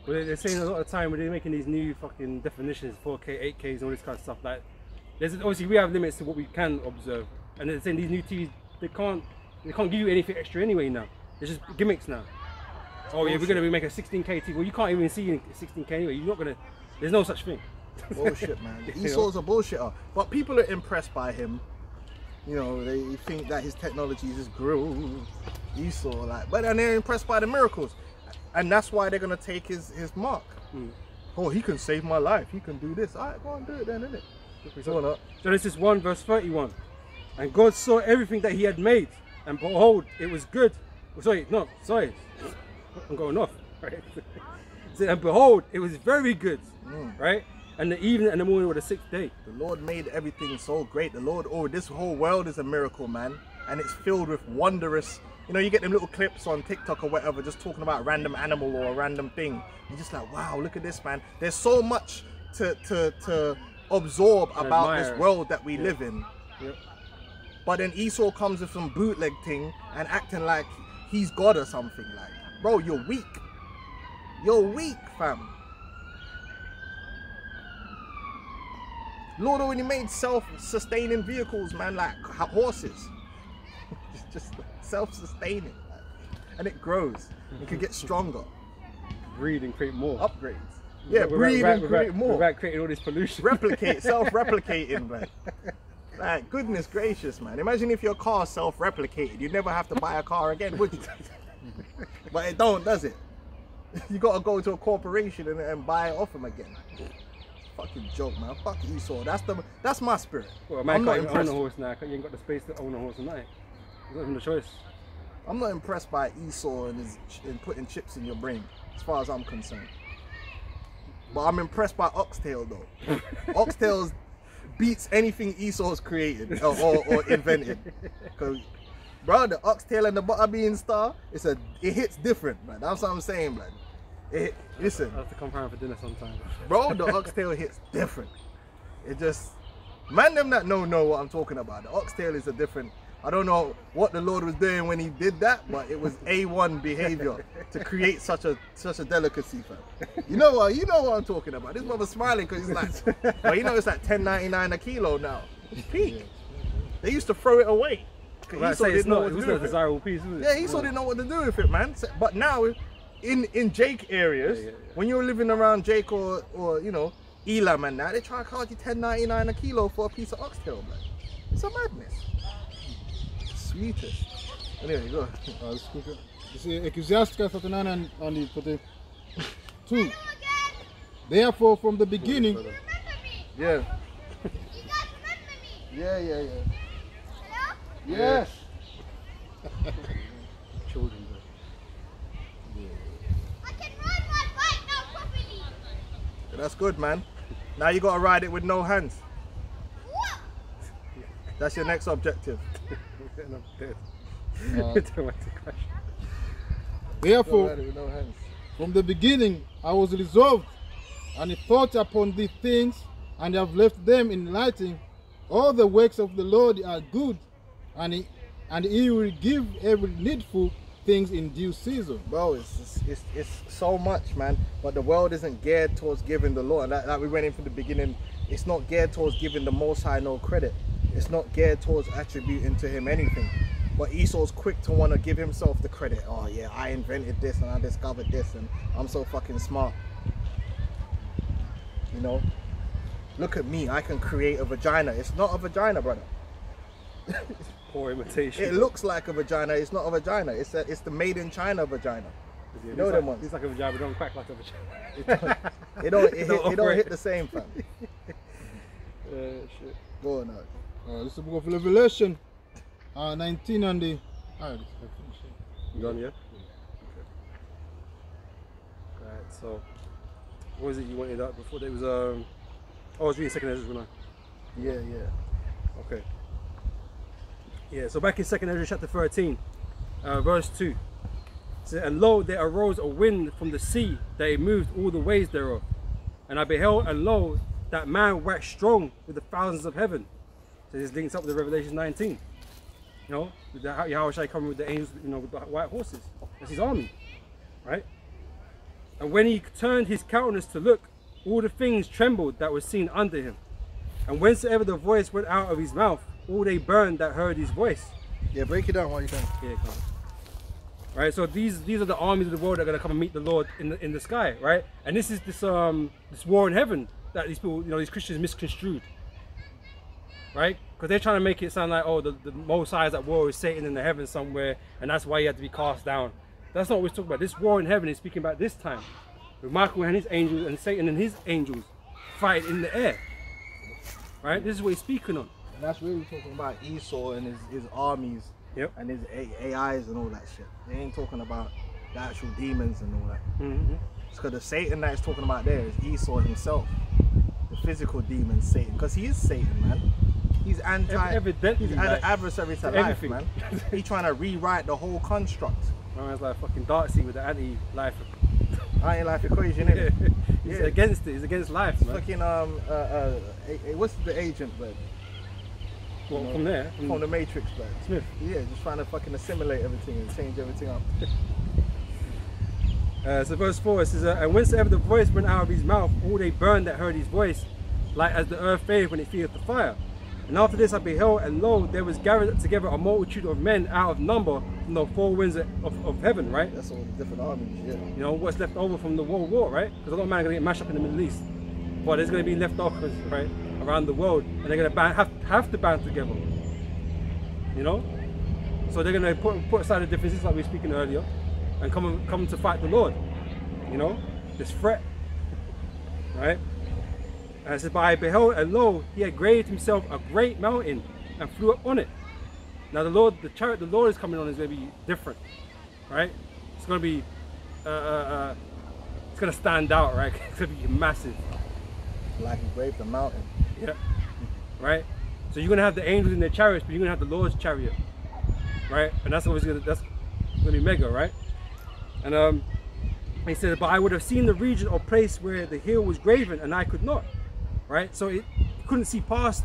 But they're saying a lot of time when they're making these new fucking definitions, 4K, 8Ks, and all this kind of stuff. Like, there's obviously we have limits to what we can observe, and they're saying these new TVs they can't give you anything extra anyway now. It's just gimmicks now. Oh yeah, we're gonna make a 16K TV. Well, you can't even see 16K anyway. You're not gonna. There's no such thing. Bullshit, man. Esau's a bullshitter, but people are impressed by him. You know, they think that his technology is just grew. Esau, but then they're impressed by the miracles, and that's why they're gonna take his mark. Oh, he can save my life. He can do this. All right, go and do it then, innit? So Genesis 1 verse 31. And God saw everything that he had made, and behold, it was good. Sorry. I'm going off. Right? And behold, it was very good. Right? And the evening and the morning were the 6th day. The Lord made everything so great. The Lord, this whole world is a miracle, man. And it's filled with wondrous, you know, you get them little clips on TikTok or whatever, just talking about a random animal or a random thing. You're just like, wow, look at this, man. There's so much to absorb about this world that we live in. Yep. But then Esau comes with some bootleg thing and acting like he's God or something. Like, bro, you're weak. You're weak, fam. Lord already made self-sustaining vehicles, man, like horses. just self-sustaining, and it grows. It can get stronger. Breed and create more. Upgrades. Yeah, breed and create more. Without creating all this pollution. Replicate, self-replicating, man. Like, goodness gracious, man. Imagine if your car self-replicated. You'd never have to buy a car again, would you? But it don't, does it? You gotta go to a corporation and buy it off them again. Fucking joke, man. Fuck Esau. That's my spirit. Well, man can't even own a horse now. You ain't got the space to own a horse tonight. There's not even a choice. I'm not impressed by Esau and putting chips in your brain, as far as I'm concerned. But I'm impressed by Oxtail, though. Oxtail beats anything Esau's created or invented. Cause, bro, the Oxtail and the Butterbean Star, it hits different, man. That's what I'm saying, man. Listen. I'll have to come around for dinner sometime. Bro, the Oxtail hits different. It just, man, them that know what I'm talking about. The Oxtail is a different. I don't know what the Lord was doing when he did that, but it was A1 behavior to create such a delicacy, fam. You know what I'm talking about. This brother's smiling because he's like, well, you know it's like $10.99 a kilo now. It's peak. They used to throw it away. Right, Esau didn't know what to do with it. It was a desirable piece, wasn't it? Yeah, Esau didn't know what to do with it, man. But now, in Jake areas, when you're living around Jake or you know, Elam and that, they try to charge you $10.99 a kilo for a piece of oxtail, man. It's a madness. Sweetest. Anyway, go. Let's quick. You see, Ecclesiastes 39 and the 42. Therefore, from the beginning. Yeah. Yeah. Yes. Children, I can ride my bike now properly. That's good, man. Now you gotta ride it with no hands. What? That's your next objective. Therefore, from the beginning I was resolved, and thought upon these things, and have left them in writing. All the works of the Lord are good, and he will give every needful things in due season. Bro, it's so much, man. But the world isn't geared towards giving the Lord. Like we went in from the beginning, it's not geared towards giving the Most High no credit. It's not geared towards attributing to him anything. But Esau's quick to want to give himself the credit. Oh yeah, I invented this and I discovered this and I'm so fucking smart. You know? Look at me, I can create a vagina. It's not a vagina, brother. Poor imitation. It looks like a vagina. It's not a vagina. It's the made in China vagina. Yeah, You know it's them like, ones. It's like a vagina, but don't crack like a vagina. It don't operate. hit the same, fam. Shit. Go on now. This is the book of Revelation 19 and the... Alright, You done, yeah? Okay. Right, so what was it you wanted up before? There was I was reading second Ezra, wasn't Yeah. I? Okay. Yeah, so back in second Ezra chapter 13, verse 2. It says, and lo, there arose a wind from the sea that it moved all the ways thereof. And I beheld, and lo, that man waxed strong with the thousands of heaven. So this links up with Revelation 19. You know, with the Yahweh shall come with the angels, you know, with the white horses. That's his army, right? And when he turned his countenance to look, all the things trembled that were seen under him. And whensoever the voice went out of his mouth, all they burned that heard his voice. Yeah, break it down while you can. Yeah, come on. Right, so these are the armies of the world that are gonna come and meet the Lord in the sky, right? And this is this war in heaven that these people, you know, these Christians misconstrued, right? Because they're trying to make it sound like, oh, the Most High is at war with Satan in the heavens somewhere, and that's why he had to be cast down. That's not what we're talking about. This war in heaven is speaking about this time, with Michael and his angels and Satan and his angels fighting in the air, right? This is what he's speaking on. And that's really talking about Esau and his armies. Yep. And his AIs and all that shit. They ain't talking about the actual demons and all that. Mm-hmm. It's because the Satan that it's talking about there is Esau himself. The physical demon Satan. Because he is Satan, man. He's Evidently, he's like, adversary to life, everything. man. He's trying to rewrite the whole construct. My man's like fucking Darcy with the anti-life. Anti-life equation, innit? He's Yeah. against it. He's against life, man. Fucking what's the agent, but Well, from there, from the Matrix, but Smith. yeah, just trying to fucking assimilate everything and change everything up. So verse 4 it says, and whensoever the voice went out of his mouth, all they burned that heard his voice, like as the earth fadeth when it feeleth the fire. And after this I beheld, and lo, there was gathered together a multitude of men out of number from the four winds of heaven, right? That's all the different armies, yeah. You know, what's left over from the world war, right? Because a lot of men are going to get mashed up in the Middle East. But there's going to be leftovers, right, around the world, and they're going to have to band together. You know? So they're going to put aside the differences like we were speaking earlier, and come to fight the Lord. You know? This threat. Right? And it says, but I beheld, and lo, he had graved himself a great mountain, and flew up on it. Now the chariot the Lord is coming on is going to be different. Right? It's going to be, it's going to stand out, right? It's going to be massive. Like he braved the mountain. Yeah. Right? So you're gonna have the angels in their chariots, but you're gonna have the Lord's chariot. Right? And that's always gonna be mega, right? And he said, but I would have seen the region or place where the hill was graven, and I could not. Right? So it couldn't see past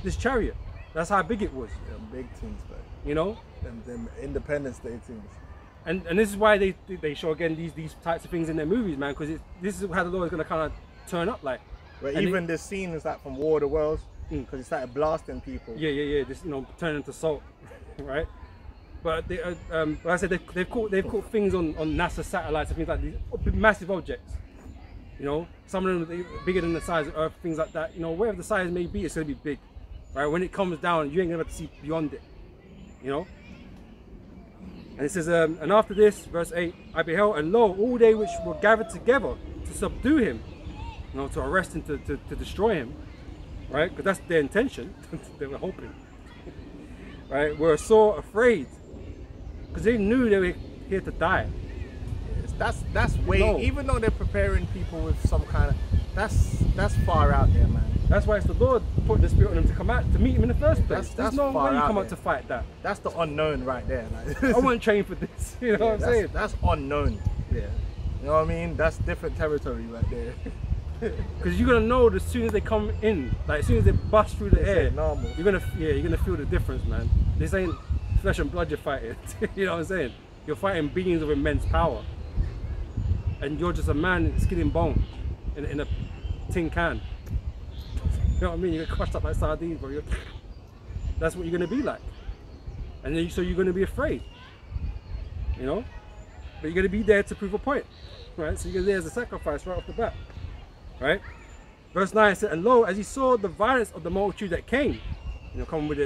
this chariot. That's how big it was. Yeah, big things, but You know? them Independence Day things. And this is why they show again these types of things in their movies, man, because this is how the Lord is gonna kind of turn up like. But And even this scene is like from War of the Worlds, because he started blasting people. Yeah. This, you know, turning into salt, right? But they, like I said, they've caught things on NASA satellites and things like these massive objects. You know, some of them are bigger than the size of Earth, things like that. You know, whatever the size may be, it's gonna be big, right? When it comes down, you ain't gonna be able to see beyond it. You know. And it says, and after this, verse 8, I beheld, and lo, all they which were gathered together to subdue him, you know, to arrest him, to destroy him, right? Because that's their intention. They were hoping, right? Were sore afraid, because they knew they were here to die. That's way. No. Even though they're preparing people with some kind of, that's far out there, man. That's why it's the Lord putting the Spirit on them to come out to meet him in the first place. That's There's no far way you out come out there. to fight that. That's the unknown right there. Like, I wasn't trained for this. You know what I'm saying? That's unknown. Yeah. You know what I mean? That's different territory right there. Because you're gonna know as soon as they come in, like as soon as they bust through the This air, ain't normal. you're gonna feel the difference, man. This ain't flesh and blood you're fighting. You know what I'm saying? You're fighting beings of immense power, and you're just a man, skin and bone, in a tin can. You know what I mean? You get crushed up like sardines, bro. That's what you're gonna be like, and then so you're gonna be afraid. You know, but you're gonna be there to prove a point, right? So you're there as a sacrifice right off the bat. Right? Verse 9 said, and lo, as he saw the violence of the multitude that came, You know, coming with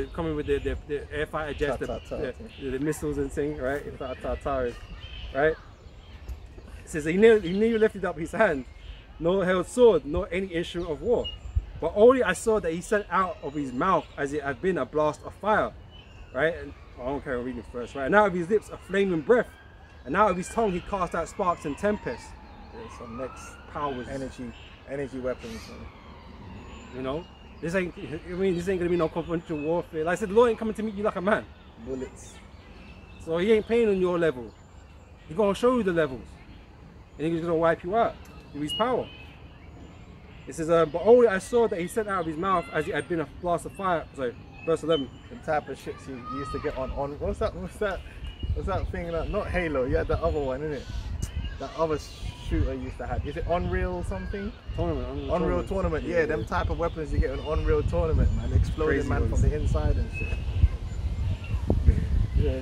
the air fighter jets, the missiles and thing, right? Right? It says he never lifted up his hand, nor held sword, nor any instrument of war. But only I saw that he sent out of his mouth as it had been a blast of fire, right? And I don't care, I'm reading first, right? And out of his lips a flaming breath, and out of his tongue he cast out sparks and tempests. Yeah, some next Powers, energy weapons. you know. This ain't gonna be no conventional warfare. Like I said, the Lord ain't coming to meet you like a man. Bullets. So he ain't playing on your level. He's gonna show you the levels, and he's gonna wipe you out with his power. It says, but only I saw that he sent out of his mouth as it had been a blast of fire. Sorry, verse 11. The type of shits you used to get on what's that thing? Not Halo. You had the other one, innit? That other shooter used to have. Is it Unreal something? Unreal Tournament. Yeah, them type of weapons you get on Unreal Tournament, man. Exploding, crazy man, ones. From the inside and shit. yeah.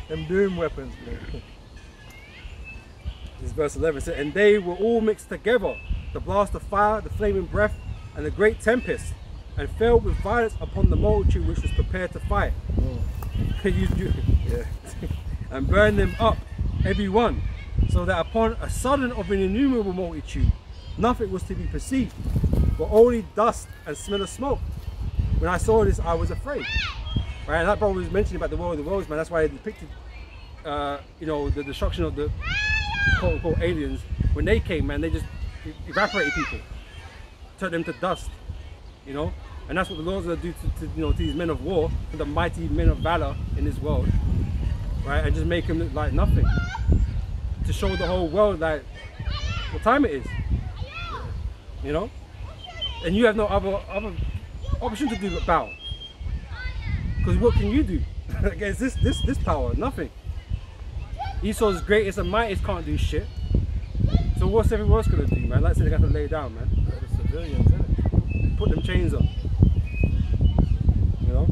Them doom weapons, man. This is verse 11. Says, and they were all mixed together, the blast of fire, the flaming breath, and the great tempest, and fell with violence upon the multitude which was prepared to fight. And burned them up, every one, so that upon a sudden of an innumerable multitude, nothing was to be perceived, but only dust and smell of smoke. When I saw this, I was afraid. Right, and that brother was mentioning about the war of the worlds, man. That's why he depicted, you know, the destruction of the quote-unquote aliens. When they came, man, they just evaporated people, turned them to dust, you know. And that's what the Lord's gonna do to these men of war, to the mighty men of valor in this world, right? And just make them look like nothing, to show the whole world like what time it is, you know. And you have no other option to do but bow, because what can you do against this power? Nothing. Esau's greatest and mightiest can't do shit. So what's everyone else gonna do, man? Like I said, they got to lay down, man. The civilians, innit? Put them chains up. You know?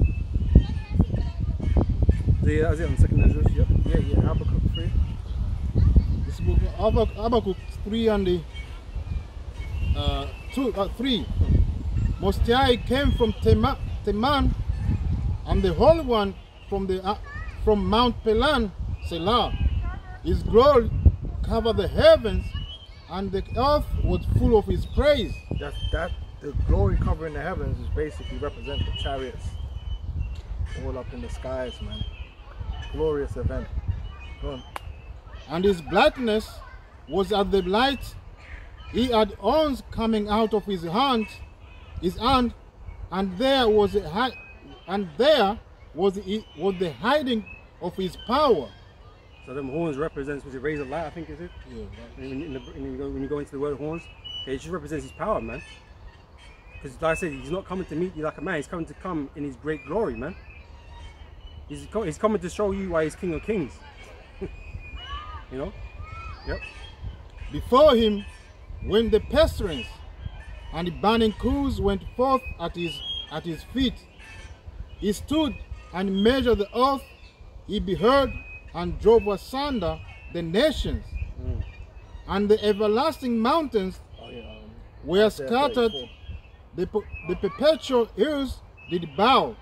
Yeah, that's it on second Ezra. Yep. Yeah, Habakkuk 3. This book Habakkuk 3 and the 3. Most High came from Teman, and the Holy One from Mount Pelan, Selah. His glory covered the heavens, and the earth was full of his praise. The glory covering the heavens is basically represent the chariots all up in the skies, man. Glorious event. Go on. And his brightness was as the light. He had horns coming out of his hand, and there was the hiding of his power. So them horns represents, was it rays of light, I think, is it? Yeah. When you go into the word horns, it just represents his power, man. Because like I said, he's not coming to meet you like a man, he's coming to come in his great glory, man. He's coming to show you why he's King of Kings. You know? Yep. Before him went the pestilence, and the burning coals went forth at his feet. He stood and measured the earth. He beheld and drove asunder the nations, and the everlasting mountains were scattered. The perpetual hills did bow.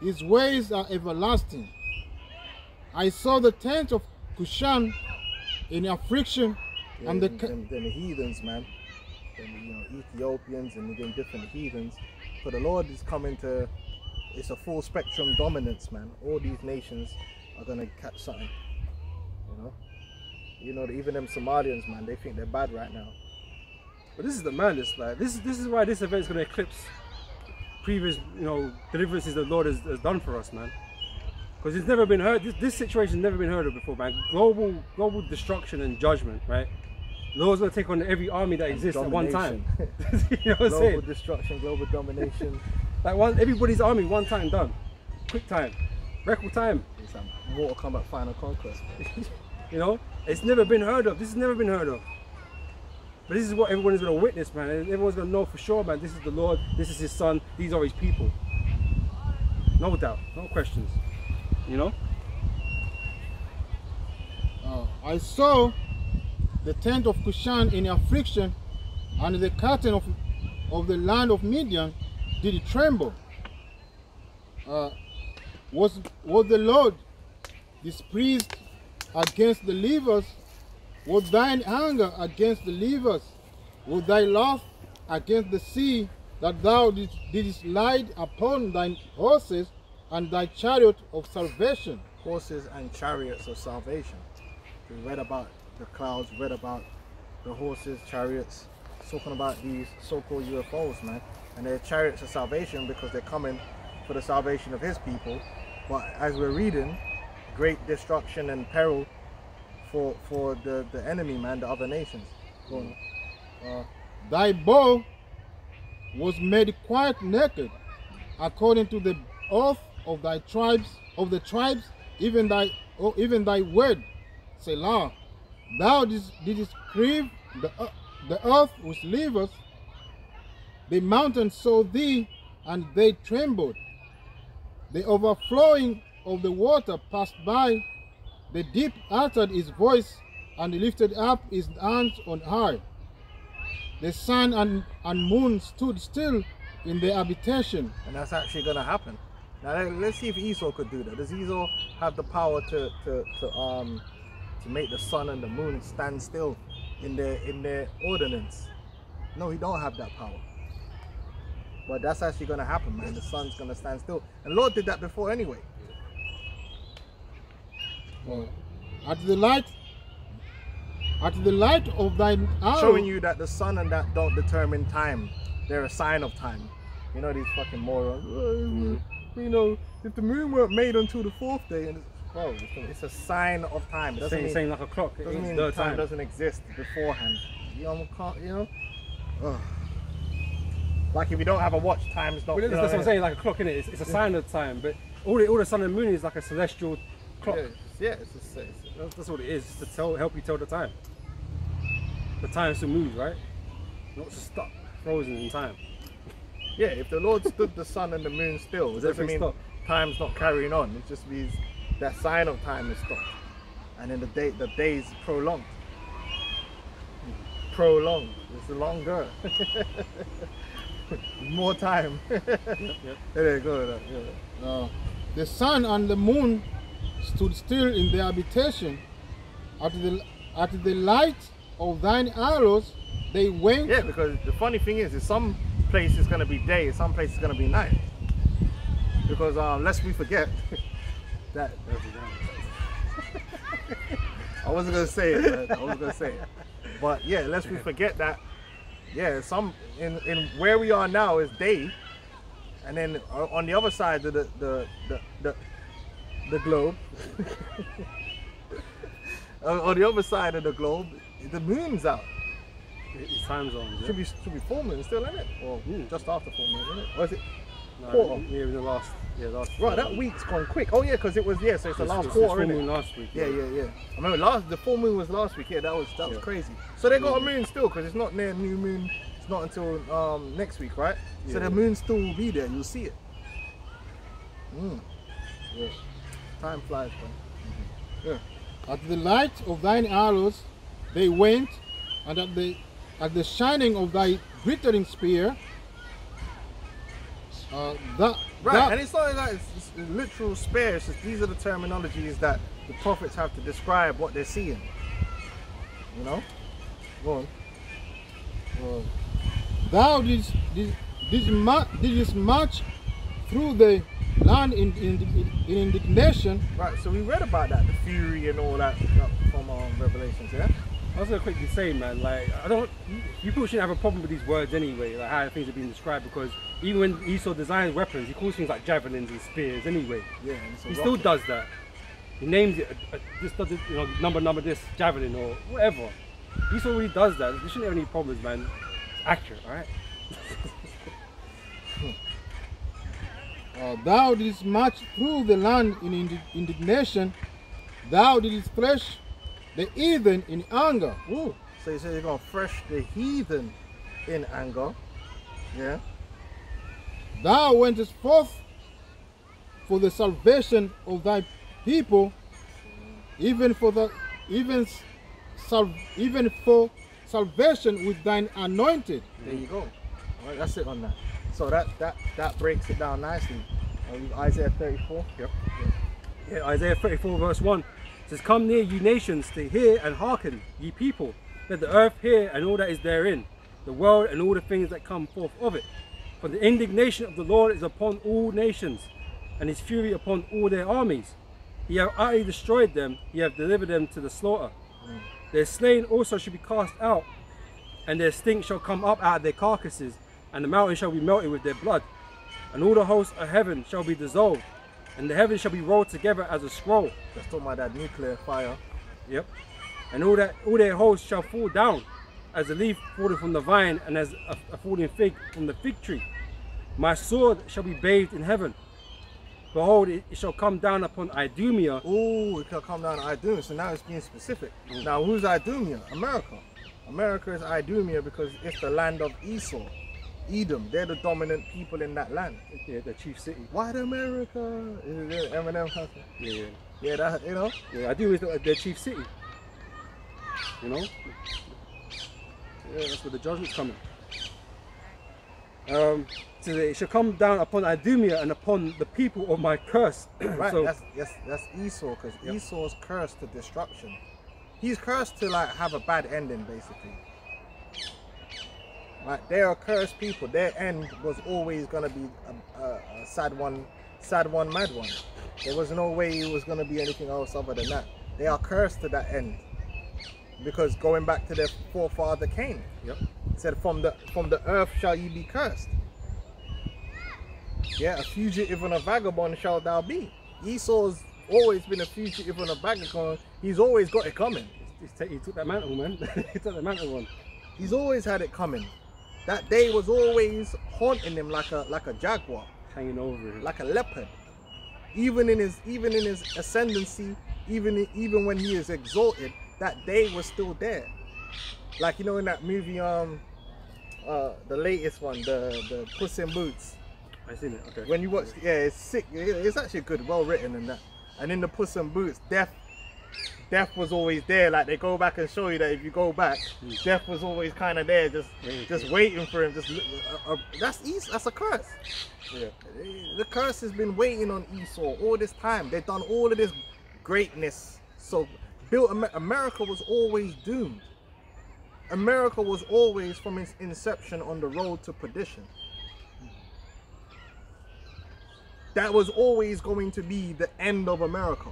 His ways are everlasting. I saw the tent of Cushan in affliction, and the heathens, man. Them, Ethiopians and again different heathens. So the Lord is coming to. It's a full spectrum dominance, man. All these nations are gonna catch something. You know, even them Somalians, man, they think they're bad right now. But this is the madness, like this is why this event is gonna eclipse previous, deliverances the Lord has done for us, man. Because it's never been heard. This situation has never been heard of before, man. Global destruction and judgment, right? The Lord's gonna take on every army that exists at one time. You know what I'm saying? Global destruction, global domination. Like everybody's army, one time done, quick time, record time. It's like Mortal Kombat Final Conquest. You know, it's never been heard of. This has never been heard of. But this is what everyone is going to witness, man. And everyone's going to know for sure, man. This is the Lord. This is His Son. These are His people. No doubt, no questions. You know. I saw the tent of Cushan in affliction, and the curtain of the land of Midian did tremble. Was the Lord displeased against the Levites? Was thine anger against the Levites? Was thy wrath against the sea, that thou didst lie upon thine horses and thy chariot of salvation? Horses and chariots of salvation. We read about the clouds, read about the horses, chariots, talking about these so-called UFOs, man. And they're chariots of salvation because they're coming for the salvation of his people. But as we're reading, great destruction and peril for the enemy, man, the other nations. Go on. Thy bow was made quite naked, according to the oath of thy tribes, even thy word, Selah. Thou didst grieve the earth with livers. The mountains saw thee, and they trembled. The overflowing of the water passed by. The deep uttered his voice, and lifted up his hands on high. The sun and moon stood still in their habitation. And that's actually going to happen. Now let's see if Esau could do that. Does Esau have the power to make the sun and the moon stand still in their ordinance? No, he don't have that power. But that's actually going to happen, man. The sun's going to stand still. And the Lord did that before anyway. At the light of thine arrow, Showing you that the sun and that don't determine time. They're a sign of time. You know these fucking morons. You know, if the moon weren't made until the 4th day, and bro, it's a sign of time. It doesn't mean, Same like a clock. It doesn't means mean the time time. doesn't exist beforehand. You know? Ugh. Like if you don't have a watch, time's not. Well, that's what I'm saying, like a clock, innit? It's a sign of time, but all the sun and moon is like a celestial clock. Yeah, That's what it is, it's to help you tell the time. The time still moves, right? Not stuck, frozen in time. yeah. If the Lord stood the sun and the moon still, it doesn't mean Stop. time's not carrying on. It just means that sign of time is stopped, and then the days prolonged. It's longer. More time. There you go. the sun and the moon stood still in their habitation. At the light of thine arrows they went. Yeah, because the funny thing is some place is going to be day, some place is going to be night. Because lest we forget that I wasn't going to say it, man. I wasn't going to say it. But yeah, lest we forget that, yeah, some in where we are now is day, and then on the other side of the globe, on the other side of the globe, the moon's out. It's time zones, yeah? Should be full moon still, isn't it? Or just after full moon, isn't it? Or is it? No, quarter? yeah, in the last. Right, that week's gone quick. Oh yeah, because it was, yeah, so it's the last It's quarter, full isn't moon it? last week. Yeah. I remember the full moon was last week. Yeah, that was crazy. So they got a moon still, because it's not near new moon. It's not until next week, right? So the moon still will be there. You'll see it. Yeah. Time flies, man. At the light of thine arrows they went, and at the shining of thy glittering spear. And it's not like it's literal spear. It's just these are the terminologies that the prophets have to describe what they're seeing. You know? Go on. Thou didst march through the land in indignation. Right, so we read about that, the fury and all that from Revelations, yeah? I was gonna quickly say, man, like you people shouldn't have a problem with these words anyway, like how things are being described, because even when Esau designs weapons, he calls things like javelins and spears anyway. Yeah, and it's a He rocket. still does that. He names it, this does it, you know, number this javelin or whatever. Esau really does that. We shouldn't have any problems, man. It's accurate, alright? Thou didst march through the land in indignation. Thou didst thresh the heathen in anger. Ooh. So you say you're going to thresh the heathen in anger. Yeah. Thou wentest forth for the salvation of thy people, even for salvation with thine anointed. There you go. All right, that's it on that. So that breaks it down nicely Isaiah 34. Yep. Yeah, Isaiah 34 verse 1 says, "Come near, ye nations, to hear and hearken, ye people. Let the earth hear and all that is therein, the world and all the things that come forth of it. For the indignation of the Lord is upon all nations, and his fury upon all their armies. He hath utterly destroyed them, he hath delivered them to the slaughter. Their slain also shall be cast out, and their stink shall come up out of their carcasses, and the mountain shall be melted with their blood. And all the hosts of heaven shall be dissolved, and the heavens shall be rolled together as a scroll." That's talking about that nuclear fire. Yep. "And all their hosts shall fall down, as a leaf falling from the vine, and as a falling fig from the fig tree. My sword shall be bathed in heaven. Behold, it shall come down upon Idumea." Oh, it can come down to Idumea. So now it's being specific. Now, who's Idumea? America. America is Idumea because it's the land of Esau, Edom. They're the dominant people in that land. Yeah, the chief city. White America. Is it Eminem? Yeah, Yeah, that, you know. yeah. Idumea is their chief city. You know. Yeah, that's where the judgment's coming. So it shall come down upon Idumea and upon the people of my curse. Right, So, that's Esau, because Esau's cursed to destruction. He's cursed to like have a bad ending, basically. Like, they are cursed people. Their end was always gonna be a sad one, mad one. There was no way it was gonna be anything else other than that. They are cursed to that end, because going back to their forefather Cain, yep. it said, "From the earth shall ye be cursed." Yeah, a fugitive and a vagabond shall thou be. Esau's always been a fugitive and a vagabond. He's always got it coming. He took that mantle, man. He took that mantle on. He's always had it coming. That day was always haunting him like a jaguar, Hanging over him. like a leopard. Even in his ascendancy, even when he is exalted, that day was still there. Like, you know, in that movie, the latest one, the Puss in Boots. I seen it. Okay. When you watch, yeah, it's sick. It's actually good, well written and that. And in the Puss in Boots, death was always there. Like, they go back and show you that if you go back, death was always kind of there, just waiting for him. That's a curse. Yeah. The curse has been waiting on Esau all this time. They've done all of this greatness. So America was always doomed. America was always, from its inception, on the road to perdition. That was always going to be the end of America.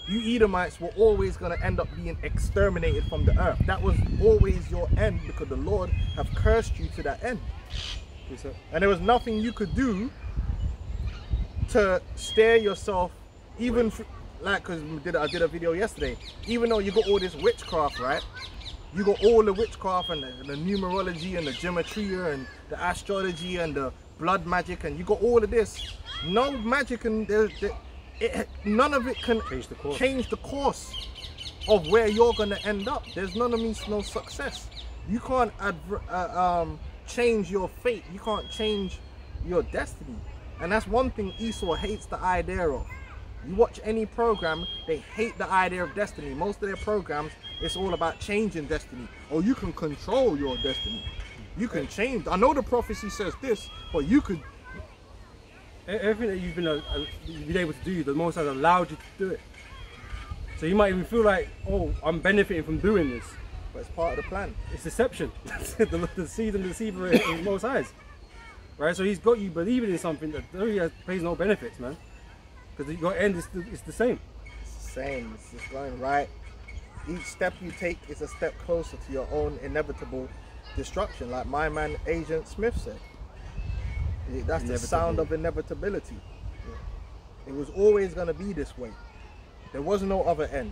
You Edomites were always going to end up being exterminated from the earth. That was always your end, because the Lord have cursed you to that end. And there was nothing you could do to steer yourself, even like, because I did a video yesterday, even though you got all this witchcraft, right? You got all the witchcraft and the numerology and the gematria and the astrology and the blood magic, and you got all of this. No magic, and none of it can change the course of where you're going to end up. There's no success. You can't change your fate. You can't change your destiny. And that's one thing Esau hates the idea of. You watch any program, they hate the idea of destiny. Most of their programs, it's all about changing destiny. Or you can control your destiny. You can change. I know the prophecy says this, but you could. Everything that you've been able to do, the Most High has allowed you to do it. So you might even feel like, oh, I'm benefiting from doing this. But it's part of the plan. It's deception. The seed and the deceiver is Most High's. Right? So he's got you believing in something that really pays no benefits, man. Because your end is the same. It's the same. It's just going right. Each step you take is a step closer to your own inevitable destruction. Like my man Agent Smith said. That's the sound of inevitability. It was always going to be this way. There was no other end.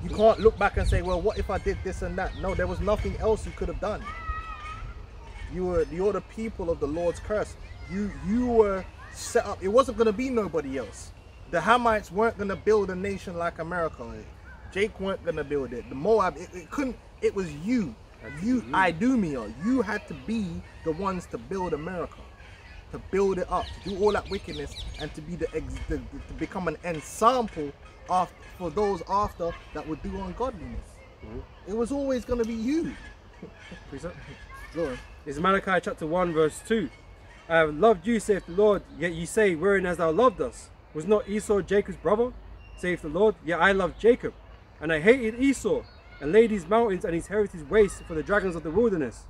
You can't look back and say, well, what if I did this and that? No, there was nothing else you could have done. You're the people of the Lord's curse. You were set up. It wasn't going to be nobody else. The Hamites weren't going to build a nation like America. Jake weren't going to build it. The Moab, it couldn't. It was you. Idumea. You had to be the ones to build America, to build it up, to do all that wickedness, and to be to become an ensample for those after that would do ungodliness. It was always going to be you. It's Malachi chapter 1 verse 2. I have loved you, saith the Lord, yet ye say, wherein hast thou loved us? Was not Esau Jacob's brother, saith the Lord? Yet I loved Jacob, and I hated Esau, and laid his mountains and his heritage waste for the dragons of the wilderness.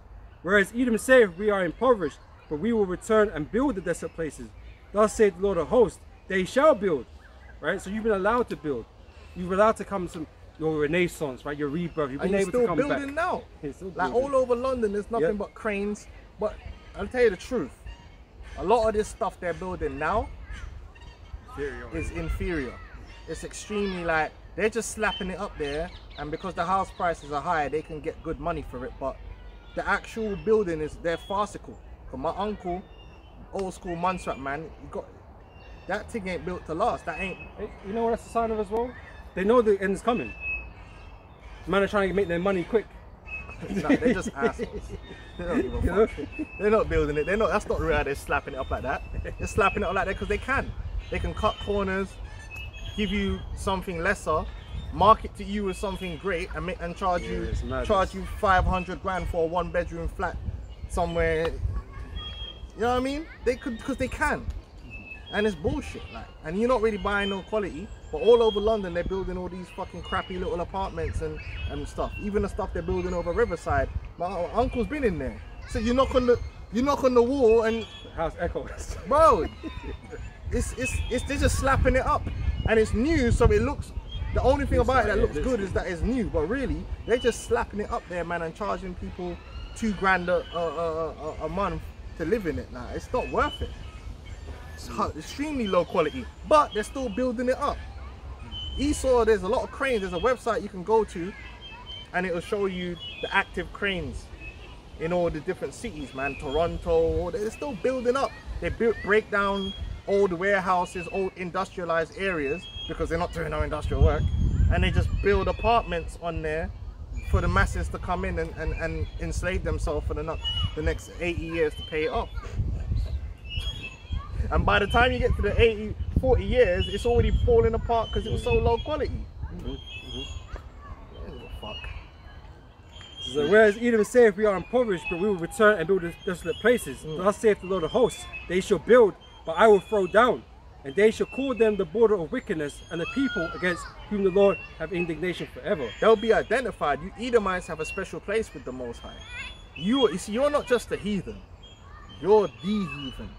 Whereas Edom saith, we are impoverished, but we will return and build the desolate places. Thus saith the Lord of hosts, they shall build. Right? So you've been allowed to build. You've been allowed to come to your renaissance, right? Your rebirth. You've been And able you're to still come building back. now. You're still Like building. all over London, there's nothing Yep. but cranes. But I'll tell you the truth. A lot of this stuff they're building now is inferior. It's extremely like, they're just slapping it up there, and because the house prices are high, they can get good money for it. But the actual building is, they're farcical. For my uncle, old school Montserrat man, you got that thing ain't built to last. That ain't. Hey, you know what that's a sign of as well? They know the end's coming. Man are trying to make their money quick. No, they're just assholes. They don't give a fuck. They're not building it. They're not. That's not real. They're slapping it up like that. They're slapping it up like that because they can. They can cut corners, give you something lesser, market to you as something great, and charge you it's madness. charge you 500 grand for a 1-bedroom flat somewhere. You know what I mean? They could, because they can. And it's bullshit, like. And you're not really buying no quality. But all over London, they're building all these fucking crappy little apartments and stuff. Even the stuff they're building over Riverside. My uncle's been in there. So you knock on the wall and, The house echoes. bro, it's they're just slapping it up, and it's new, so it looks. The only thing about it that looks good is that it's new, but really they're just slapping it up there, man, and charging people $2 grand a month to live in it. Now it's not worth it. It's extremely low quality, but they're still building it up. Esau, there's a lot of cranes. There's a website you can go to, and it will show you the active cranes in all the different cities, man. Toronto, they're still building up. They break down old warehouses, old industrialized areas, because they're not doing no industrial work, and they just build apartments on there for the masses to come in and enslave themselves for the next 80 years to pay it off. And by the time you get to the 40 years, it's already falling apart because it was so low quality. Fuck. So whereas Edom saith, we are impoverished, but we will return and build the desolate places. Thus saith the Lord of hosts, they shall build, but I will throw down. And they shall call them the border of wickedness, and the people against whom the Lord have indignation forever. They'll be identified. You Edomites have a special place with the Most High. You see, you're not just a heathen. You're the heathen.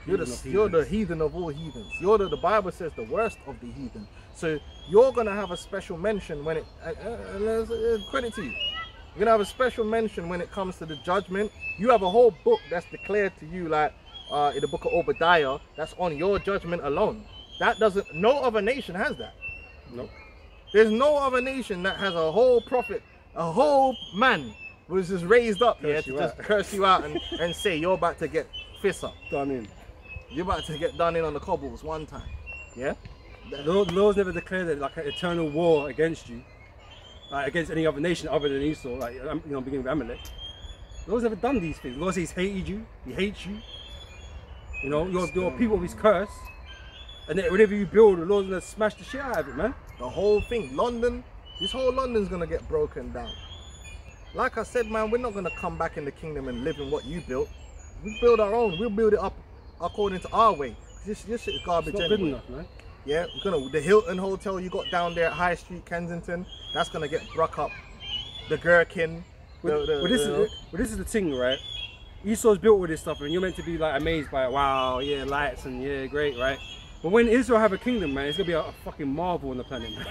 You're the heathen of all heathens. You're the Bible says the worst of the heathen. So you're gonna have a special mention when it. Credit to you. You're gonna have a special mention when it comes to the judgment. You have a whole book that's declared to you, like in the book of Obadiah, that's on your judgment alone. That doesn't. No other nation has that. Nope. There's no other nation that has a whole prophet, a whole man was just raised up here to just curse you out and say you're about to get fist up. Done in. You're about to get done in on the cobbles one time. Yeah? The Lord's never declared it like an eternal war against you, like against any other nation other than Esau, like beginning with Amalek. The Lord's never done these things. The Lord says He's hated you, He hates you. You know, you're people of His curse. And then whatever you build, the Lord's gonna smash the shit out of it, man. The whole thing, London, this whole London's gonna get broken down. Like I said, man, we're not gonna come back in the kingdom and live in what you built. We build our own. We'll build it up according to our way. This shit is garbage It's not anyway. good enough, man. Yeah, we're gonna, the Hilton Hotel you got down there at High Street, Kensington, that's gonna get broke up. The Gherkin. But this is the thing, right? Esau's built with this stuff, and you're meant to be like amazed by it. Wow, yeah, lights and yeah, great, right? But when Israel have a kingdom, man, it's gonna be a fucking marvel on the planet, man.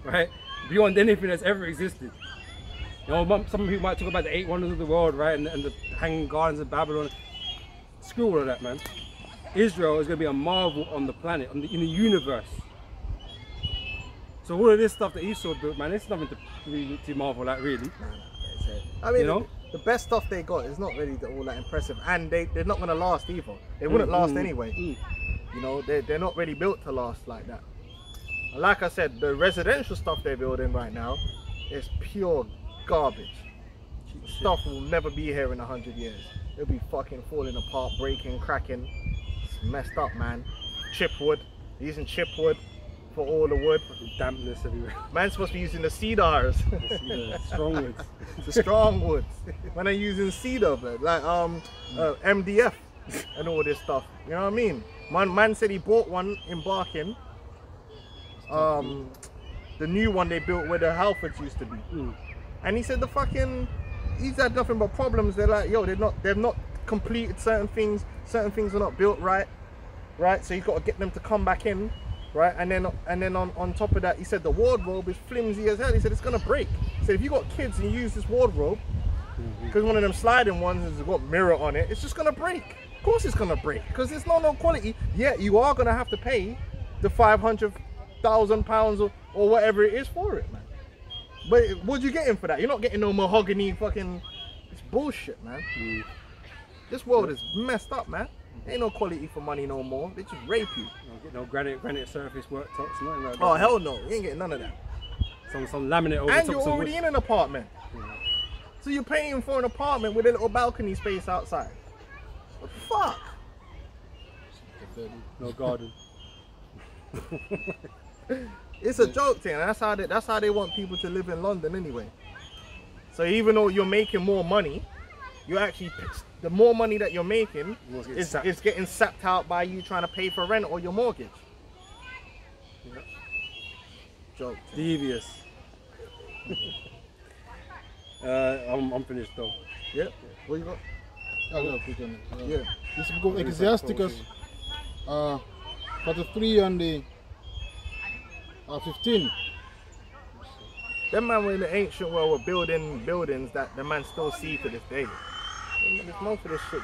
Right? Beyond anything that's ever existed. You know, some people might talk about the 8 wonders of the world, right? And the hanging gardens of Babylon. Screw all of that, man. Israel is gonna be a marvel on the planet, in the universe. So all of this stuff that Esau built, man, it's nothing to marvel at, really. I mean, You know? the best stuff they got is not really all that impressive, and they're not gonna last either. They wouldn't last anyway. You know, they're not really built to last like that. And like I said, the residential stuff they're building right now is pure garbage. Stuff will never be here in 100 years. It'll be fucking falling apart, breaking, cracking. It's messed up, man. Chipwood, using chipwood for all the wood. Dampness everywhere. Man's supposed to be using the cedars. Yeah, strong woods. The strong woods. When they're using cedar, but like MDF, and all this stuff. You know what I mean? Man said he bought one in Barking. The new one they built where the Halfords used to be. And he said he's had nothing but problems. They're like, yo, they've not completed certain things are not built right. So you've got to get them to come back in, right? And then on top of that, he said the wardrobe is flimsy as hell. He said it's gonna break. He said if you got kids and you use this wardrobe, because one of them sliding ones has got mirror on it, it's just gonna break. Of course it's gonna break, because it's no quality. Yeah, you are gonna have to pay the £500,000 or whatever it is for it, man. But what you getting for that? You're not getting no mahogany fucking. It's bullshit, man. This world is messed up, man. Ain't no quality for money no more. They just rape you. Don't get no granite surface worktops, nothing like that. Oh hell no, you ain't getting none of that. Some laminate over And top you're some already wood. in an apartment. So you're paying for an apartment with a little balcony space outside. What the fuck? No garden. It's a joke thing. That's how they want people to live in London anyway. So even though you're making more money, you actually the more money that you're making is getting sapped out by you trying to pay for rent or your mortgage. Yep. Joke. Devious. I'm finished though. Yep. What you got? I got a quick on it. Yeah. This is book of Ecclesiasticus 43 and the 15. Them man were in the ancient world were building buildings that the man still see to this day. There's no for this shit.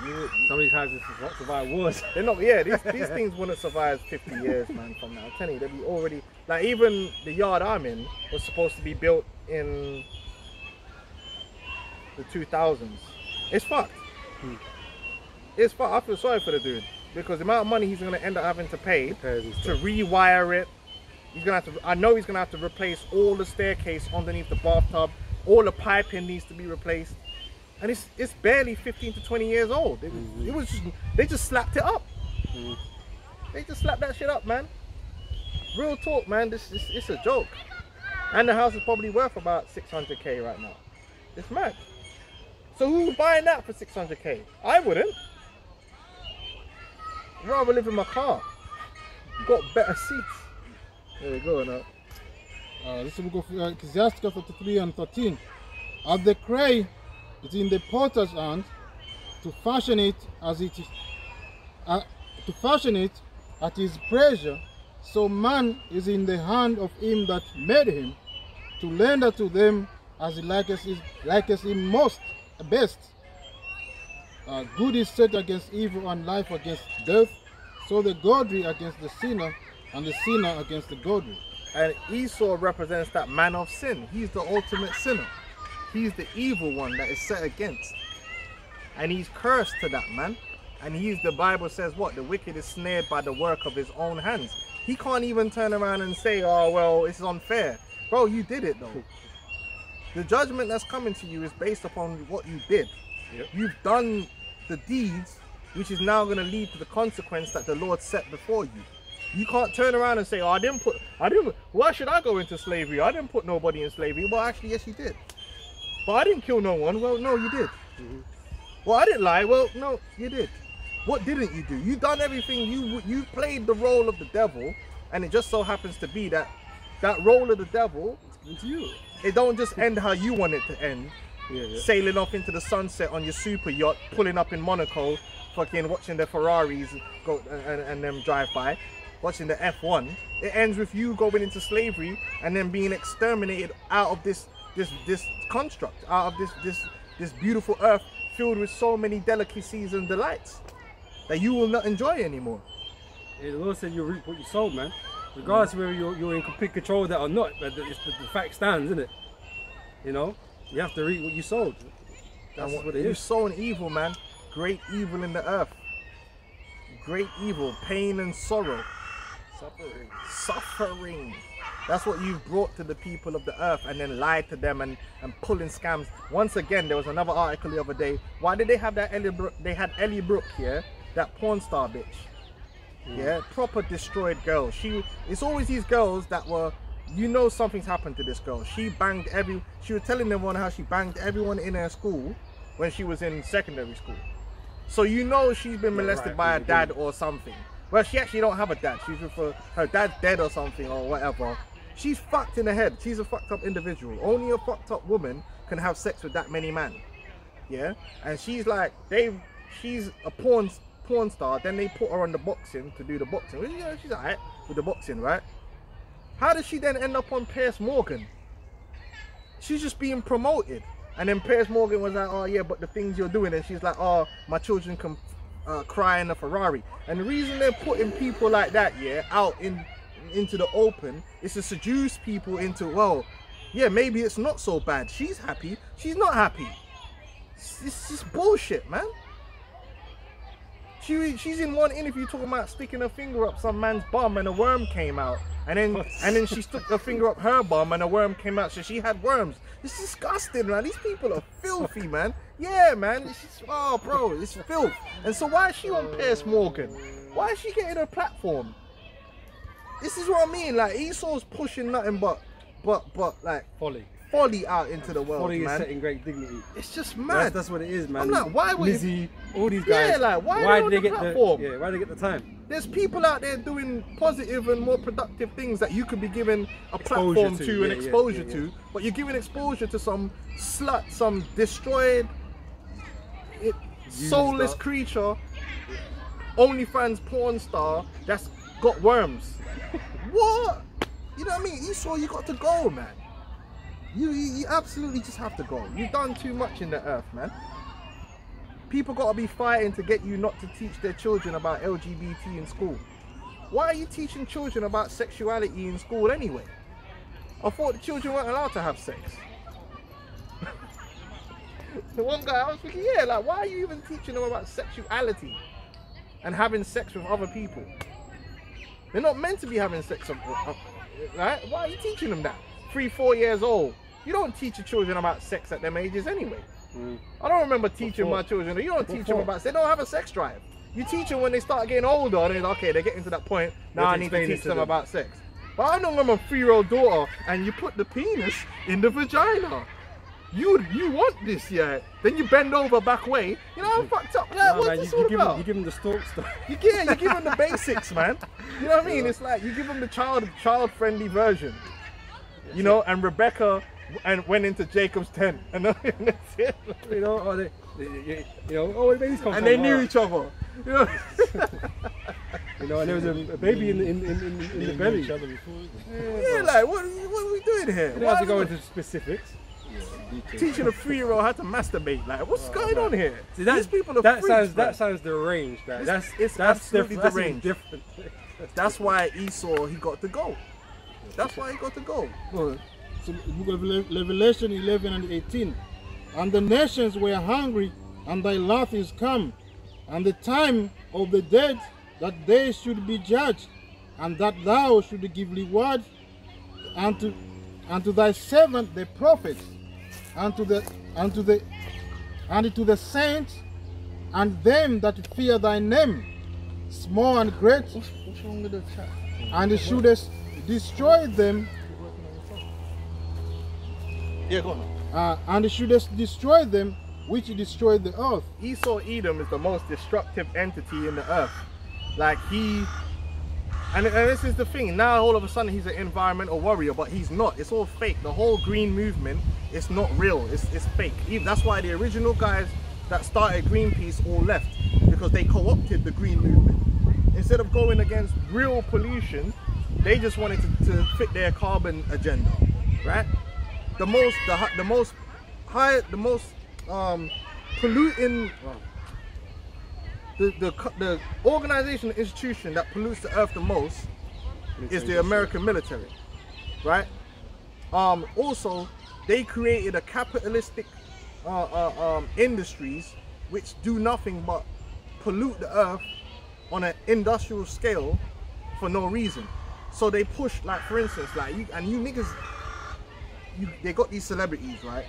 Some of these houses survive wars. They're not. Yeah, these things wouldn't survive 50 years, man. From now, I'm telling you, they'd be already like even the yard I'm in was supposed to be built in the 2000s. It's fucked. It's fucked. I feel sorry for the dude because the amount of money he's gonna end up having to pay to rewire it. He's gonna have to. I know he's gonna have to replace all the staircase underneath the bathtub. All the piping needs to be replaced, and it's barely 15 to 20 years old. They just slapped it up. They just slapped that shit up, man. Real talk, man. It's a joke. And the house is probably worth about 600k right now. It's mad. So who's buying that for 600k? I wouldn't. I'd rather live in my car. Got better seats. There we go now. This is the book of Ecclesiasticus 43 and 13. As the clay is in the potter's hand to fashion it as it is, to fashion it at his pleasure, so man is in the hand of him that made him, to render to them as he liketh him most best. Good is set against evil, and life against death. So the godly against the sinner, and the sinner against the godly. And Esau represents that man of sin. He's the ultimate sinner. He's the evil one that is set against. And he's cursed to that man. And the Bible says what? The wicked is snared by the work of his own hands. He can't even turn around and say, oh, well, it's unfair. Bro, you did it though. The judgment that's coming to you is based upon what you did. Yep. You've done the deeds, which is now going to lead to the consequence that the Lord set before you. You can't turn around and say, oh, why should I go into slavery? I didn't put nobody in slavery. Well, actually, yes, you did. But I didn't kill no one. Well, no, you did. Well, I didn't lie. Well, no, you did. What didn't you do? You done everything. You played the role of the devil, and it just so happens to be that role of the devil, It's you. it don't just end how you want it to end. Sailing off into the sunset on your super yacht, pulling up in Monaco, fucking watching the Ferraris go and them drive by, watching the F1. It ends with you going into slavery and then being exterminated out of this construct, out of this beautiful earth filled with so many delicacies and delights that you will not enjoy anymore. Yeah, the Lord said you reap what you sowed, man. Regardless of whether you're in complete control of that or not, but the fact stands, isn't it? You know, you have to reap what you sowed. That's what it You're is. sowing evil, man. Great evil in the earth. Great evil, pain and sorrow. Suffering. That's what you've brought to the people of the earth, and then lied to them and pulling scams. Once again, there was another article the other day. Why did they have that Ellie Brooke? They had Ellie Brooke here, that porn star bitch. Yeah, proper destroyed girl. It's always these girls that were, you know, something's happened to this girl. She was telling everyone how she banged everyone in her school when she was in secondary school. So you know she's been molested right, by a from the dad or something. Well, she actually don't have a dad. She's with her dad's dead or something or whatever. She's fucked in the head. She's a fucked up individual. Only a fucked up woman can have sex with that many men. Yeah, and she's like she's a porn star. Then they put her on the boxing to do the boxing. Well, yeah, she's alright with the boxing, right? How does she then end up on Piers Morgan? She's just being promoted, and then Piers Morgan was like, "Oh yeah, but the things you're doing," and she's like, "Oh, my children can cry in a Ferrari." And the reason they're putting people like that, yeah, out into the open is to seduce people into, well, yeah, maybe it's not so bad. She's happy. She's not happy. It's just bullshit, man. She's in one interview talking about sticking her finger up some man's bum and a worm came out. And then she stuck her finger up her bum and a worm came out, so she had worms. It's disgusting, man. These people are filthy, man. Yeah, man. It's just, oh, bro, it's filth. And so why is she on Piers Morgan? Why is she getting her platform? This is what I mean. Like, Esau's pushing nothing but like folly out into the world, Folly man. is setting great dignity. It's just mad. That's what it is, man. I'm like, why would Lizzie, all these guys? Yeah, like, why did they they get platform? why did they get the time? There's people out there doing positive and more productive things that you could be given a Exposure platform to, to yeah, and yeah, exposure yeah, to, yeah. but you're giving exposure to some slut, some destroyed, soulless star. creature, OnlyFans porn star that's got worms. What? You know what I mean? Esau, you got to go, man. You absolutely just have to go. You've done too much in the earth, man. People got to be fighting to get you not to teach their children about LGBT in school. Why are you teaching children about sexuality in school anyway? I thought the children weren't allowed to have sex. The one guy, I was thinking, yeah, like, why are you even teaching them about sexuality and having sex with other people? They're not meant to be having sex, right? Why are you teaching them that? 3, 4 years old. You don't teach your children about sex at them ages anyway. I don't remember teaching my children. You don't teach them about. They don't have a sex drive. You teach them when they start getting older, and they're okay. They're getting to that point. Now I need to teach them about sex. But I don't remember a 3-year-old daughter, and you put the penis in the vagina. You want this, yeah? Then you bend over, back way. You know, I'm fucked up. Like, Nah, what's man, this you all give about? them, you give them the stalk stuff. You give them the basics, man. You know what I mean? It's like you give them the child-friendly version. You know, and Rebecca went into Jacob's tent, and that's it. You know, or they you know, oh, the babies come And from, they knew alright. each other. You know? You know, and there was a baby in the belly. You Yeah, like what are we doing here? don't have to go into specifics. Teaching a 3-year-old how to masturbate. Like, what's going on here? See, These people are that freaks, sounds man. that sounds deranged. It's absolutely that's deranged. different. That's why Esau, he got to go. That's why he got to go. So book of Revelation 11 and 18. And the nations were hungry, and thy wrath is come, and the time of the dead that they should be judged, and that thou should give reward unto thy servant the prophets, and to the saints, and them that fear thy name, small and great, What's wrong with the chat? and shouldest destroy them, Yeah, go on. and shouldest destroy them which destroy the earth. Esau Edom is the most destructive entity in the earth. Like and this is the thing, now all of a sudden he's an environmental warrior, but he's not. It's all fake. The whole green movement, it's not real, it's fake. That's why the original guys that started Greenpeace all left, because they co-opted the green movement. Instead of going against real pollution, they just wanted to fit their carbon agenda, right? The most polluting, the organization, institution that pollutes the earth the most is the American military, right? Also, they created a capitalistic industries which do nothing but pollute the earth on an industrial scale for no reason. So they push, like, for instance, like you niggas, they got these celebrities, right?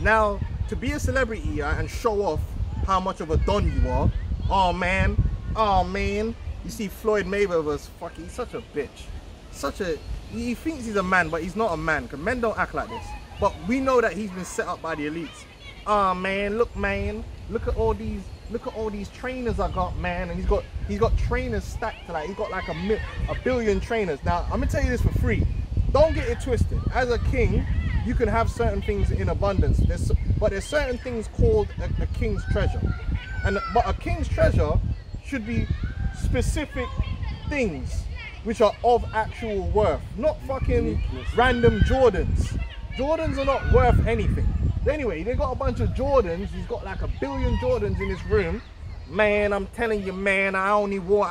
Now, to be a celebrity, right, and show off how much of a don you are, oh man, you see Floyd Mayweather's fucking, he's such a bitch. He thinks he's a man, but he's not a man, because men don't act like this. But we know that he's been set up by the elites. Oh man, look at all these look at all these trainers I got, man. And he's got trainers stacked to like, he's got like a billion trainers. Now, I'm gonna tell you this for free. Don't get it twisted. As a king, you can have certain things in abundance. But there's certain things called a king's treasure. But a king's treasure should be specific things which are of actual worth, not fucking random Jordans. Jordans are not worth anything. Anyway, they got a bunch of Jordans. He's got like a billion Jordans in his room. Man, I'm telling you, man, I only wore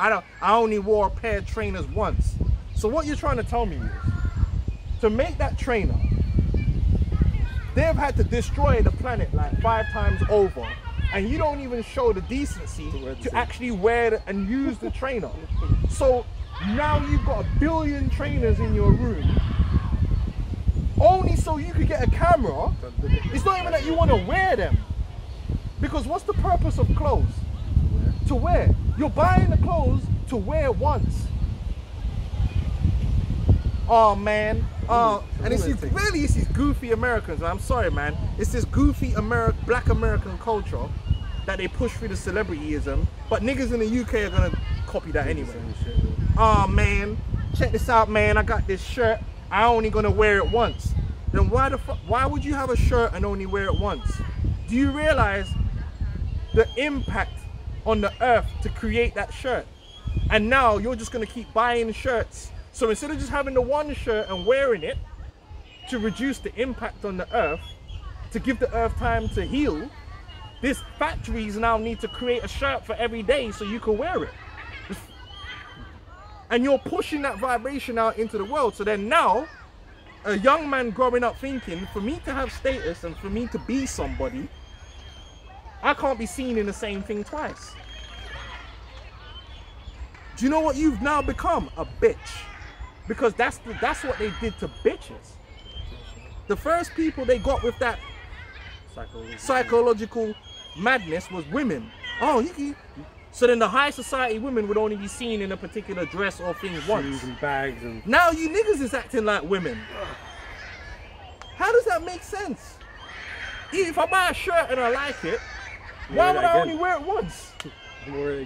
a pair of trainers once. So what you're trying to tell me is, to make that trainer, they've had to destroy the planet like 5 times over, and you don't even show the decency to actually wear and use the trainer. So now you've got a billion trainers in your room, only so you could get a camera. It's not even that you want to wear them, because what's the purpose of clothes? To wear. You're buying the clothes to wear once. Oh man, and it's these goofy Americans. I'm sorry, man. It's this goofy black American culture that they push through the celebrityism, but niggas in the UK are gonna copy that anyway. Oh man, check this out, man. I got this shirt. I only gonna wear it once. Then why would you have a shirt and only wear it once? Do you realize the impact on the earth to create that shirt? And now you're just gonna keep buying shirts. So instead of just having the one shirt and wearing it to reduce the impact on the earth, to give the earth time to heal, these factories now need to create a shirt for every day so you can wear it. And you're pushing that vibration out into the world. So then now, a young man growing up thinking, for me to have status and for me to be somebody, I can't be seen in the same thing twice. Do you know what you've now become? A bitch. Because that's what they did to bitches. The first people they got with that psychological madness was women. Oh, so then the high society women would only be seen in a particular dress or thing once. Shoes and bags and... Now you niggas is acting like women. How does that make sense? If I buy a shirt and I like it, why would I only wear it once?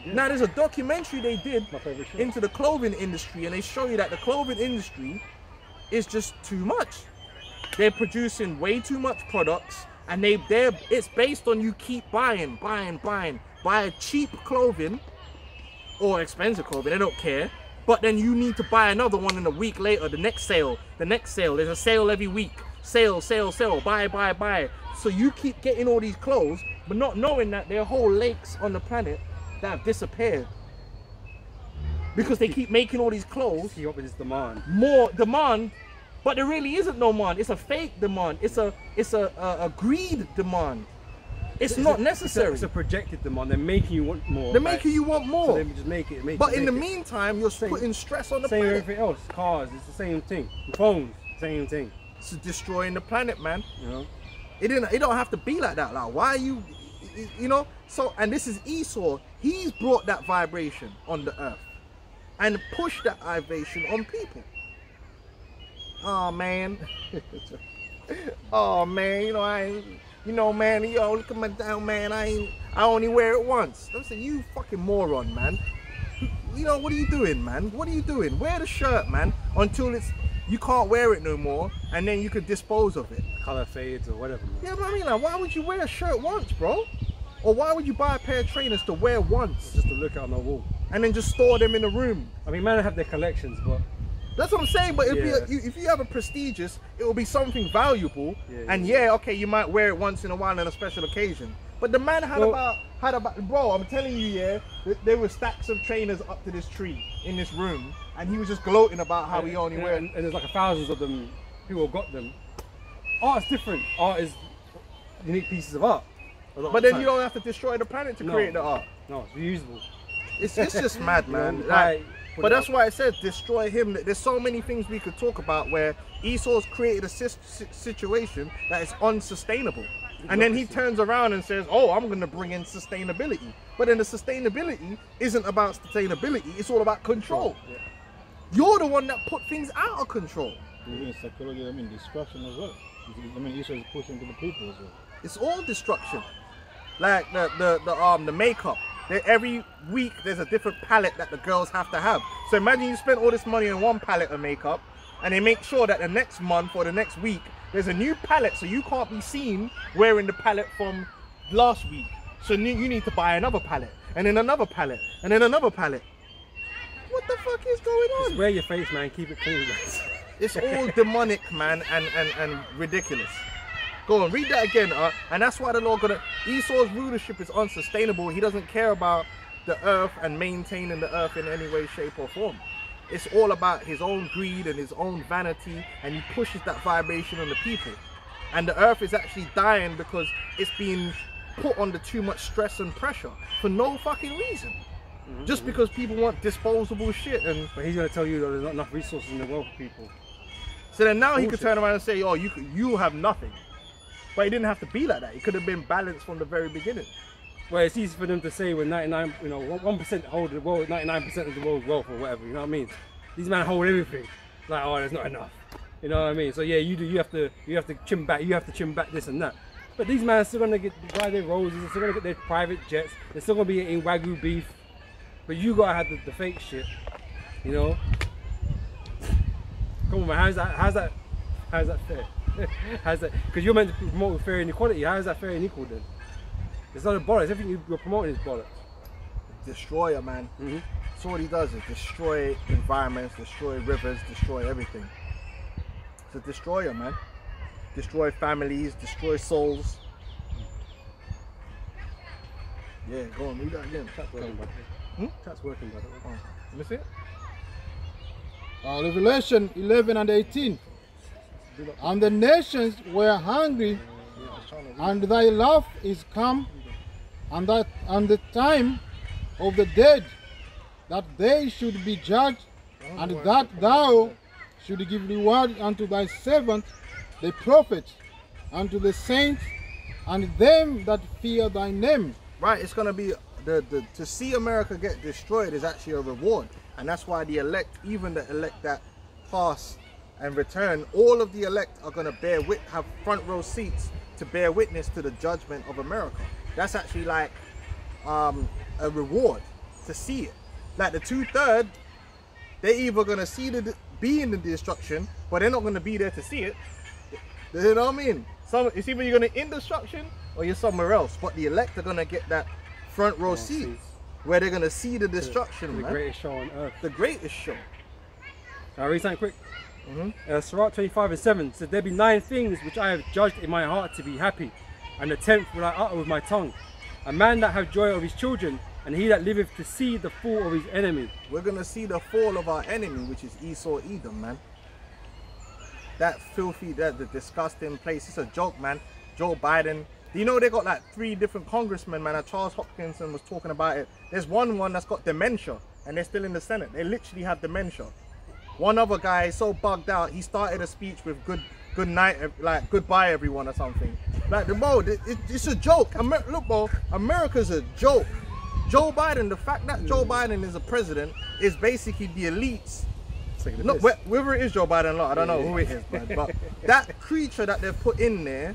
Now there's a documentary they did into the clothing industry, and they show you that the clothing industry is just too much. They're producing way too much products, and it's based on you keep buying. Buy cheap clothing or expensive clothing, they don't care. But then you need to buy another one in a week later, the next sale. There's a sale every week. Sale, buy. So you keep getting all these clothes, but not knowing that there are whole lakes on the planet that have disappeared. Because they keep making all these clothes. Keep up with this demand. More demand, but there really isn't no demand. It's a fake demand. It's a greed demand. It's not necessary. It's a projected demand. They're making you want more. They're making you want more. So they just make it. But in the meantime, you're putting stress on the planet. Same everything else. Cars, it's the same thing. Phones, same thing. It's destroying the planet, man. You know? It don't have to be like that. Like, why are you know? So, and this is Esau. He's brought that vibration on the earth and pushed that vibration on people. Oh man. Oh man, man, look at my down, man. I only wear it once. I said, you fucking moron, man. What are you doing, man? What are you doing? Wear the shirt, man, until you can't wear it no more, and then you could dispose of it. Color fades or whatever. Man. Yeah, but I mean, like, why would you wear a shirt once, bro? Or why would you buy a pair of trainers to wear once? Just to look out on the wall. And then just store them in a room. I mean, man, have their collections, but... That's what I'm saying, but if you have a prestigious, it will be something valuable. Okay, you might wear it once in a while on a special occasion. But the man had about, bro, I'm telling you, there were stacks of trainers up to this tree in this room, and he was just gloating about how he only wear it. And there's like thousands of them, people got them. Art's different. Art is unique pieces of art. But then you don't have to destroy the planet to create the art. No, it's reusable. It's just mad, man. But that's why I said destroy him. There's so many things we could talk about where Esau's created a situation that is unsustainable. And then he turns around and says, oh, I'm going to bring in sustainability. But then the sustainability isn't about sustainability. It's all about control. Yeah. You're the one that put things out of control. Even psychology, I mean, destruction as well. I mean, Esau is pushing to the people as well. It's all destruction. like the makeup. Every week there's a different palette that the girls have to have. So imagine you spend all this money on one palette of makeup, and they make sure that the next month or the next week there's a new palette, so you can't be seen wearing the palette from last week. So you need to buy another palette, and then another palette, and then another palette. What the fuck is going on? Just wear your face, man. Keep it clean, guys. It's all demonic, man, and ridiculous. Go on, read that again, and that's why the Lord gonna. Esau's rulership is unsustainable. He doesn't care about the earth and maintaining the earth in any way, shape, or form. It's all about his own greed and his own vanity, and he pushes that vibration on the people. And the earth is actually dying because it's being put under too much stress and pressure for no fucking reason. Just because people want disposable shit. And But he's gonna tell you that there's not enough resources in the world for people. so then now he could turn around and say, oh, you have nothing. But it didn't have to be like that. It could have been balanced from the very beginning. Well, it's easy for them to say when 99, 1% hold the world, 99% of the world's wealth or whatever. You know what I mean? These men hold everything. Like, oh, there's not enough. You know what I mean? So yeah, you have to trim back. You have to trim back this and that. But these men are still gonna buy their roses. They're still gonna get their private jets. They're still gonna be eating Wagyu beef. But you gotta have the fake shit. You know? Come on, man. How's that fair? How's that? Because you're meant to promote fair and equality. How is that fair and equal then? It's not a bollocks. Everything you're promoting is bollocks. Destroyer, man. That's all he does is destroy environments, destroy rivers, destroy everything. It's a destroyer, man. Destroy families, destroy souls. Yeah, go on, read that again. Chat's working, brother. Chat's working, brother. Let me see it. Revelation 11 and 18. And the nations were hungry, and thy love is come, and the time of the dead, that they should be judged, and that thou should give reward unto thy servants, the prophets, unto the saints, and them that fear thy name. Right, it's gonna be to see America get destroyed is actually a reward, and that's why the elect, even the elect that pass and return, all of the elect are gonna have front row seats to bear witness to the judgment of America. That's actually like a reward to see it. Like the 2/3, they're either gonna see be in the destruction, but they're not gonna be there to see it. You know what I mean? It's either you're gonna in destruction or you're somewhere else. But the elect are gonna get that front row seat where they're gonna see the destruction. The greatest show on earth. The greatest show. I'll read something quick. Sirach 25:7 said, there be 9 things which I have judged in my heart to be happy, and the 10th will I utter with my tongue. A man that have joy of his children, and he that liveth to see the fall of his enemy. We're gonna see the fall of our enemy, which is Esau Edom, man. That filthy, the disgusting place. It's a joke, man. Joe Biden. Do you know they got like 3 different congressmen, man? Charles Hopkinson was talking about it. There's one that's got dementia, and they're still in the Senate. They literally have dementia. One other guy is so bugged out, he started a speech with good night, like goodbye everyone or something. Like it's a joke. Look, bro, America's a joke. Joe Biden, the fact that Joe Biden is a president is basically the elites. Look, whether it is Joe Biden or not, I don't know who it is, but that creature that they've put in there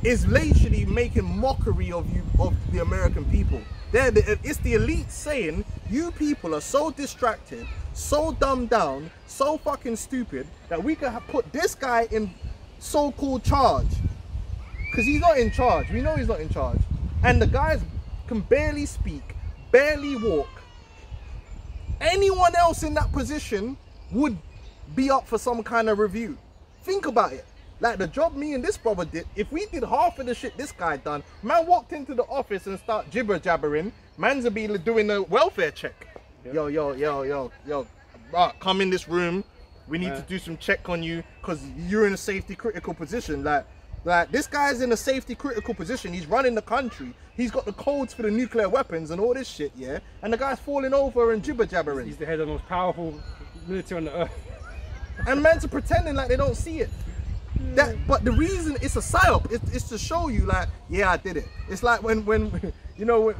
is literally making mockery of the American people. It's the elite saying, you people are so distracted, so dumbed down, so fucking stupid that we could put this guy in so-called charge. Because he's not in charge. We know he's not in charge. And the guys can barely speak, barely walk. Anyone else in that position would be up for some kind of review. Think about it. Like the job me and this brother did, if we did half of the shit this guy done, man walked into the office and start jibber jabbering, man's a be doing a welfare check. Yep. Yo, come in this room. We need to do some check on you because you're in a safety critical position. Like this guy's in a safety critical position. He's running the country. He's got the codes for the nuclear weapons and all this shit, yeah? And the guy's falling over and jibber jabbering. He's the head of the most powerful military on the earth. And man's are pretending like they don't see it. But the reason it's a psyop, it's to show you like, yeah, I did it. It's like when you know,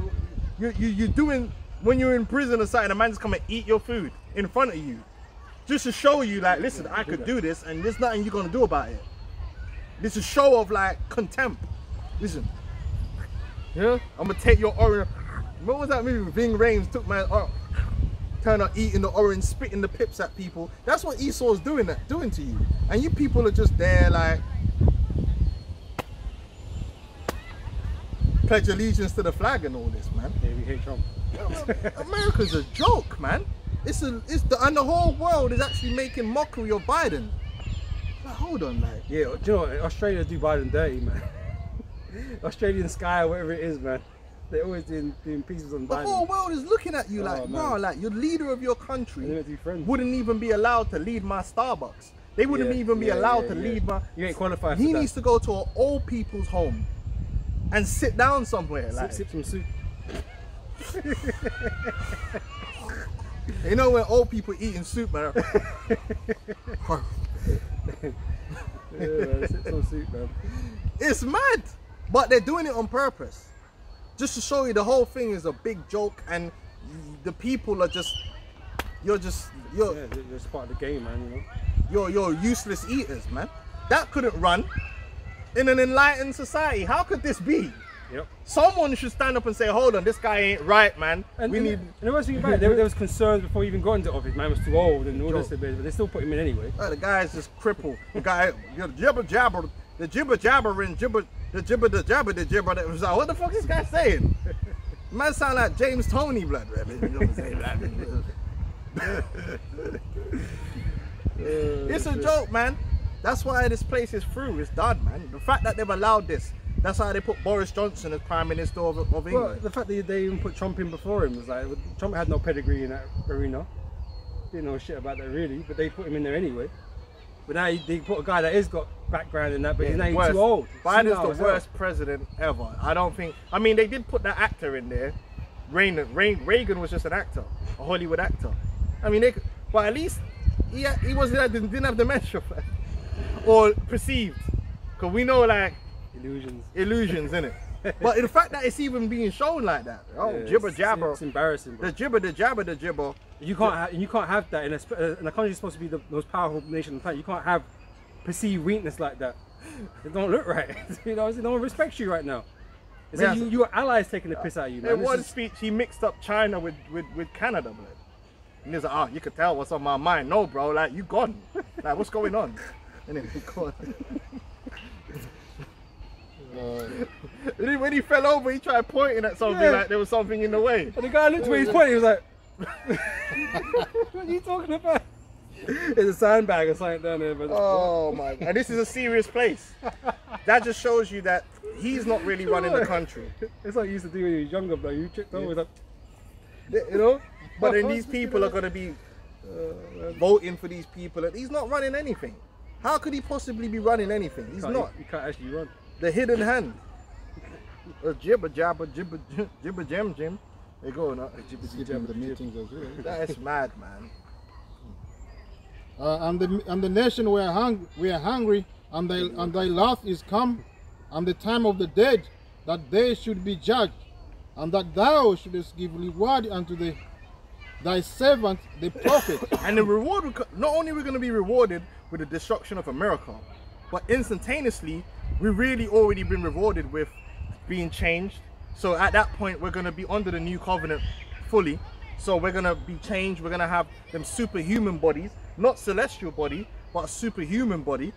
you're doing, when you're in prison or something, a man just come and eat your food in front of you. Just to show you like, listen, I could do this and there's nothing you're gonna do about it. This is a show of like contempt. Listen. Yeah, I'm gonna take your orange. What was that movie? Ving Rhames took my turn up eating the orange, spitting the pips at people. That's what Esau's doing to you. And you people are just there like pledge allegiance to the flag and all this, man. Yeah, we hate Trump. America's a joke, man. And the whole world is actually making mockery of Biden. Like, hold on, like. Yeah, do you know what? Australia do Biden dirty, man. Australian Sky, whatever it is, man. They're always doing pieces on The Biden. whole world is looking at you Oh, like, man. wow, like your leader of your They're country meant to be friends. wouldn't even be allowed to lead my Starbucks. They wouldn't Yeah, even be yeah, allowed yeah, to yeah. lead my. You ain't qualified for He that. needs to go to an old people's home and sit down somewhere. Like, Sip some soup. you know when old people eating soup, man. Yeah, man, sip some soup, man. It's mad, but they're doing it on purpose, just to show you the whole thing is a big joke, and the people are just, you're Yeah, they're just part of the game, man. You know. you're useless eaters, man. That couldn't run in an enlightened society. How could this be? Yep. Someone should stand up and say, hold on, this guy ain't right, man. And We need. And the worst thing about it, there was concerns before he even got into office. Man was too old and all this, but they still put him in anyway. The guy's just crippled. The guy, the jibber jabbering, the jibber the jibber. That was like, what the fuck is this guy saying? Man sound like James Toney blood, man. It's a joke, man. That's why this place is through. It's done, man. The fact that they've allowed this, that's why they put Boris Johnson as Prime Minister of Well, England. the fact that they even put Trump in before him was like, Trump had no pedigree in that arena. Didn't know shit about that really, but they put him in there anyway. But now they put a guy that has got background in that, but he's now Worst. too old. Biden's Senile the as hell. worst president ever. I don't think. I mean, they did put that actor in there. Reagan was just an actor, a Hollywood actor. I mean, but at least he didn't have dementia, or perceived, because we know like illusions, innit? But the fact that it's even being shown like that, jibber jabber, It's embarrassing, bro. the jibber. You can't have that in a country supposed to be the most powerful nation on the planet. You can't have perceived weakness like that. It don't look right. You know, no one respects you right now. It's like your allies taking the piss out of you, man. In one speech, he mixed up China with Canada, blood. And he's like, oh, you could tell what's on my mind. No, bro, like, you gone. Like, what's going on? And then he gone. When he fell over, he tried pointing at something like there was something in the way. And the guy looked where he's pointing, he was like, what are you talking about? There's a sandbag or something down there. But Oh my God. And this is a serious place. That just shows you that he's not really running the country. It's like you used to do when you was younger, bro. You tripped over like, You know? But then these people are going to be voting for these people. And he's not running anything. How could he possibly be running anything? He's not. You can't actually run. The hidden hand. Jibber jabber, jibber jam jim. They go now. Skipping the meetings as well. That's mad, man. And the nation were hungry, and thy wrath is come, and the time of the dead, that they should be judged, and that thou shouldest give reward unto thy servant the prophet. And the reward, not only are we going to be rewarded with the destruction of America, but instantaneously, we've really already been rewarded with being changed. So at that point, we're going to be under the new covenant fully. So we're going to be changed. We're going to have them superhuman bodies, not celestial body, but a superhuman body,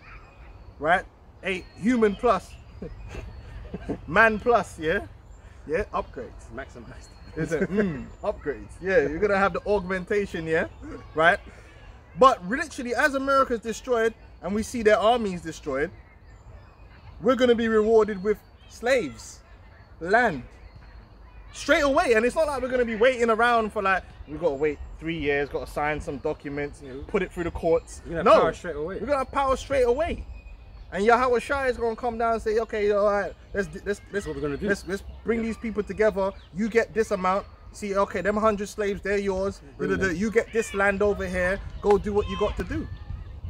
right? A human plus, man plus, yeah? Yeah, upgrades. Maximized. Is it? Upgrades. Yeah, you're going to have the augmentation, yeah? Right? But literally, as America's destroyed and we see their armies destroyed, we're going to be rewarded with slaves, land, straight away. And it's not like we're going to be waiting around for like, we've got to wait 3 years, got to sign some documents, put it through the courts. We're gonna have power straight away. We're going to have power straight away. And Yahweh Shai is going to come down and say, okay, all right, let's what we're gonna do. Let's bring these people together. You get this amount. See, okay, them 100 slaves, they're yours. You get this land over here. Go do what you got to do.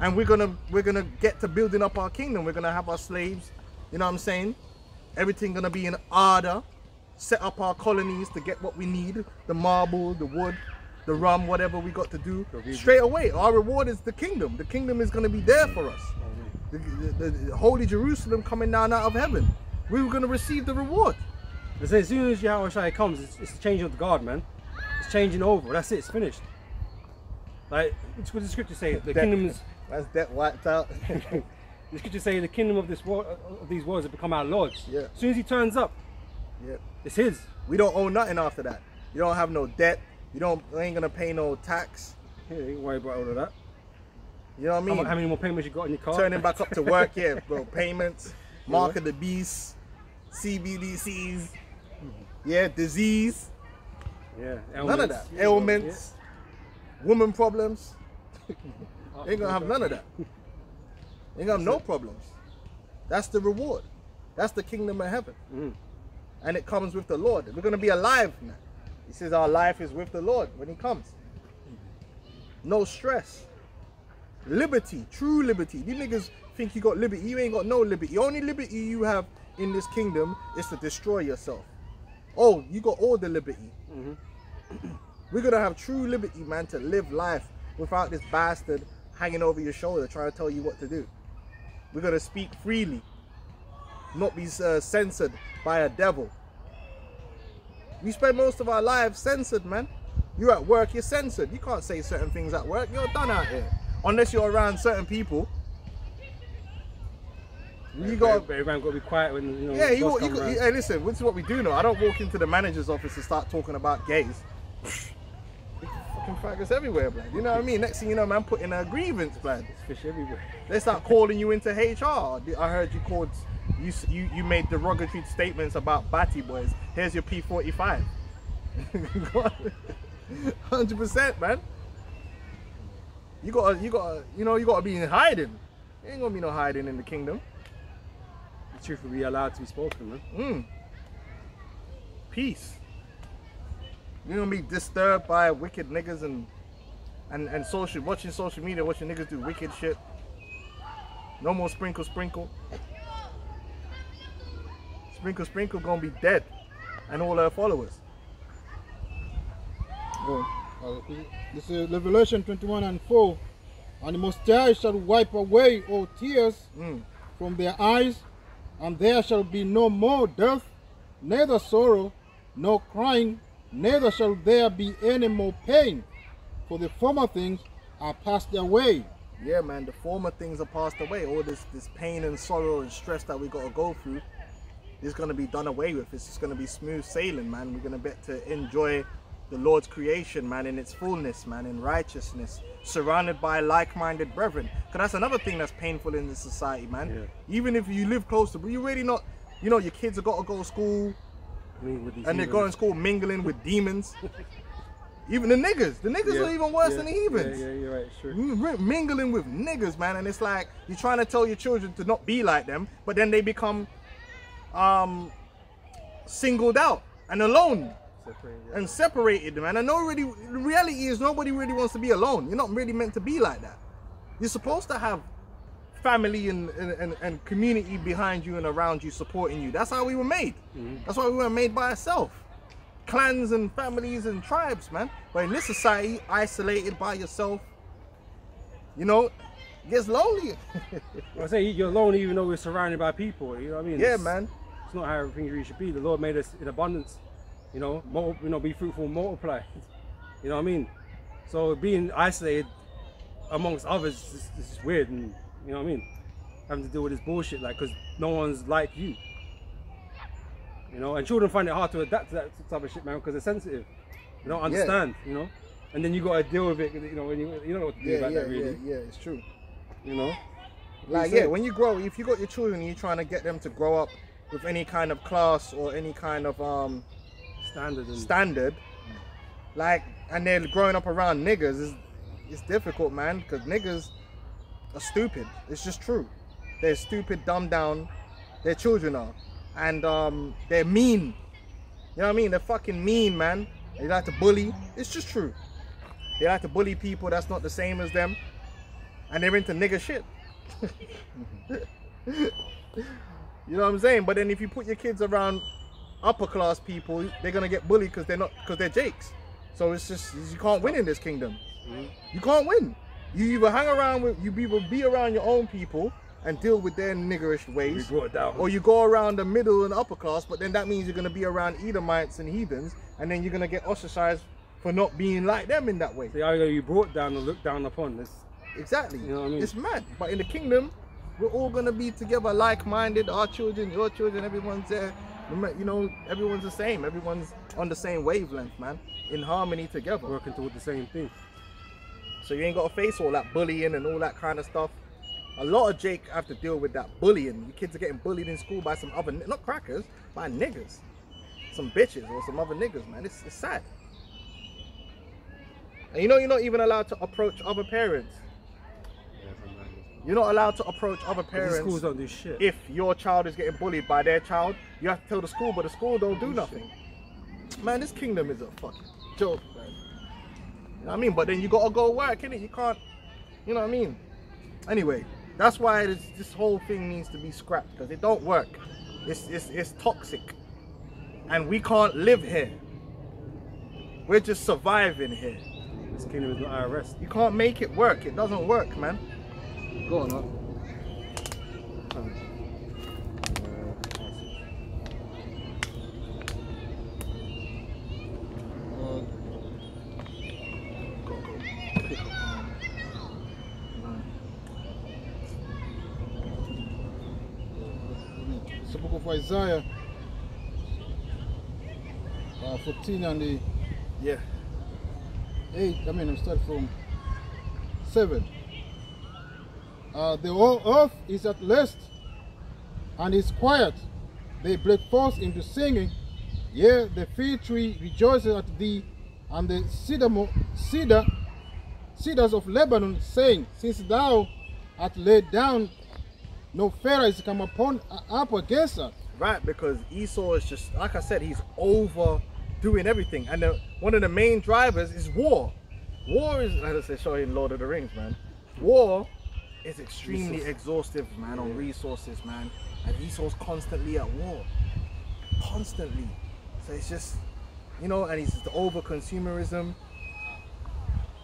And we're gonna get to building up our kingdom. We're gonna have our slaves. You know what I'm saying? Everything gonna be in order. Set up our colonies to get what we need: the marble, the wood, the rum, whatever we got to do. Straight away, our reward is the kingdom. The kingdom is gonna be there for us. The holy Jerusalem coming down out of heaven. We were gonna receive the reward. They say as soon as Yahweh Shai comes, it's the changing of the guard, man. It's changing over. That's it. It's finished. Like, what does the scripture say? The kingdoms. That's debt wiped out. The scripture say the kingdom of this world, of these worlds, have become our lords. Yeah. As soon as he turns up, Yeah. it's his. We don't owe nothing after that. You don't have no debt. You ain't gonna pay no tax. Yeah, you ain't worry about all of that. You know what I mean? How many more payments you got in your car? Turning back up to work, yeah, bro. Payments, mark of the beast, CBDCs, yeah, disease, Yeah. none of that. Yeah, Ailments, woman problems. Ain't gonna have none of that. Ain't gonna have no problems. That's the reward. That's the kingdom of heaven. And it comes with the Lord. We're gonna be alive now. He says our life is with the Lord when he comes. No stress. Liberty, true liberty. These niggas think you got liberty. You ain't got no liberty. The only liberty you have in this kingdom is to destroy yourself. Oh, you got all the liberty. We're gonna have true liberty, man, to live life without this bastard hanging over your shoulder trying to tell you what to do. We're gonna speak freely, not be censored by a devil. We spend most of our lives censored, man. You're at work, you're censored. You can't say certain things at work. You're done out here. Unless you're around certain people. You got everyone got to be quiet when you know. yeah, boss come around. hey, listen, this is what we do now. I don't walk into the manager's office and start talking about gays. Fucking faggots everywhere, man. You know what I mean? Next thing you know, man, putting a grievance, man. There's fish everywhere. They start calling you into HR. I heard you called, you made derogatory statements about batty boys. Here's your P45. 100%, man. You gotta be in hiding. There ain't gonna be no hiding in the kingdom. The truth will be allowed to be spoken, man. Peace. You're gonna be disturbed by wicked niggas and watching social media, watching niggas do wicked shit. No more sprinkle. Sprinkle gonna be dead, and all her followers. This is Revelation 21:4. And the Most High shall wipe away all tears from their eyes, and there shall be no more death, neither sorrow, nor crying, neither shall there be any more pain, for the former things are passed away. Yeah, man, the former things are passed away. All this pain and sorrow and stress that we gotta go through is gonna be done away with. It's just gonna be smooth sailing, man. We're gonna get to enjoy the Lord's creation, man, in its fullness, man, in righteousness, surrounded by like-minded brethren. Because that's another thing that's painful in this society, man. Yeah. Even if you live close to, but you really not, you know, your kids have got to go to school, and they're going to school mingling with demons. Even the niggas are even worse than the heathens. Yeah, you're right, sure. Mingling with niggas, man, and it's like you're trying to tell your children to not be like them, but then they become singled out and alone. And separated, man. And the reality is nobody really wants to be alone. You're not really meant to be like that. You're supposed to have family and community behind you and around you supporting you. That's how we were made. That's why we were made by ourselves. Clans and families and tribes, man. But in this society, isolated by yourself, you know, it gets lonely. I say you're alone even though we're surrounded by people. You know what I mean? Yeah, man. It's not how everything really should be. The Lord made us in abundance. You know, be fruitful, multiply. You know what I mean? So being isolated amongst others is just weird, and you know what I mean? Having to deal with this bullshit, like, because no one's like you. You know, and children find it hard to adapt to that type of shit, man, because they're sensitive. They don't understand, you know. And then you got to deal with it, you know, when you don't know what to do about that, really. Yeah, it's true. You know, like when you grow, if you got your children, and you're trying to get them to grow up with any kind of class or any kind of standard, like, and they're growing up around niggas, it's difficult, man, because niggas are stupid. It's just true. They're stupid, dumbed down. Their children are, and they're mean. You know what I mean? They're fucking mean, man. They like to bully. It's just true. They like to bully people that's not the same as them, and they're into nigga shit. You know what I'm saying? But then if you put your kids around upper class people, they're gonna get bullied because they're jakes. So it's just, you can't win in this kingdom. You can't win. You either hang around with, you either be around your own people, and deal with their niggerish We ways, brought it down. or you go around the middle and upper class, but then that means you're going to be around Edomites and heathens, and then you're going to get ostracized for not being like them in that way. So either you brought down or looked down upon. This. Exactly. You know what I mean? It's mad. But in the kingdom, we're all going to be together, like-minded. Our children, your children, everyone's there. You know, everyone's the same. Everyone's on the same wavelength, man. In harmony together. Working toward the same thing. So you ain't got to face all that bullying and all that kind of stuff. A lot of Jake have to deal with that bullying. The kids are getting bullied in school by some other, not crackers, by niggas. Some bitches or some other niggas, man. It's sad. And you know you're not even allowed to approach other parents. You're not allowed to approach other These parents. schools don't do shit. If your child is getting bullied by their child, you have to tell the school, but the school don't do nothing. Man, this kingdom is a fucking joke, man. You know what I mean? But then you gotta go work, innit? You can't, you know what I mean? Anyway, that's why this whole thing needs to be scrapped, because it don't work. It's toxic. And we can't live here. We're just surviving here. This kingdom is not IRS. You can't make it work. It doesn't work, man. Go on, man. It's the book of Isaiah 14 and the Yeah. 8. I mean, I'm starting from 7. The whole earth is at rest and is quiet. They break forth into singing. Yea, the fig tree rejoices at thee, and the cedars of Lebanon, saying, since thou art laid down, no Pharaoh is come up against us. Right, because Esau is just, like I said, he's overdoing everything. And one of the main drivers is war. War is, like I said, show you in Lord of the Rings, man. War is extremely exhaustive, man, on resources, man. And Esau's constantly at war. Constantly. So it's just, you know, and it's the over-consumerism.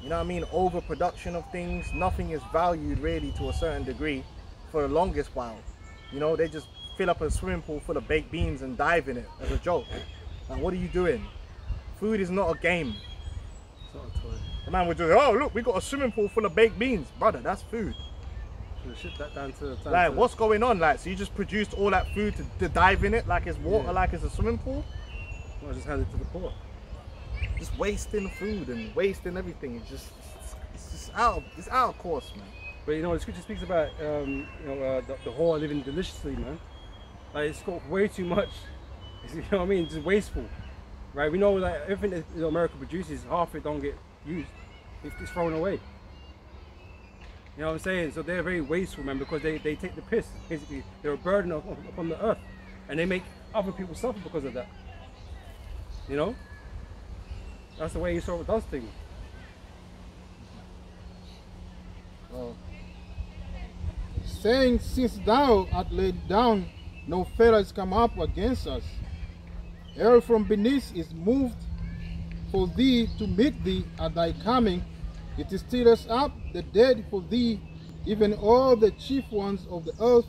You know what I mean? Overproduction of things. Nothing is valued really to a certain degree for the longest while. You know, they just fill up a swimming pool full of baked beans and dive in it as a joke. Like, what are you doing? Food is not a game. It's not a toy. The man would just, oh look, we got a swimming pool full of baked beans. Brother, that's food. So ship that down to Like, what's going on? Like, so you just produced all that food to dive in it like it's water, Yeah. like it's a swimming pool? Well, just hand it to the poor. Just wasting food and wasting everything. It's just out of course, man. But you know, the scripture speaks about the whore living deliciously, man. Like, it's got way too much. You know what I mean? Just wasteful, right? We know like everything that America produces, half it don't get used. It's thrown away. You know what I'm saying? So they're very wasteful, man, because they take the piss. Basically, they're a burden upon the earth, and they make other people suffer because of that. You know? That's the way he sort of does things. Saying, since thou art laid down, no Pharaoh is come up against us. Hell from beneath is moved for thee to meet thee at thy coming. It stirreth up the dead for thee, even all the chief ones of the earth.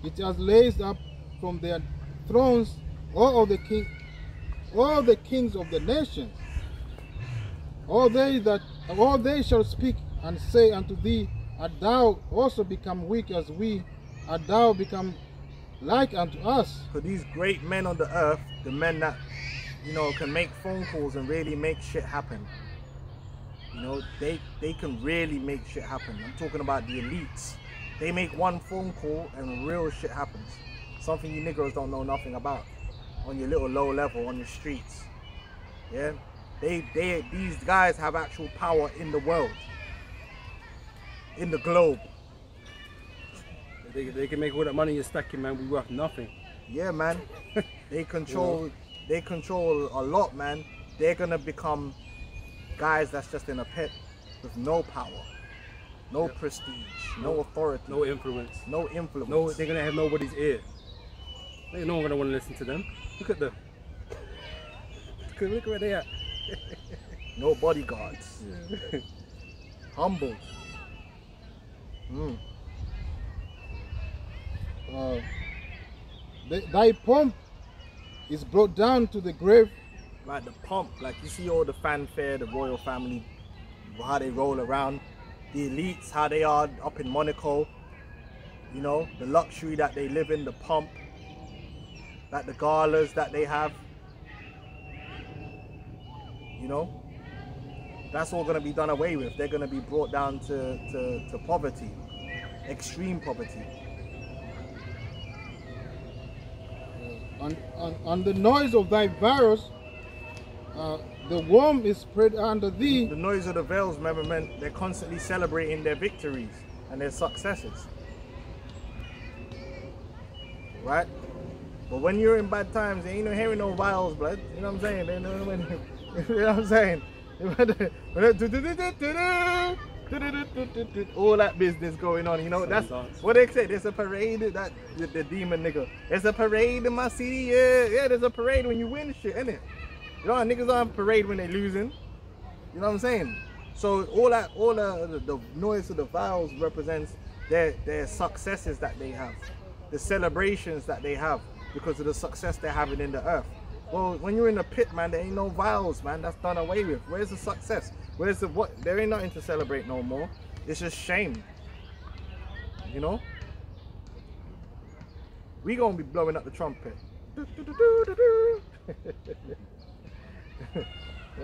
It has raised up from their thrones all the kings of the nations. All they shall speak and say unto thee, art thou also become weak as we? Art thou become like unto us? For these great men on the earth, the men that, you know, can make phone calls and really make shit happen. You know, they can really make shit happen. I'm talking about the elites. They make one phone call and real shit happens. Something you niggers don't know nothing about. On your little low level, on your streets. Yeah? These guys have actual power in the world. In the globe. They can make all that money you're stacking, man. We worth nothing. Yeah, man. They control a lot, man. They're gonna become guys that's just in a pit with no power, no prestige, no authority, No influence. no influence. No, they're gonna have nobody's ear. They're no one gonna want to listen to them. Look at them. Look where they at. No bodyguards. Humble. thy pomp is brought down to the grave. Like the pomp, like you see all the fanfare, the royal family, how they roll around, the elites, how they are up in Monaco, you know, the luxury that they live in, the pomp, like the galas that they have, you know, that's all going to be done away with. They're going to be brought down to poverty, extreme poverty. On the noise of thy virus, the worm is spread under thee. The noise of the veils, remember, man, they're constantly celebrating their victories and their successes. Right? But when you're in bad times, you ain't no hearing no vials, blood. You know what I'm saying? You know what I'm saying? All that business going on, you know. That's what they say. There's a parade, that the demon nigga. There's a parade in my city, yeah. There's a parade when you win shit, innit? You know, niggas aren't parade when they losing. You know what I'm saying? So all the noise of the vials represents their successes that they have, the celebrations that they have because of the success they're having in the earth. Well, when you're in the pit, man, there ain't no vials, man. That's done away with. Where's the success? Where's the what? There ain't nothing to celebrate no more. It's just shame. You know? We gonna be blowing up the trumpet. You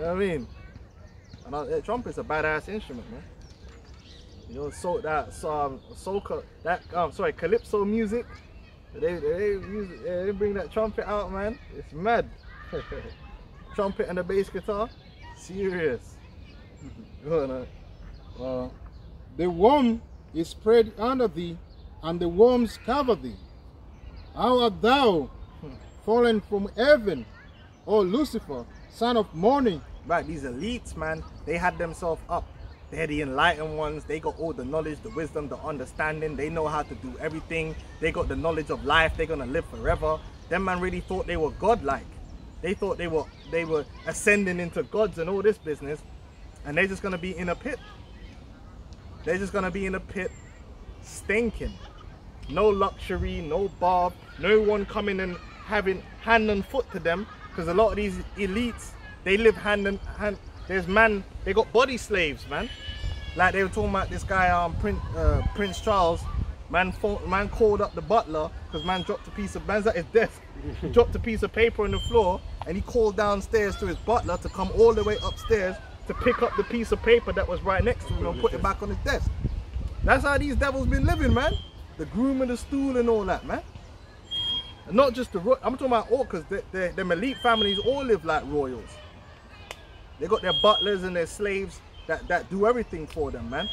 know what I mean? And the trumpet's a badass instrument, man. You know, so that soca, that calypso music. They bring that trumpet out, man. It's mad. Trumpet and the bass guitar, serious. The worm is spread under thee, and the worms cover thee. How art thou fallen from heaven, O Lucifer, son of morning? Right, these elites, man, they had themselves up. They're the enlightened ones. They got all the knowledge, the wisdom, the understanding. They know how to do everything. They got the knowledge of life. They're gonna live forever. Them man really thought they were godlike. They thought they were ascending into gods and all this business, and they're just gonna be in a pit. They're just gonna be in a pit, stinking. No luxury, no bath, no one coming and having hand and foot to them, because a lot of these elites, they live hand in hand. They got body slaves, man. Like they were talking about this guy, Prince Charles. Man called up the butler because man dropped a piece of, man's at his desk. He dropped a piece of paper on the floor, and he called downstairs to his butler to come all the way upstairs to pick up the piece of paper that was right next to him and put it back on his desk. That's how these devils been living, man. The groom and the stool and all that, man. And not just the I'm talking about all, because them elite families all live like royals. They got their butlers and their slaves that do everything for them, man.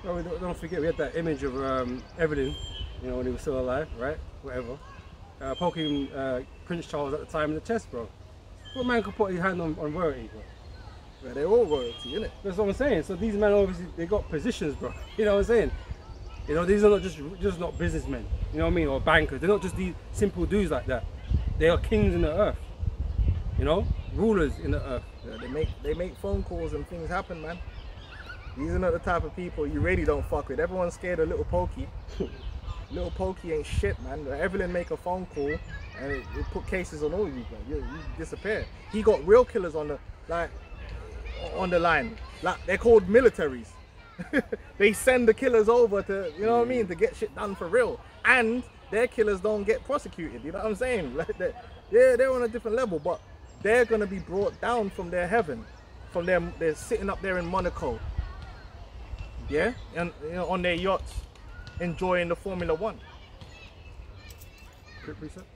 No, don't forget, we had that image of Evelyn, you know, when he was still alive, right? Whatever. Poking Prince Charles at the time in the chest, bro. What man could put his hand on royalty, bro? Yeah, they're all royalty, innit? That's what I'm saying. So these men obviously, they got positions, bro. You know what I'm saying? You know, these are not just not businessmen, you know what I mean, or bankers. They're not just these simple dudes like that. They are kings in the earth, you know, rulers in the earth. Yeah, they make phone calls and things happen, man. These are not the type of people you really don't fuck with. Everyone's scared of Little Pokey. Little Pokey ain't shit, man. Evelyn make a phone call and it put cases on all of you, man. You disappear. He got real killers on the line. Like they're called militaries. They send the killers over to, you know what I mean, to get shit done for real. And their killers don't get prosecuted. You know what I'm saying? Like they're on a different level, but they're gonna be brought down from their heaven, from them. They're sitting up there in Monaco, yeah, and you know, on their yachts, enjoying the Formula 1. Quick precept.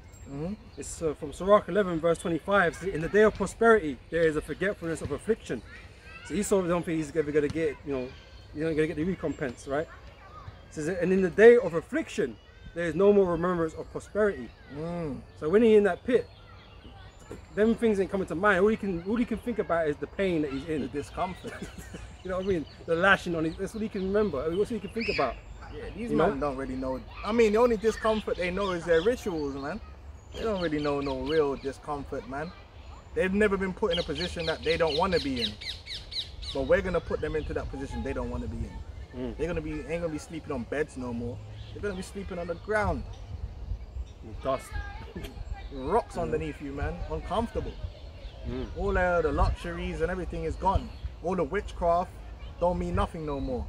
It's from Sirach 11 verse 25. In the day of prosperity, there is a forgetfulness of affliction. So Esau don't think he's ever gonna get, you know, you're not gonna get the recompense, right? It says, and in the day of affliction, there is no more remembrance of prosperity. So when he's in that pit, them things ain't coming to mind. All he can think about is the pain that he's in, The discomfort. you know what I mean? The lashing on it. That's what he can remember. What's he can think about? Yeah, these men don't really know. I mean, the only discomfort they know is their rituals, man. They don't really know no real discomfort, man. They've never been put in a position that they don't want to be in. But we're gonna put them into that position they don't want to be in. They're ain't gonna be sleeping on beds no more. They're gonna be sleeping on the ground. Dust. Rocks underneath you, man. Uncomfortable. Mm. All the luxuries and everything is gone. All the witchcraft don't mean nothing no more.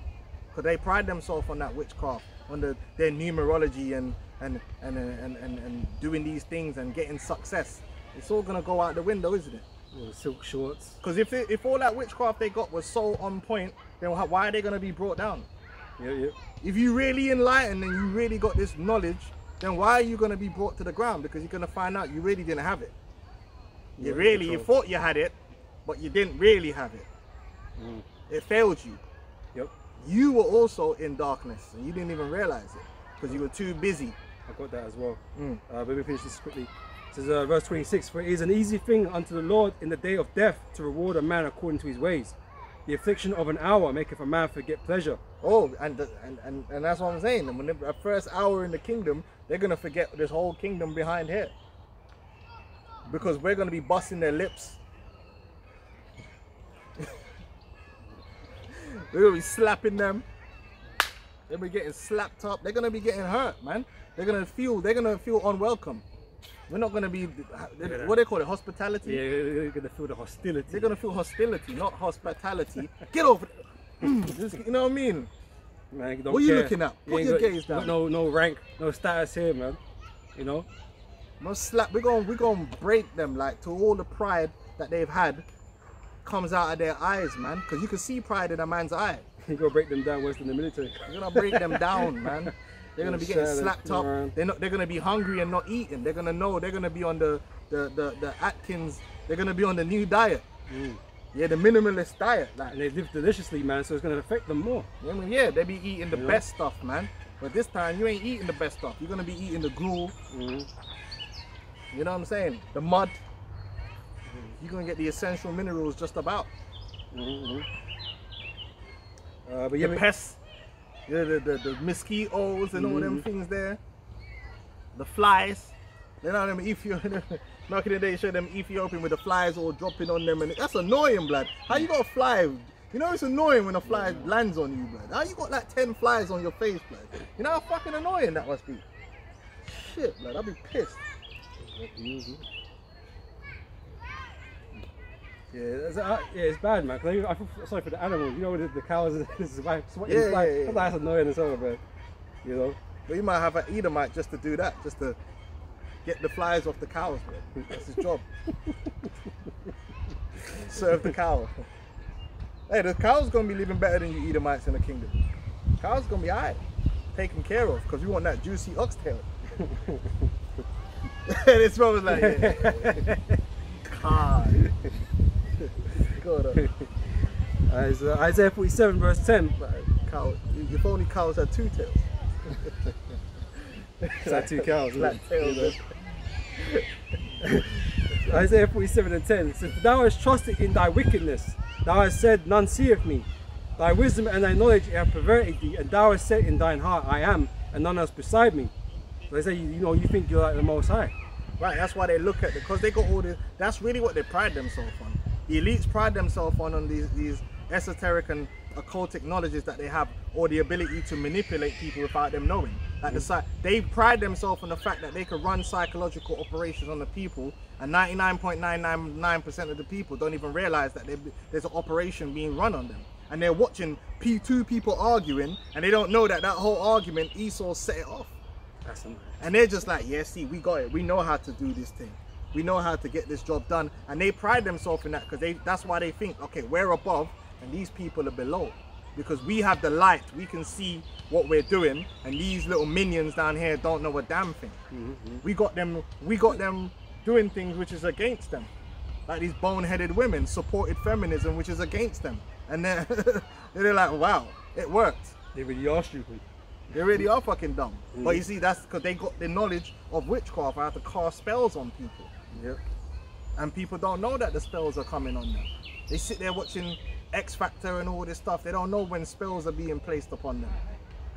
Because they pride themselves on that witchcraft, on their numerology and doing these things and getting success. It's all gonna go out the window, isn't it? All the silk shorts. Because if all that witchcraft they got was so on point, then why are they gonna be brought down? Yeah. If you really enlightened and you really got this knowledge, then why are you gonna be brought to the ground? Because you're gonna find out you really didn't have it. You thought you had it, but you didn't really have it. Mm. It failed you. Yep. You were also in darkness and you didn't even realize it because you were too busy. I got that as well. Mm. Let me finish this quickly. It says verse 26, for it is an easy thing unto the Lord in the day of death to reward a man according to his ways. The affliction of an hour maketh a man forget pleasure. Oh, and that's what I'm saying. And when the first hour in the kingdom, they're gonna forget this whole kingdom behind here, because we're gonna be busting their lips. We're gonna be slapping them. They're gonna be getting slapped up. They're gonna be getting hurt, man. They're gonna feel unwelcome. We're not gonna be what they call it, hospitality. Yeah, you're gonna feel the hostility. They're gonna feel hostility, not hospitality. Get over it. You know what I mean? Man, you don't What are you care. looking at? You Put ain't your got- gaze down. No rank, no status here, man. You know? No slap. We're gonna break them, like, to all the pride that they've had comes out of their eyes, man. Because you can see pride in a man's eye. You gotta break them down worse than the military. You're gonna break them down, man. They're gonna be getting Share them slapped up. around. They're gonna be hungry and not eating. They're gonna know. They're gonna be on the Atkins. They're gonna be on the new diet. Mm. Yeah, the minimalist diet. Like, And they live deliciously, man, so it's gonna affect them more. I mean, yeah, they be eating the Yeah. best stuff, man. But this time you ain't eating the best stuff. You're gonna be eating the gruel. Mm. You know what I'm saying? The mud. You're gonna get the essential minerals just about. Mm-hmm. But yeah, The pests, the mosquitoes and all them things there. The flies. You know them Ethiopian. Back in the day, show them Ethiopian with the flies all dropping on them, and that's annoying, blood. How you got a fly? You know it's annoying when a fly lands on you, blood. How you got like 10 flies on your face, blood? You know how fucking annoying that must be. Shit, blood. I'll be pissed. Yeah, it's bad, man. 'Cause I feel sorry for the animals. You know, the cows, this is why sweating. Yeah, Like, yeah. that's annoying as well, man. You know, But you might have an Edomite just to do that, just to get the flies off the cows, man. That's his job. Serve the cow. Hey, the cow's gonna be living better than you Edomites in the kingdom. Cow's gonna be alright, taken care of, because we want that juicy oxtail. This one was like, yeah. God. God. it's, Isaiah 47 verse 10. Cow. If only cows had two tails. It's like two cows. Black isn't it? tails. Isaiah 47 and 10 says, thou hast trusted in thy wickedness. Thou hast said, none seeth me. Thy wisdom and thy knowledge have perverted thee, and thou hast said in thine heart, I am, and none else beside me. So they say, you think you're like the Most High. Right, that's why they look at it, because they got all this. That's really what they pride themselves on. The elites pride themselves on these esoteric and occultic knowledges that they have, or the ability to manipulate people without them knowing. Like they pride themselves on the fact that they can run psychological operations on the people, and 99.999% of the people don't even realize that there's an operation being run on them. And they're watching two people arguing, and they don't know that whole argument, Esau set it off. That's annoying. And they're just like, yeah, see, we got it. We know how to do this thing. We know how to get this job done. And they pride themselves in that, because that's why they think, okay, we're above and these people are below. Because we have the light, we can see what we're doing, and these little minions down here don't know a damn thing. We got them doing things which is against them. Like these boneheaded women supported feminism, which is against them. And they're like, wow, it worked. They really are stupid. They really are fucking dumb. But you see, that's because they got the knowledge of witchcraft, how to cast spells on people. Yep. And people don't know that the spells are coming on them. They sit there watching X Factor and all this stuff. They don't know when spells are being placed upon them,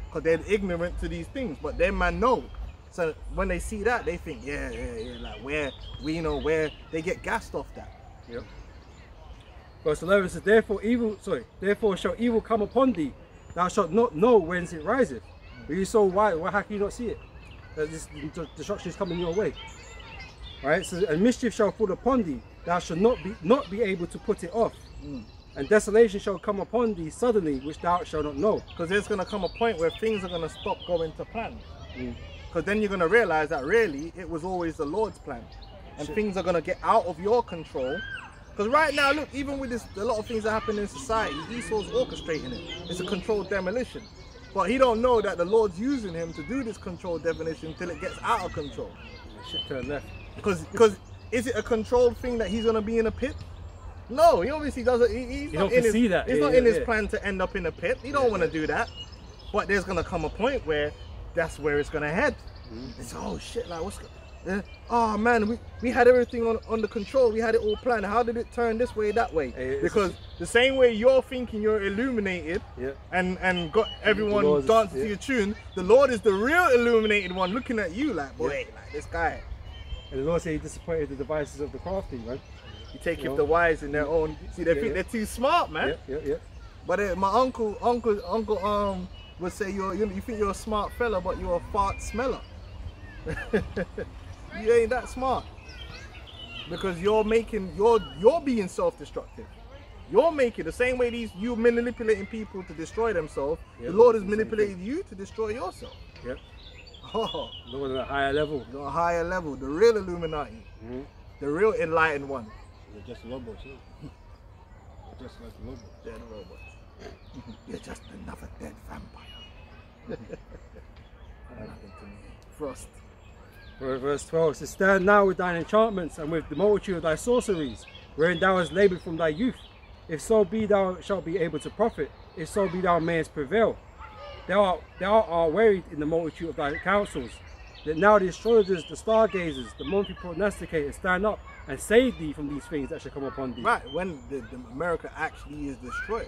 because they're ignorant to these things. But them man know. So when they see that, they think, yeah, like where they get gassed off that. Yep. Verse 11 says, therefore shall evil come upon thee. Thou shalt not know whence it riseth. But you so wise, why can you not see it? that this destruction is coming your way. Right? So, and mischief shall fall upon thee, thou shalt not be able to put it off. And desolation shall come upon thee suddenly, which thou shalt not know. Because there's going to come a point where things are going to stop going to plan. Because then you're going to realize that really it was always the Lord's plan. And things are going to get out of your control. Because right now, look, even with this, a lot of things that happen in society, Esau's orchestrating it. It's a controlled demolition. But he don't know that the Lord's using him to do this controlled demolition until it gets out of control. Shit turn left. Because is it a controlled thing that he's going to be in a pit? No, he obviously doesn't. He's not in his, it's not in his plan to end up in a pit. He don't want to do that. But there's going to come a point where that's where it's going to head. It's, oh shit, like what's oh man, we had everything under control. We had it all planned. How did it turn this way, that way? Because the same way you're thinking you're illuminated and got everyone dancing to your tune, the Lord is the real illuminated one looking at you like, boy, like this guy. And the Lord said he disappointed the devices of the crafty, man. You take the wise in their own. See, they think they're too smart, man. But my uncle would say you think you're a smart fella, but you're a fart smeller. You ain't that smart, because you're being self-destructive. You're making the same way you manipulating people to destroy themselves. The Lord is manipulating you to destroy yourself. Oh, Lord on a higher level. On a higher level, the real Illuminati, the real enlightened one. You're just robots, yeah. You're just like robots. Dead robots. You're just another dead vampire. Nothing to me. Frost. Verse 12 says, stand now with thine enchantments and with the multitude of thy sorceries, wherein thou hast laboured from thy youth. If so be thou shalt be able to profit, if so be thou mayest prevail. Thou art wearied in the multitude of thy counsels. That now the astrologers, the stargazers, the monthly prognosticators stand up and save thee from these things that shall come upon thee. Right, when the America actually is destroyed.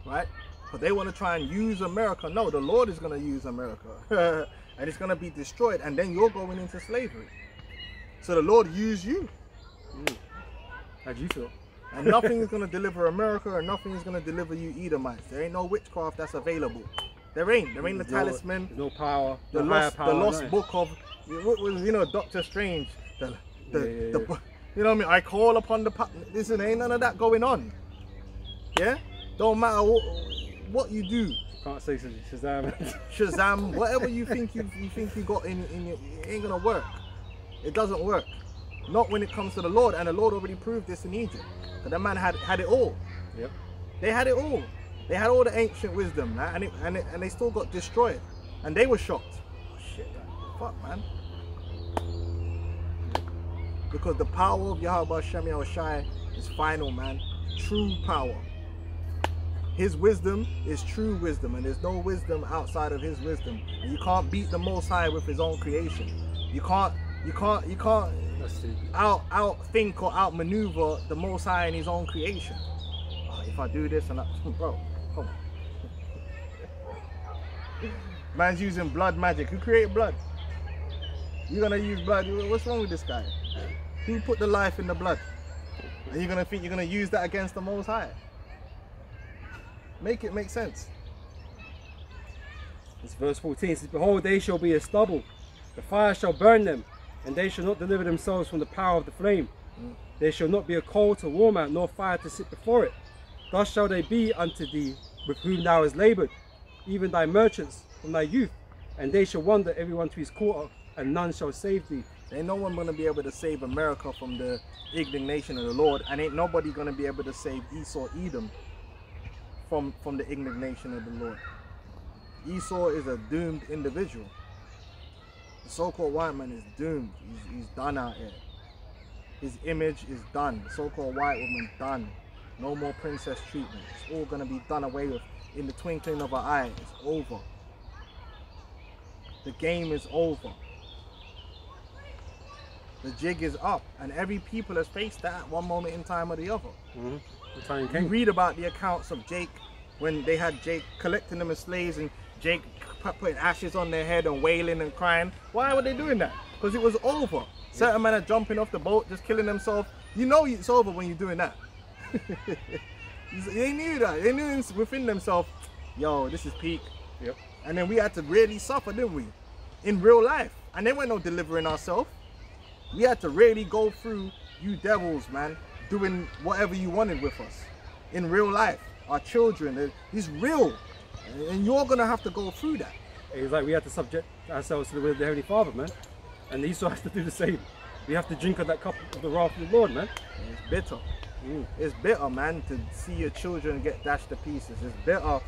Right? But they want to try and use America. No, the Lord is going to use America. And it's going to be destroyed. And then you're going into slavery. So the Lord used you. How do you feel? And nothing is going to deliver America, and nothing is going to deliver you Edomites. There ain't no witchcraft that's available. There ain't the talisman. There's no power. The lost book of, you know, Doctor Strange. You know what I mean? I call upon the. Listen, ain't none of that going on. Yeah? Don't matter what you do. Can't say Shazam. Shazam, whatever you think you got in your, it ain't gonna work. It doesn't work. Not when it comes to the Lord, and the Lord already proved this in Egypt. But that man had it all. Yep. They had it all. They had all the ancient wisdom, and they still got destroyed, and they were shocked. Oh shit, fuck, man. Because the power of Yahweh Shem Yahushai is final, man. True power. His wisdom is true wisdom, and there's no wisdom outside of his wisdom. And you can't beat the Most High with his own creation. You can't outthink or outmaneuver the Most High in his own creation. Oh, if I do this and that, bro, come on. Man's using blood magic. Who created blood? You're gonna use blood. What's wrong with this guy? Who put the life in the blood? And you're gonna think you're gonna use that against the Most High? Make it make sense. It's verse 14. It says, behold, they shall be as stubble. The fire shall burn them, and they shall not deliver themselves from the power of the flame. There shall not be a coal to warm at, nor fire to sit before it. Thus shall they be unto thee with whom thou hast laboured, even thy merchants from thy youth. And they shall wander everyone to his quarter, and none shall save thee. Ain't no one gonna be able to save America from the indignation of the Lord, and ain't nobody gonna be able to save Esau, Edom, from the indignation of the Lord. Esau is a doomed individual. The so-called white man is doomed. He's done out here. His image is done. The so-called white woman done. No more princess treatment. It's all gonna be done away with in the twinkling of an eye. It's over. The game is over. The jig is up, and every people has faced that at one moment in time or the other. You read about the accounts of Jake, when they had Jake collecting them as slaves, and Jake putting ashes on their head and wailing and crying. Why were they doing that? Because it was over. Certain men are jumping off the boat, just killing themselves. You know it's over when you're doing that. They knew that. They knew within themselves, yo, this is peak. And then we had to really suffer, didn't we? in real life. And they weren't no delivering ourselves. We had to really go through you devils, man, doing whatever you wanted with us. In real life, our children, it's real. And you're gonna have to go through that. It's like we have to subject ourselves to the will of the Heavenly Father, man. And Esau has to do the same. We have to drink of that cup of the wrath of the Lord, man. It's bitter. It's bitter, man, to see your children get dashed to pieces. It's bitter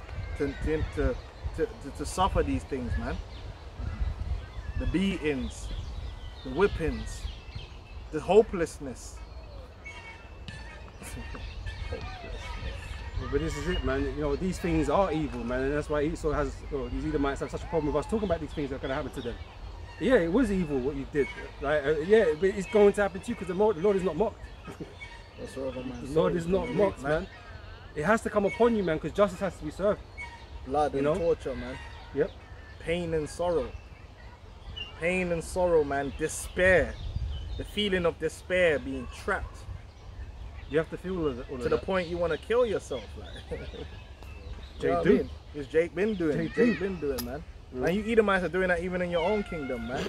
to suffer these things, man. The beatings, the whippings, the hopelessness. But this is it, man. You know, these things are evil, man, and that's why Esau has, these Edomites have such a problem with us talking about these things that are going to happen to them. Yeah, it was evil what you did. Like, yeah, but it's going to happen to you because the Lord is not mocked. That's what I'm The Lord is not mocked, man. It has to come upon you, man, because justice has to be served. Blood and know? torture, man. Yep. Pain and sorrow. Pain and sorrow, man. Despair. The feeling of despair, being trapped. You have to feel all of To the point you want to kill yourself. Like. You know what I do. mean? It's Jake been doing. Jake been doing, man. And you Edomites are doing that even in your own kingdom, man.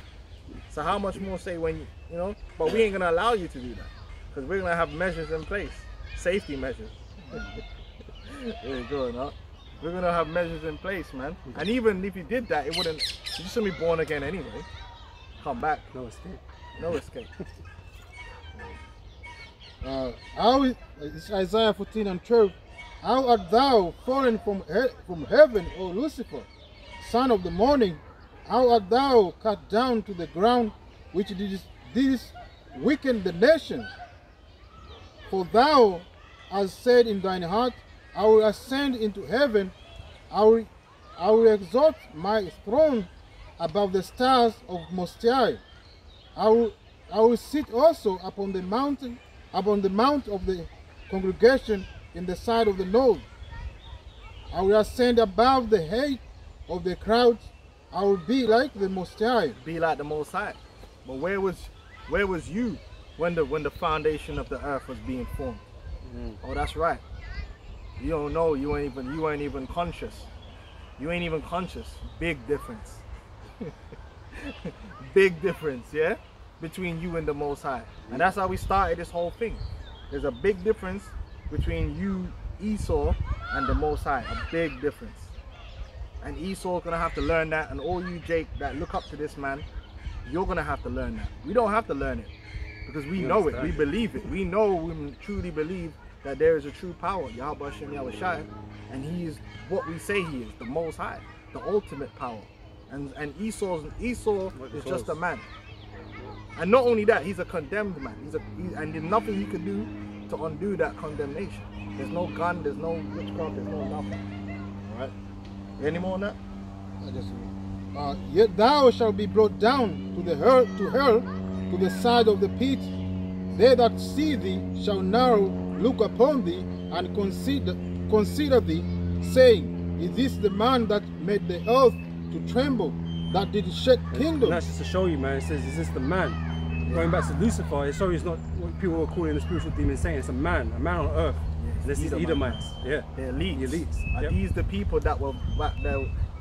So how much more say when you know? But we ain't gonna allow you to do that because we're gonna have measures in place, safety measures. There you go, no? We're gonna have measures in place, man. And even if you did that, it wouldn't. You're just gonna be born again anyway. Come back. No escape. No escape. It's Isaiah 14 and 12. How art thou fallen from heaven, O Lucifer, son of the morning? How art thou cut down to the ground, which didst weaken the nations? For thou hast said in thine heart, I will ascend into heaven, I will exalt my throne above the stars of Most High. I will sit also upon the mount of the congregation in the side of the north. I will ascend above the height of the crowds. I will be like the Most High. Be like the Most High. But where was you when the foundation of the earth was being formed? Oh, that's right. You don't know. You weren't even conscious. You ain't even conscious. Big difference. Big difference, yeah, between you and the Most High. And that's how we started this whole thing. There's a big difference between you, Esau, and the Most High. A big difference. And Esau's gonna have to learn that, and all you, Jake, that look up to this man, you're gonna have to learn that. We don't have to learn it because we know it, we believe it. We know, we truly believe that there is a true power, Yahweh Hashem Yahushai, and he is what we say he is, the Most High, the ultimate power. And Esau is just a man. And not only that, he's a condemned man. And there's nothing he can do to undo that condemnation. There's no gun, there's no witchcraft, there's no nothing. Alright? Any more on that? Yet thou shalt be brought down to hell, to the side of the pit. They that see thee shall now look upon thee and consider thee, saying, Is this the man that made the earth to tremble, that did shake kingdoms? And that's just to show you, man. It says, is this the man? Going back to Lucifer, it's sorry, it's not what people were calling the spiritual demon saying. It's a man on earth. This is Edomites. Yeah. The elites. The elites. Are these the people that were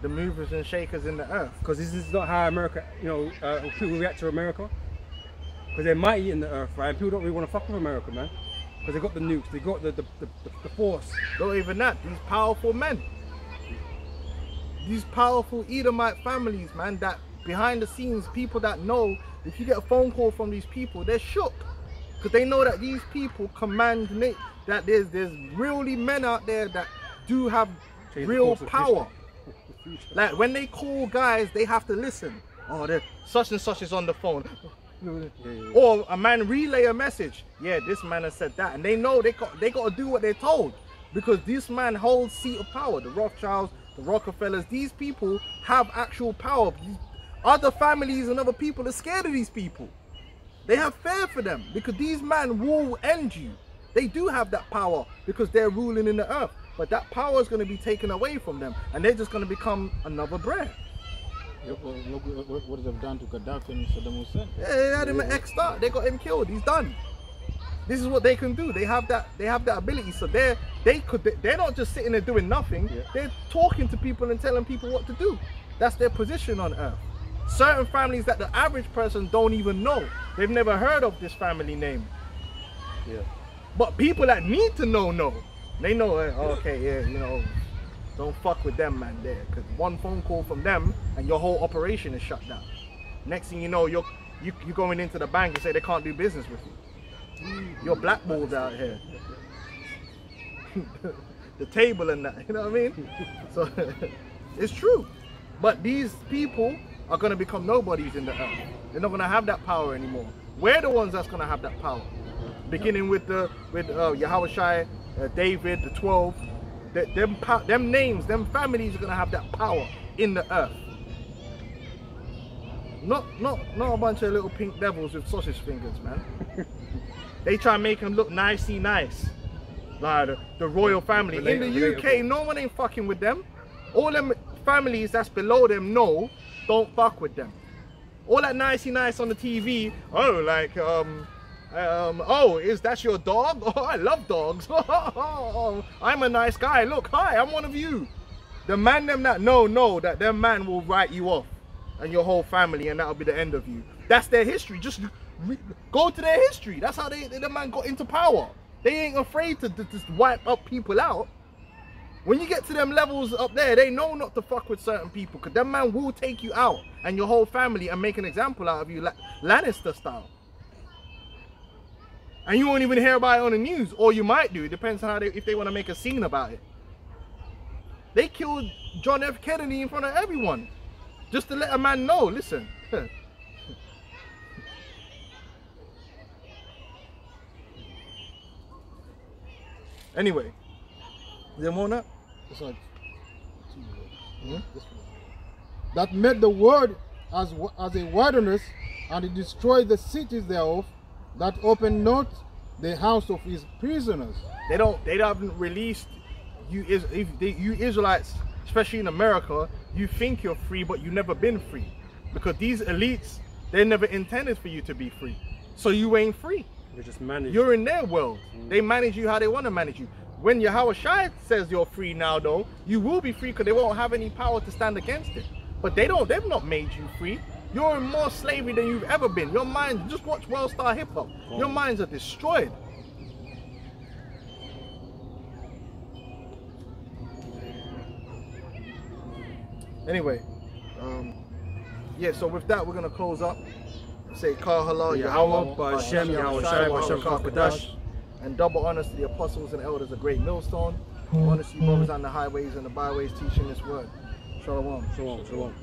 the movers and shakers in the earth? Because this is not how America, people react to America. Because they're mighty in the earth, right? And people don't really want to fuck with America, man. Because they got the nukes, they got the force. Not even that. These powerful men. These powerful Edomite families, man, that behind the scenes, people that know, if you get a phone call from these people, they're shook. Because they know that these people command, that there's really men out there that do have real power. Like when they call guys, they have to listen. Oh, such and such is on the phone. Or a man relay a message. Yeah, this man has said that. And they know they got to do what they're told. Because this man holds seat of power. The Rothschilds, the Rockefellers, these people have actual power. These other families and other people are scared of these people. They have fear for them because these men will end you. They do have that power because they're ruling in the earth. But that power is going to be taken away from them. And they're just going to become another bread. Look what they've done to Gaddafi and Saddam Hussein. Yeah, they had him X'd out. They got him killed. He's done. This is what they can do. They have that ability. So they're not just sitting there doing nothing. Yeah. They're talking to people and telling people what to do. That's their position on earth. certain families that the average person don't even know. They've never heard of this family name. Yeah. But people that need to know. They know, okay, yeah, you know, don't fuck with them, man, there. Because one phone call from them and your whole operation is shut down. Next thing you know, you're going into the bank and say they can't do business with you. You're blackballed out here. The table and that, you know what I mean? So, it's true. But these people are going to become nobodies in the earth. They're not going to have that power anymore. We're the ones that's going to have that power. Beginning with Yahushua, David, the 12. Them names, them families are going to have that power in the earth. Not a bunch of little pink devils with sausage fingers, man. They try and make them look nicey nice. Like the royal family. In the UK, no one ain't fucking with them. All them families that's below them, no, don't fuck with them. All that nicey nice on the TV, oh, like, oh, that's your dog? Oh, I love dogs. I'm a nice guy. Look, hi, I'm one of you. The man them that know that their man will write you off and your whole family, and that'll be the end of you. That's their history. Just go to their history. That's how the man got into power. They ain't afraid to just wipe up people out. When you get to them levels up there, they know not to fuck with certain people, because that man will take you out and your whole family and make an example out of you, like Lannister style. And you won't even hear about it on the news, or you might do. It depends on how if they want to make a scene about it. They killed John F. Kennedy in front of everyone, just to let a man know, listen. Anyway, is there more than that? It's like, that made the world as a wilderness, and he destroyed the cities thereof, that opened not the house of his prisoners. They haven't released you. You Israelites, especially in America, you think you're free, but you've never been free, because these elites, they never intended for you to be free, so you ain't free. They just manage. You're in their world. They manage you how they want to manage you. When Yahushua says you're free now, though, you will be free, because they won't have any power to stand against it. But they've not made you free. You're in more slavery than you've ever been. Your mind, just watch World Star Hip Hop. Your minds are destroyed. Anyway, yeah, so with that, we're going to close up. Say Kal Halal Yahweh, Ba'Shem, Yahushua, Ba'Shem Kakadash. And double honors to the apostles and elders of Great Millstone. Honors to you brothers on the highways and the byways teaching this word. Shalom. Shalom. Shalom.